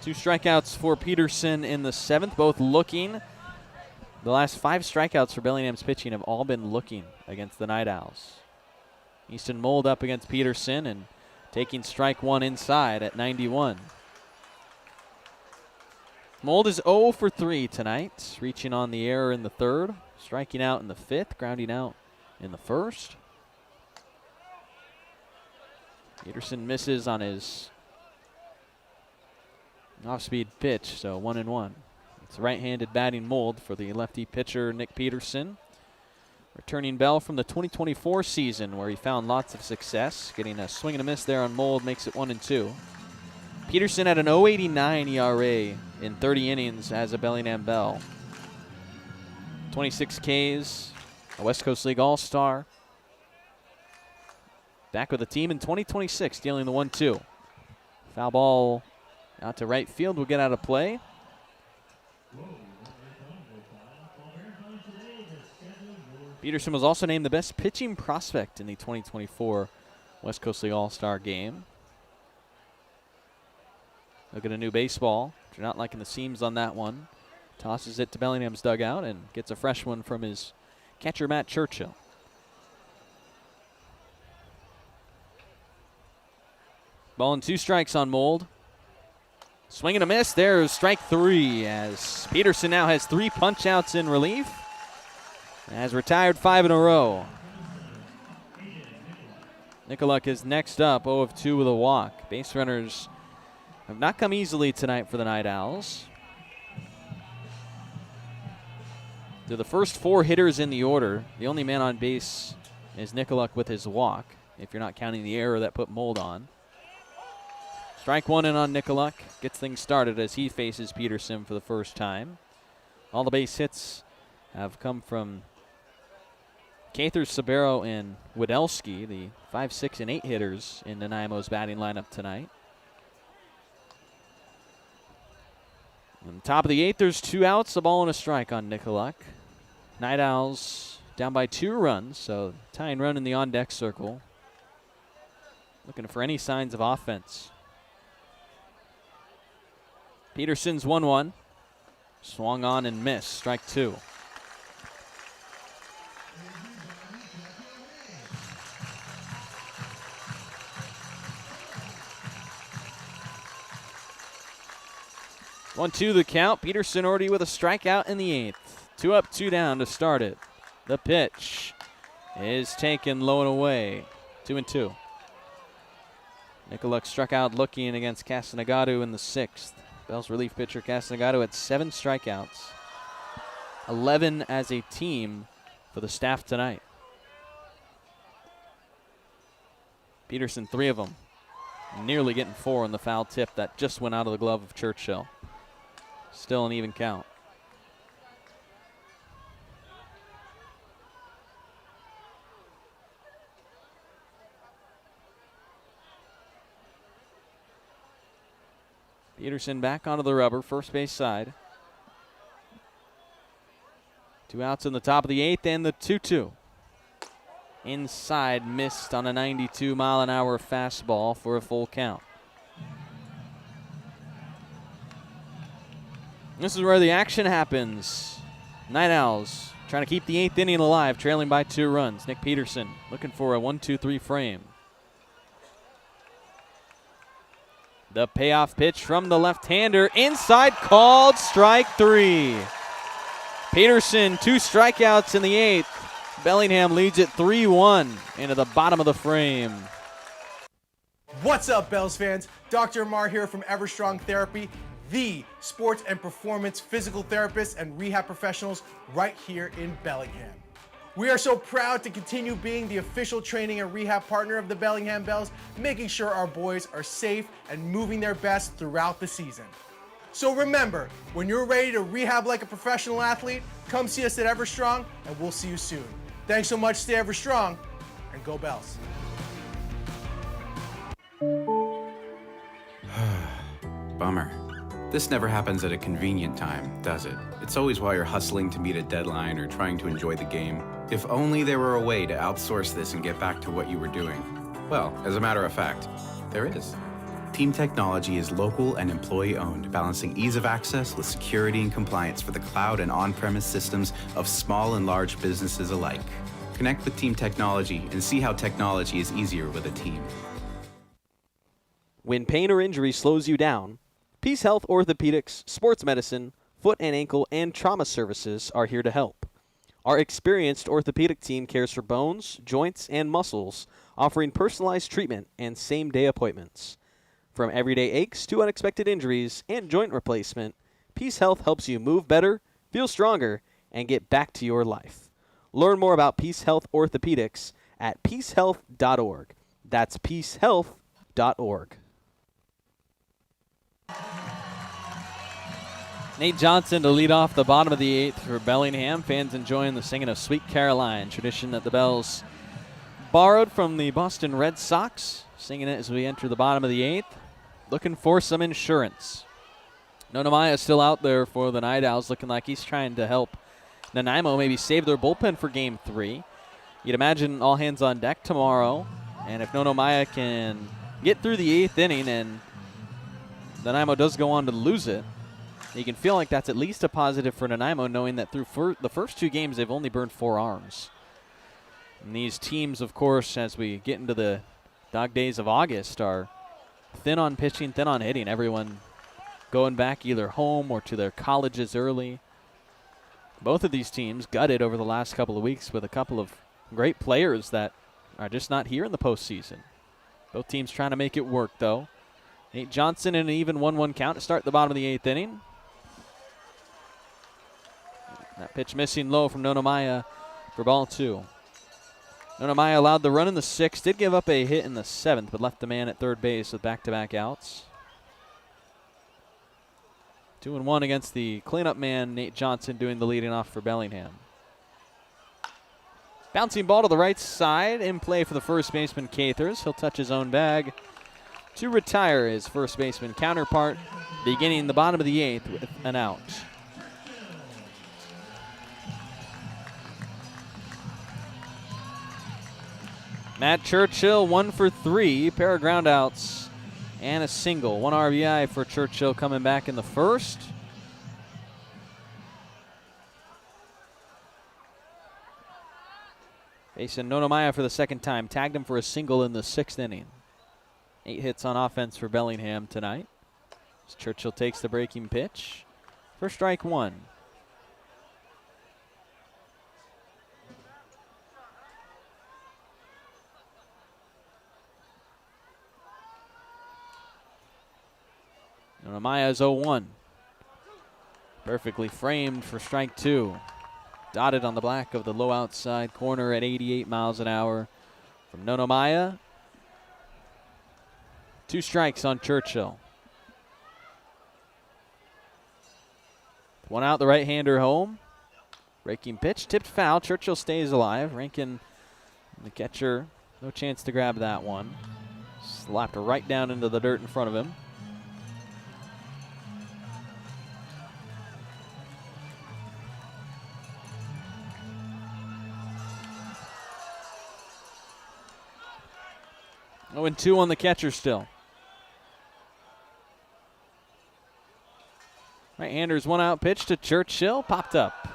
Two strikeouts for Peterson in the 7th, both looking. The last 5 strikeouts for Bellingham's pitching have all been looking against the Night Owls. Easton Mold up against Peterson and taking strike 1 inside at 91. Mold is 0 for 3 tonight, reaching on the error in the 3rd, striking out in the 5th, grounding out in the 1st. Peterson misses on his off-speed pitch, so 1-1. It's a right-handed batting mold for the lefty pitcher, Nick Peterson. Returning Bell from the 2024 season where he found lots of success. Getting a swing and a miss there on Mold makes it 1-2. Peterson had an 0.89 ERA in 30 innings as a Bellingham Bell. 26 Ks, a West Coast League All-Star. Back with the team in 2026, dealing the 1-2. Foul ball out to right field, will get out of play. Peterson was also named the best pitching prospect in the 2024 West Coast League All-Star game. Look at a new baseball. If you're not liking the seams on that one, tosses it to Bellingham's dugout and gets a fresh one from his catcher, Matt Churchill. Ball and 2 strikes on Mold. Swing and a miss. There's strike 3 as Peterson now has 3 punch-outs in relief. Has retired 5 in a row. Nicoluk is next up, 0 of 2 with a walk. Base runners have not come easily tonight for the Night Owls. They're the first 4 hitters in the order. The only man on base is Nicoluk with his walk, if you're not counting the error that put Mold on. Strike 1 in on Nicoluk. Gets things started as he faces Peterson for the first time. All the base hits have come from Cather, Sabero, and Widelski, the 5, 6, and 8 hitters in Nanaimo's batting lineup tonight. On the top of the 8th, there's 2 outs, a ball and a strike on Nicoluk. Night Owls down by 2 runs, so tying run in the on-deck circle. Looking for any signs of offense. Peterson's 1-1. Swung on and missed. Strike 2. One, 2 the count. Peterson already with a strikeout in the 8th. 2 up, 2 down to start it. The pitch is taken low and away. 2-2. Nicoluk struck out looking against Castanegatu in the 6th. Bell's relief pitcher Castanegatu had 7 strikeouts. 11 as a team for the staff tonight. Peterson, 3 of them. Nearly getting 4 on the foul tip that just went out of the glove of Churchill. Still an even count. Peterson back onto the rubber, first base side. 2 outs in the top of the 8th and the 2-2. Inside, missed on a 92-mile-an-hour fastball for a full count. This is where the action happens. Night Owls trying to keep the 8th inning alive, trailing by 2 runs. Nick Peterson looking for a 1-2-3 frame. The payoff pitch from the left-hander. Inside, called strike 3. Peterson, 2 strikeouts in the 8th. Bellingham leads it 3-1 into the bottom of the frame. What's up, Bells fans? Dr. Amar here from Everstrong Therapy, the sports and performance physical therapists and rehab professionals right here in Bellingham. We are so proud to continue being the official training and rehab partner of the Bellingham Bells, making sure our boys are safe and moving their best throughout the season. So remember, when you're ready to rehab like a professional athlete, come see us at Everstrong and we'll see you soon. Thanks so much, stay Everstrong, and go Bells. Bummer. This never happens at a convenient time, does it? It's always while you're hustling to meet a deadline or trying to enjoy the game. If only there were a way to outsource this and get back to what you were doing. Well, as a matter of fact, there is. Team Technology is local and employee-owned, balancing ease of access with security and compliance for the cloud and on-premise systems of small and large businesses alike. Connect with Team Technology and see how technology is easier with a team. When pain or injury slows you down, Peace Health Orthopedics, Sports Medicine, Foot and Ankle, and Trauma Services are here to help. Our experienced orthopedic team cares for bones, joints, and muscles, offering personalized treatment and same-day appointments. From everyday aches to unexpected injuries and joint replacement, Peace Health helps you move better, feel stronger, and get back to your life. Learn more about Peace Health Orthopedics at peacehealth.org. That's peacehealth.org. Nate Johnson to lead off the bottom of the 8th for Bellingham. Fans enjoying the singing of Sweet Caroline, tradition that the Bells borrowed from the Boston Red Sox. Singing it as we enter the bottom of the 8th. Looking for some insurance. Nanaimo is still out there for the Night Owls, looking like he's trying to help Nanaimo maybe save their bullpen for Game 3. You'd imagine all hands on deck tomorrow. And if Nanaimo can get through the 8th inning and Nanaimo does go on to lose it, you can feel like that's at least a positive for Nanaimo, knowing that through the first 2 games they've only burned 4 arms. And these teams, of course, as we get into the dog days of August, are thin on pitching, thin on hitting. Everyone going back either home or to their colleges early. Both of these teams gutted over the last couple of weeks with a couple of great players that are just not here in the postseason. Both teams trying to make it work, though. Nate Johnson in an even 1-1 count to start the bottom of the 8th inning. That pitch missing low from Nanaimo for ball 2. Nanaimo allowed the run in the 6th, did give up a hit in the 7th, but left the man at third base with back-to-back outs. 2-1 against the cleanup man, Nate Johnson, doing the leading off for Bellingham. Bouncing ball to the right side, in play for the first baseman, Cathers. He'll touch his own bag to retire his first baseman counterpart, beginning the bottom of the 8th with an out. Matt Churchill, 1 for 3, pair of groundouts and a single. 1 RBI for Churchill coming back in the first. Facing Nanaimo for the second time. Tagged him for a single in the 6th inning. 8 hits on offense for Bellingham tonight. As Churchill takes the breaking pitch for strike 1. Nanaimo's 0-1. Perfectly framed for strike 2. Dotted on the black of the low outside corner at 88 miles an hour from Nanaimo. 2 strikes on Churchill. 1 out, the right-hander home. Breaking pitch, tipped foul. Churchill stays alive. Rankin, the catcher, no chance to grab that one. Slapped right down into the dirt in front of him. 0-2 on the catcher still. Right-handers, 1-out pitch to Churchill. Popped up.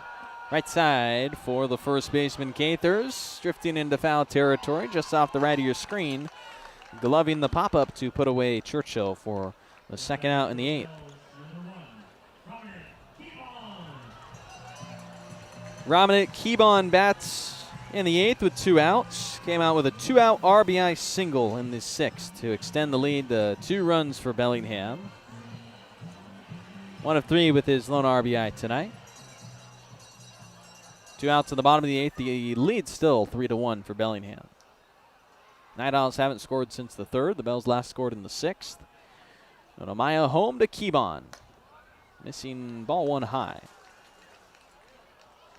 Right side for the first baseman, Cathers. Drifting into foul territory just off the right of your screen. Gloving the pop-up to put away Churchill for the second out in the 8th. Romanik Keebon bats in the 8th with 2 outs. Came out with a 2-out RBI single in the 6th to extend the lead to 2 runs for Bellingham. 1 of 3 with his lone RBI tonight. 2 outs in the bottom of the 8th. The lead still 3-1 for Bellingham. NightOwls haven't scored since the 3rd. The Bells last scored in the 6th. Nanaimo home to Keebon. Missing ball 1 high.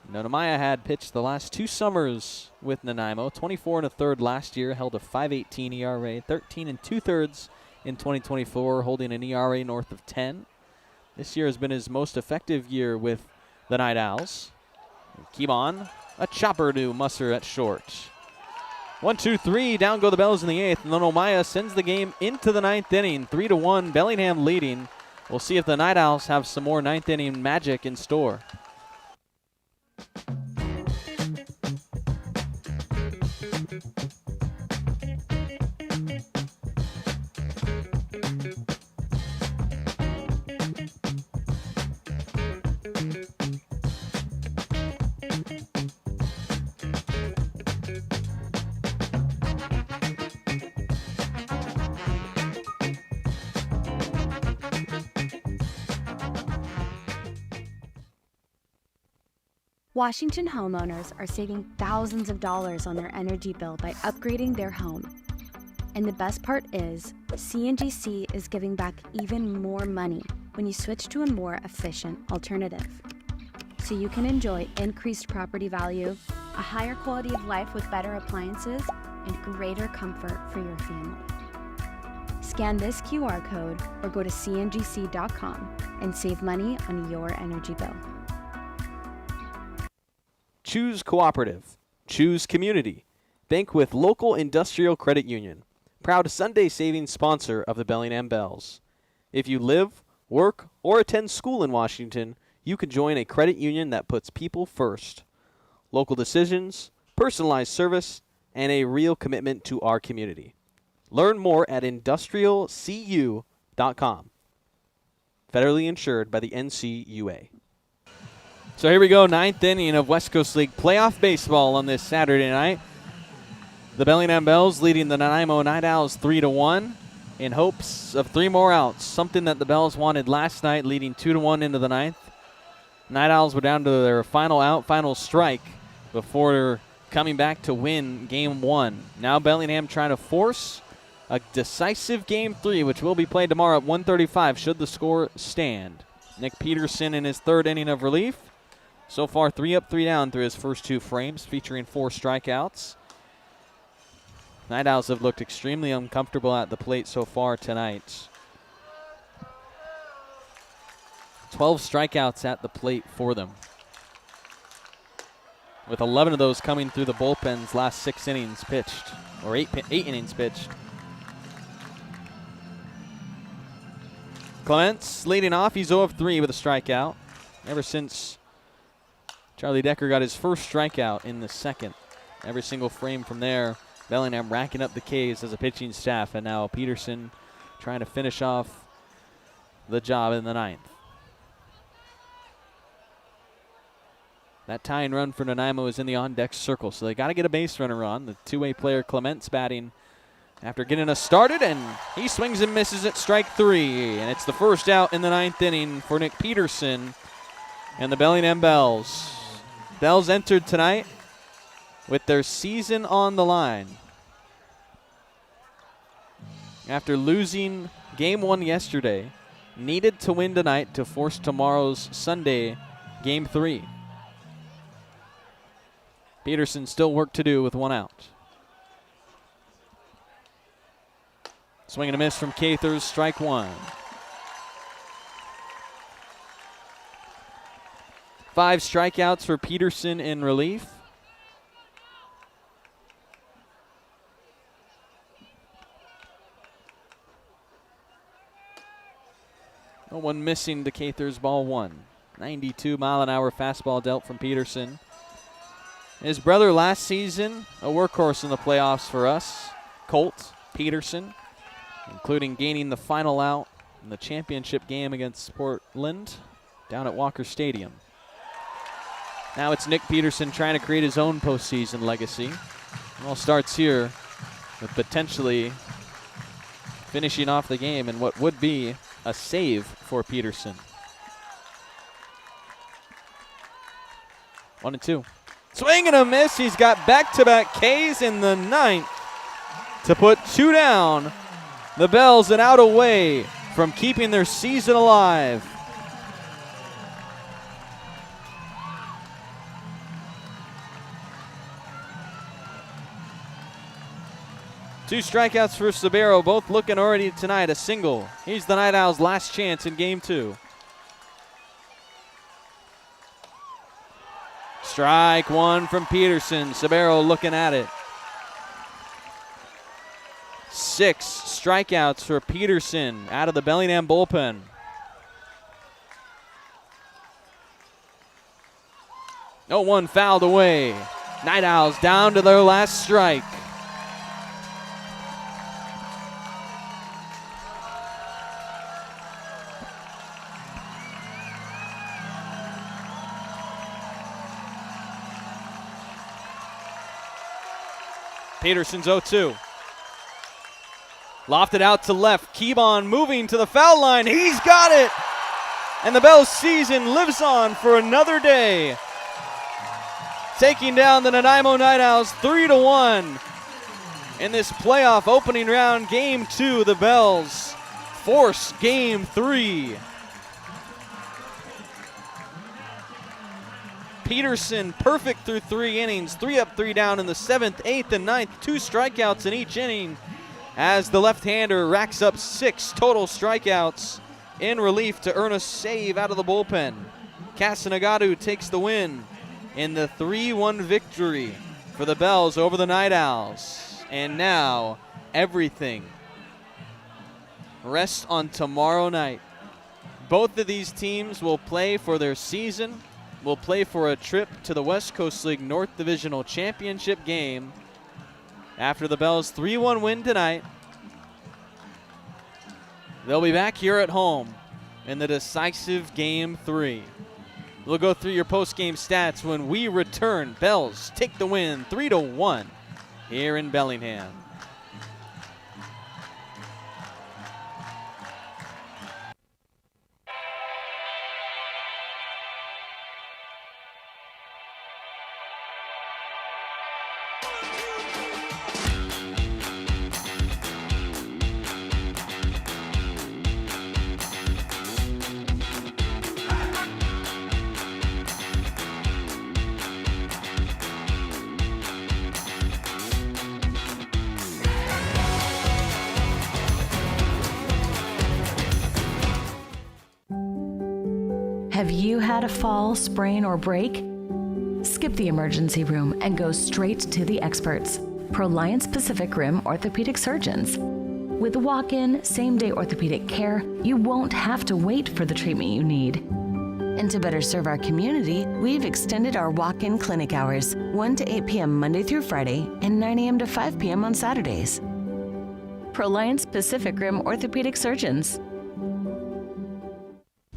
Nanaimo had pitched the last 2 summers with Nanaimo. 24 1/3 last year, held a 5.18 ERA. 13 2/3 in 2024, holding an ERA north of 10. This year has been his most effective year with the NightOwls. Keebon, a chopper to Musser at short. 1-2-3, down go the Bells in the 8th. Nanaimo sends the game into the 9th inning. 3-1, Bellingham leading. We'll see if the NightOwls have some more 9th inning magic in store. Washington homeowners are saving thousands of dollars on their energy bill by upgrading their home. And the best part is, CNGC is giving back even more money when you switch to a more efficient alternative. So you can enjoy increased property value, a higher quality of life with better appliances, and greater comfort for your family. Scan this QR code or go to cngc.com and save money on your energy bill. Choose cooperative. Choose community. Bank with local industrial credit union. Proud Sunday savings sponsor of the Bellingham Bells. If you live, work, or attend school in Washington, you can join a credit union that puts people first. Local decisions, personalized service, and a real commitment to our community. Learn more at industrialcu.com. Federally insured by the NCUA. So here we go, 9th inning of West Coast League playoff baseball on this Saturday night. The Bellingham Bells leading the Nanaimo NightOwls 3-1 in hopes of 3 more outs, something that the Bells wanted last night, leading 2-1 into the 9th. NightOwls were down to their final out, final strike before coming back to win Game 1. Now Bellingham trying to force a decisive Game 3, which will be played tomorrow at 1:35 should the score stand. Nick Peterson in his 3rd inning of relief. So far, 3 up, 3 down through his first 2 frames, featuring 4 strikeouts. NightOwls have looked extremely uncomfortable at the plate so far tonight. 12 strikeouts at the plate for them, with 11 of those coming through the bullpen's last 6 innings pitched, or 8 innings pitched. Clements leading off. He's 0 of 3 with a strikeout. Ever since Charlie Decker got his first strikeout in the 2nd. Every single frame from there, Bellingham racking up the Ks as a pitching staff, and now Peterson trying to finish off the job in the 9th. That tying run for Nanaimo is in the on-deck circle, so they got to get a base runner on. The 2-way player Clements batting after getting us started, and he swings and misses at strike 3. And it's the first out in the 9th inning for Nick Peterson and the Bellingham Bells. Bells entered tonight with their season on the line. After losing Game 1 yesterday, needed to win tonight to force tomorrow's Sunday Game 3. Peterson still work to do with 1 out. Swing and a miss from Cathers, strike 1. 5 strikeouts for Peterson in relief. No one missing to Cather's ball 1. 92-mile-an-hour fastball dealt from Peterson. His brother last season, a workhorse in the playoffs for us, Colt Peterson, including gaining the final out in the championship game against Portland down at Walker Stadium. Now it's Nick Peterson trying to create his own postseason legacy. It all starts here with potentially finishing off the game in what would be a save for Peterson. 1-2. Swing and a miss. He's got back-to-back Ks in the 9th to put 2 down. The Bells an out away from keeping their season alive. Two strikeouts for Sabero, both looking already tonight. A single. He's the Night Owls' last chance in game 2. Strike 1 from Peterson. Sabero looking at it. 6 strikeouts for Peterson out of the Bellingham bullpen. No one fouled away. Night Owls down to their last strike. Peterson's 0-2. Lofted out to left. Keybon moving to the foul line. He's got it. And the Bells season lives on for another day. Taking down the Nanaimo Night Owls 3-1 in this playoff opening round. Game 2, the Bells force game 3. Peterson perfect through 3 innings, 3 up, 3 down in the 7th, 8th, and 9th. 2 strikeouts in each inning as the left-hander racks up 6 total strikeouts in relief to earn a save out of the bullpen. Casanagadu takes the win in the 3-1 victory for the Bells over the Night Owls. And now everything rests on tomorrow night. Both of these teams will play for their season, will play for a trip to the West Coast League North Divisional Championship game after the Bells' 3-1 win tonight. They'll be back here at home in the decisive Game 3. We'll go through your post-game stats when we return. Bells take the win 3-1 here in Bellingham. Have you had a fall, sprain, or break? Skip the emergency room and go straight to the experts, Proliance Pacific Rim orthopedic surgeons. With walk-in, same-day orthopedic care, you won't have to wait for the treatment you need. And to better serve our community, we've extended our walk-in clinic hours, 1 to 8 p.m. Monday through Friday and 9 a.m. to 5 p.m. on Saturdays. Proliance Pacific Rim orthopedic surgeons.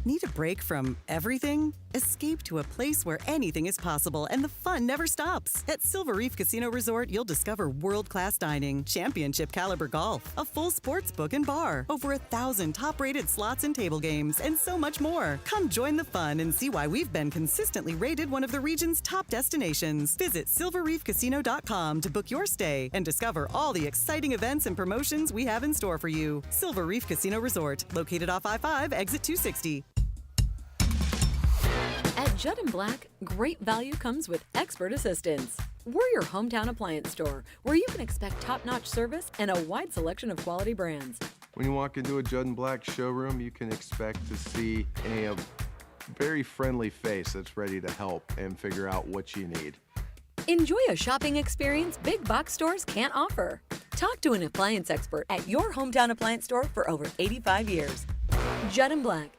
Need a break from everything? Escape to a place where anything is possible and the fun never stops. At Silver Reef Casino Resort, you'll discover world-class dining, championship caliber golf, a full sports book and bar, over 1,000 top-rated slots and table games, and so much more. Come join the fun and see why we've been consistently rated one of the region's top destinations. Visit silverreefcasino.com to book your stay and discover all the exciting events and promotions we have in store for you. Silver Reef Casino Resort, located off I-5, exit 260. At Judd & Black, great value comes with expert assistance. We're your hometown appliance store where you can expect top-notch service and a wide selection of quality brands. When you walk into a Judd & Black showroom, you can expect to see a very friendly face that's ready to help and figure out what you need. Enjoy a shopping experience big box stores can't offer. Talk to an appliance expert at your hometown appliance store for over 85 years. Judd & Black,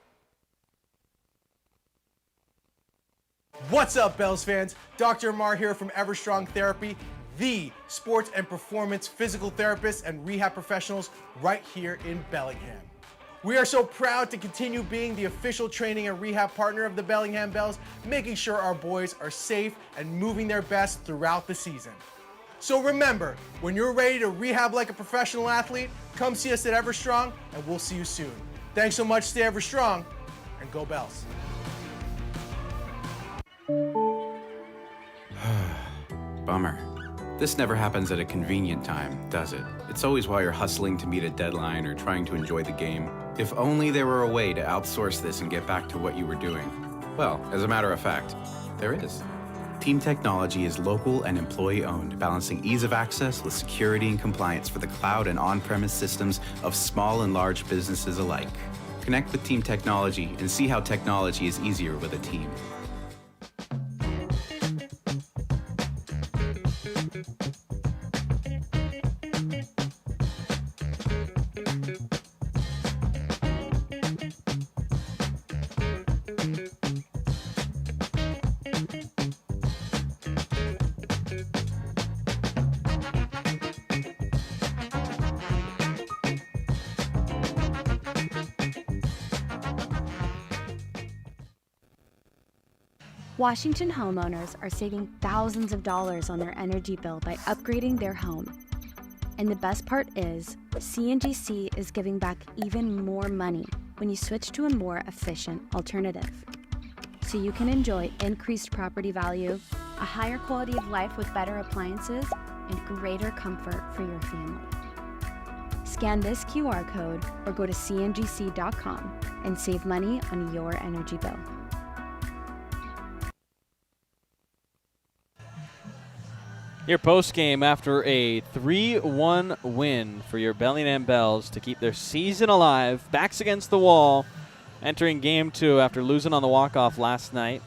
What's up, Bells fans? Dr. Mar here from Everstrong Therapy, the sports and performance physical therapists and rehab professionals right here in Bellingham. We are so proud to continue being the official training and rehab partner of the Bellingham Bells, making sure our boys are safe and moving their best throughout the season. So remember, when you're ready to rehab like a professional athlete, come see us at Everstrong and we'll see you soon. Thanks so much, stay Everstrong, and go Bells. Bummer. This never happens at a convenient time, does it? It's always while you're hustling to meet a deadline or trying to enjoy the game. If only there were a way to outsource this and get back to what you were doing. Well, as a matter of fact, there is. Team Technology is local and employee-owned, balancing ease of access with security and compliance for the cloud and on-premise systems of small and large businesses alike. Connect with Team Technology and see how technology is easier with a team. Washington homeowners are saving thousands of dollars on their energy bill by upgrading their home. And the best part is, CNGC is giving back even more money when you switch to a more efficient alternative. So you can enjoy increased property value, a higher quality of life with better appliances, and greater comfort for your family. Scan this QR code or go to cngc.com and save money on your energy bill. Your post-game after a 3-1 win for your Bellingham Bells to keep their season alive, backs against the wall, entering Game 2 after losing on the walk-off last night.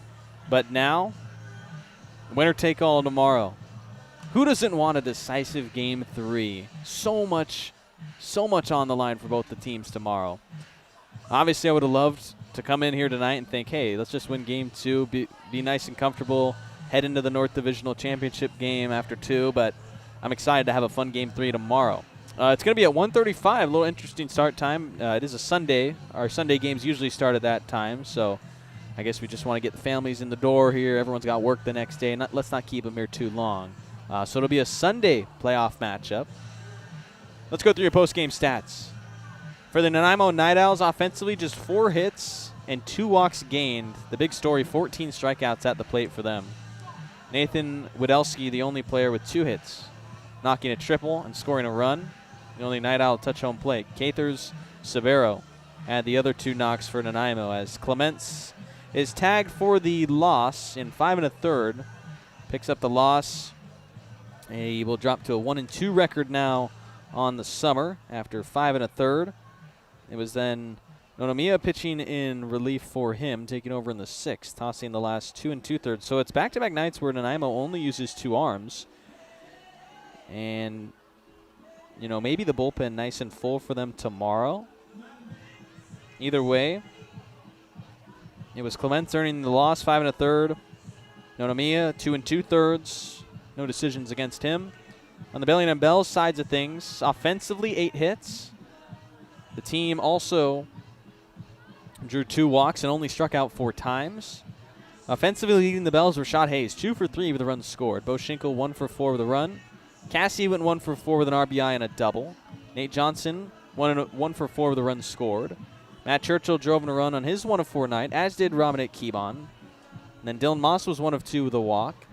But now, winner take all tomorrow. Who doesn't want a decisive Game 3? So much on the line for both the teams tomorrow. Obviously, I would have loved to come in here tonight and think, hey, let's just win Game 2, be nice and comfortable, head into the North Divisional Championship game after 2, but I'm excited to have a fun Game 3 tomorrow. It's going to be at 1:35, a little interesting start time. It is a Sunday. Our Sunday games usually start at that time, so I guess we just want to get the families in the door here. Everyone's got work the next day. Let's not keep them here too long. So it'll be a Sunday playoff matchup. Let's go through your post-game stats. For the Nanaimo NightOwls, offensively, just 4 hits and 2 walks gained. The big story, 14 strikeouts at the plate for them. Nathan Widelski, the only player with 2 hits, knocking a triple and scoring a run. The only Night Owl touch home plate. Cathers Severo had the other 2 knocks for Nanaimo, as Clements is tagged for the loss in 5 1/3. Picks up the loss. He will drop to a 1-2 record now on the summer after 5 1/3. It was then Nonamia pitching in relief for him, taking over in the 6th, tossing the last 2 2/3. So it's back-to-back nights where Nanaimo only uses 2 arms. And, you know, maybe the bullpen nice and full for them tomorrow. Either way, it was Clements earning the loss, 5 1/3. Nonamia, 2 2/3. No decisions against him. On the Bellingham Bells sides of things, offensively, 8 hits. The team also drew 2 walks and only struck out 4 times. Offensively leading the Bells, Rashad Hayes, 2 for 3 with a run scored. Bo Schinkel, 1 for 4 with a run. Cassie went 1 for 4 with an RBI and a double. Nate Johnson, 1 for 4 with a run scored. Matt Churchill drove in a run on his 1 of 4 night, as did Ramanik Kebon. And then Dylan Moss was 1 of 2 with a walk.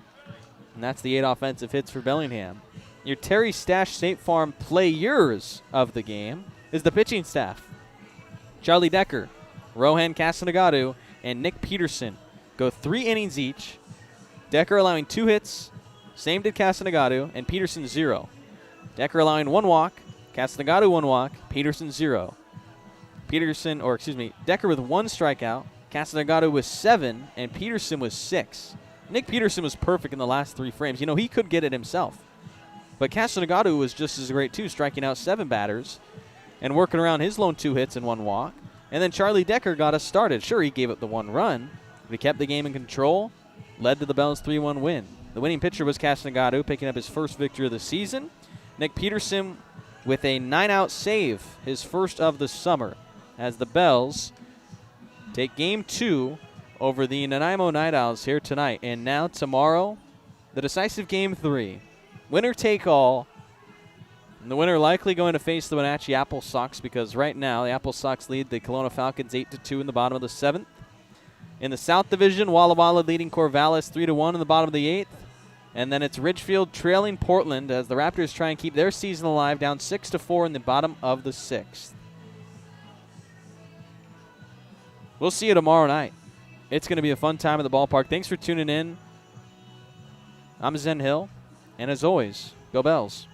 And that's the 8 offensive hits for Bellingham. Your Terry Stash State Farm players of the game is the pitching staff. Charlie Decker, Rohan Castanegadu, and Nick Peterson go 3 innings each. Decker allowing 2 hits, same did Castanegadu, and Peterson 0. Decker allowing 1 walk, Castanegadu 1 walk, Peterson 0. Decker with 1 strikeout, Castanegadu with 7, and Peterson with 6. Nick Peterson was perfect in the last 3 frames. You know, he could get it himself. But Castanegadu was just as great too, striking out 7 batters and working around his lone 2 hits and 1 walk. And then Charlie Decker got us started. Sure, he gave up the 1 run, but he kept the game in control. led to the Bells' 3-1 win. The winning pitcher was Castanegado, picking up his first victory of the season. Nick Peterson with a 9-out save, his first of the summer, as the Bells take Game 2 over the Nanaimo NightOwls here tonight. And now tomorrow, the decisive Game 3. Winner take all. And the winner likely going to face the Wenatchee Apple Sox, because right now the Apple Sox lead the Kelowna Falcons 8-2 in the bottom of the 7th. In the South Division, Walla Walla leading Corvallis 3-1 in the bottom of the 8th. And then it's Ridgefield trailing Portland as the Raptors try and keep their season alive, down 6-4 in the bottom of the 6th. We'll see you tomorrow night. It's going to be a fun time at the ballpark. Thanks for tuning in. I'm Zen Hill, and as always, go Bells.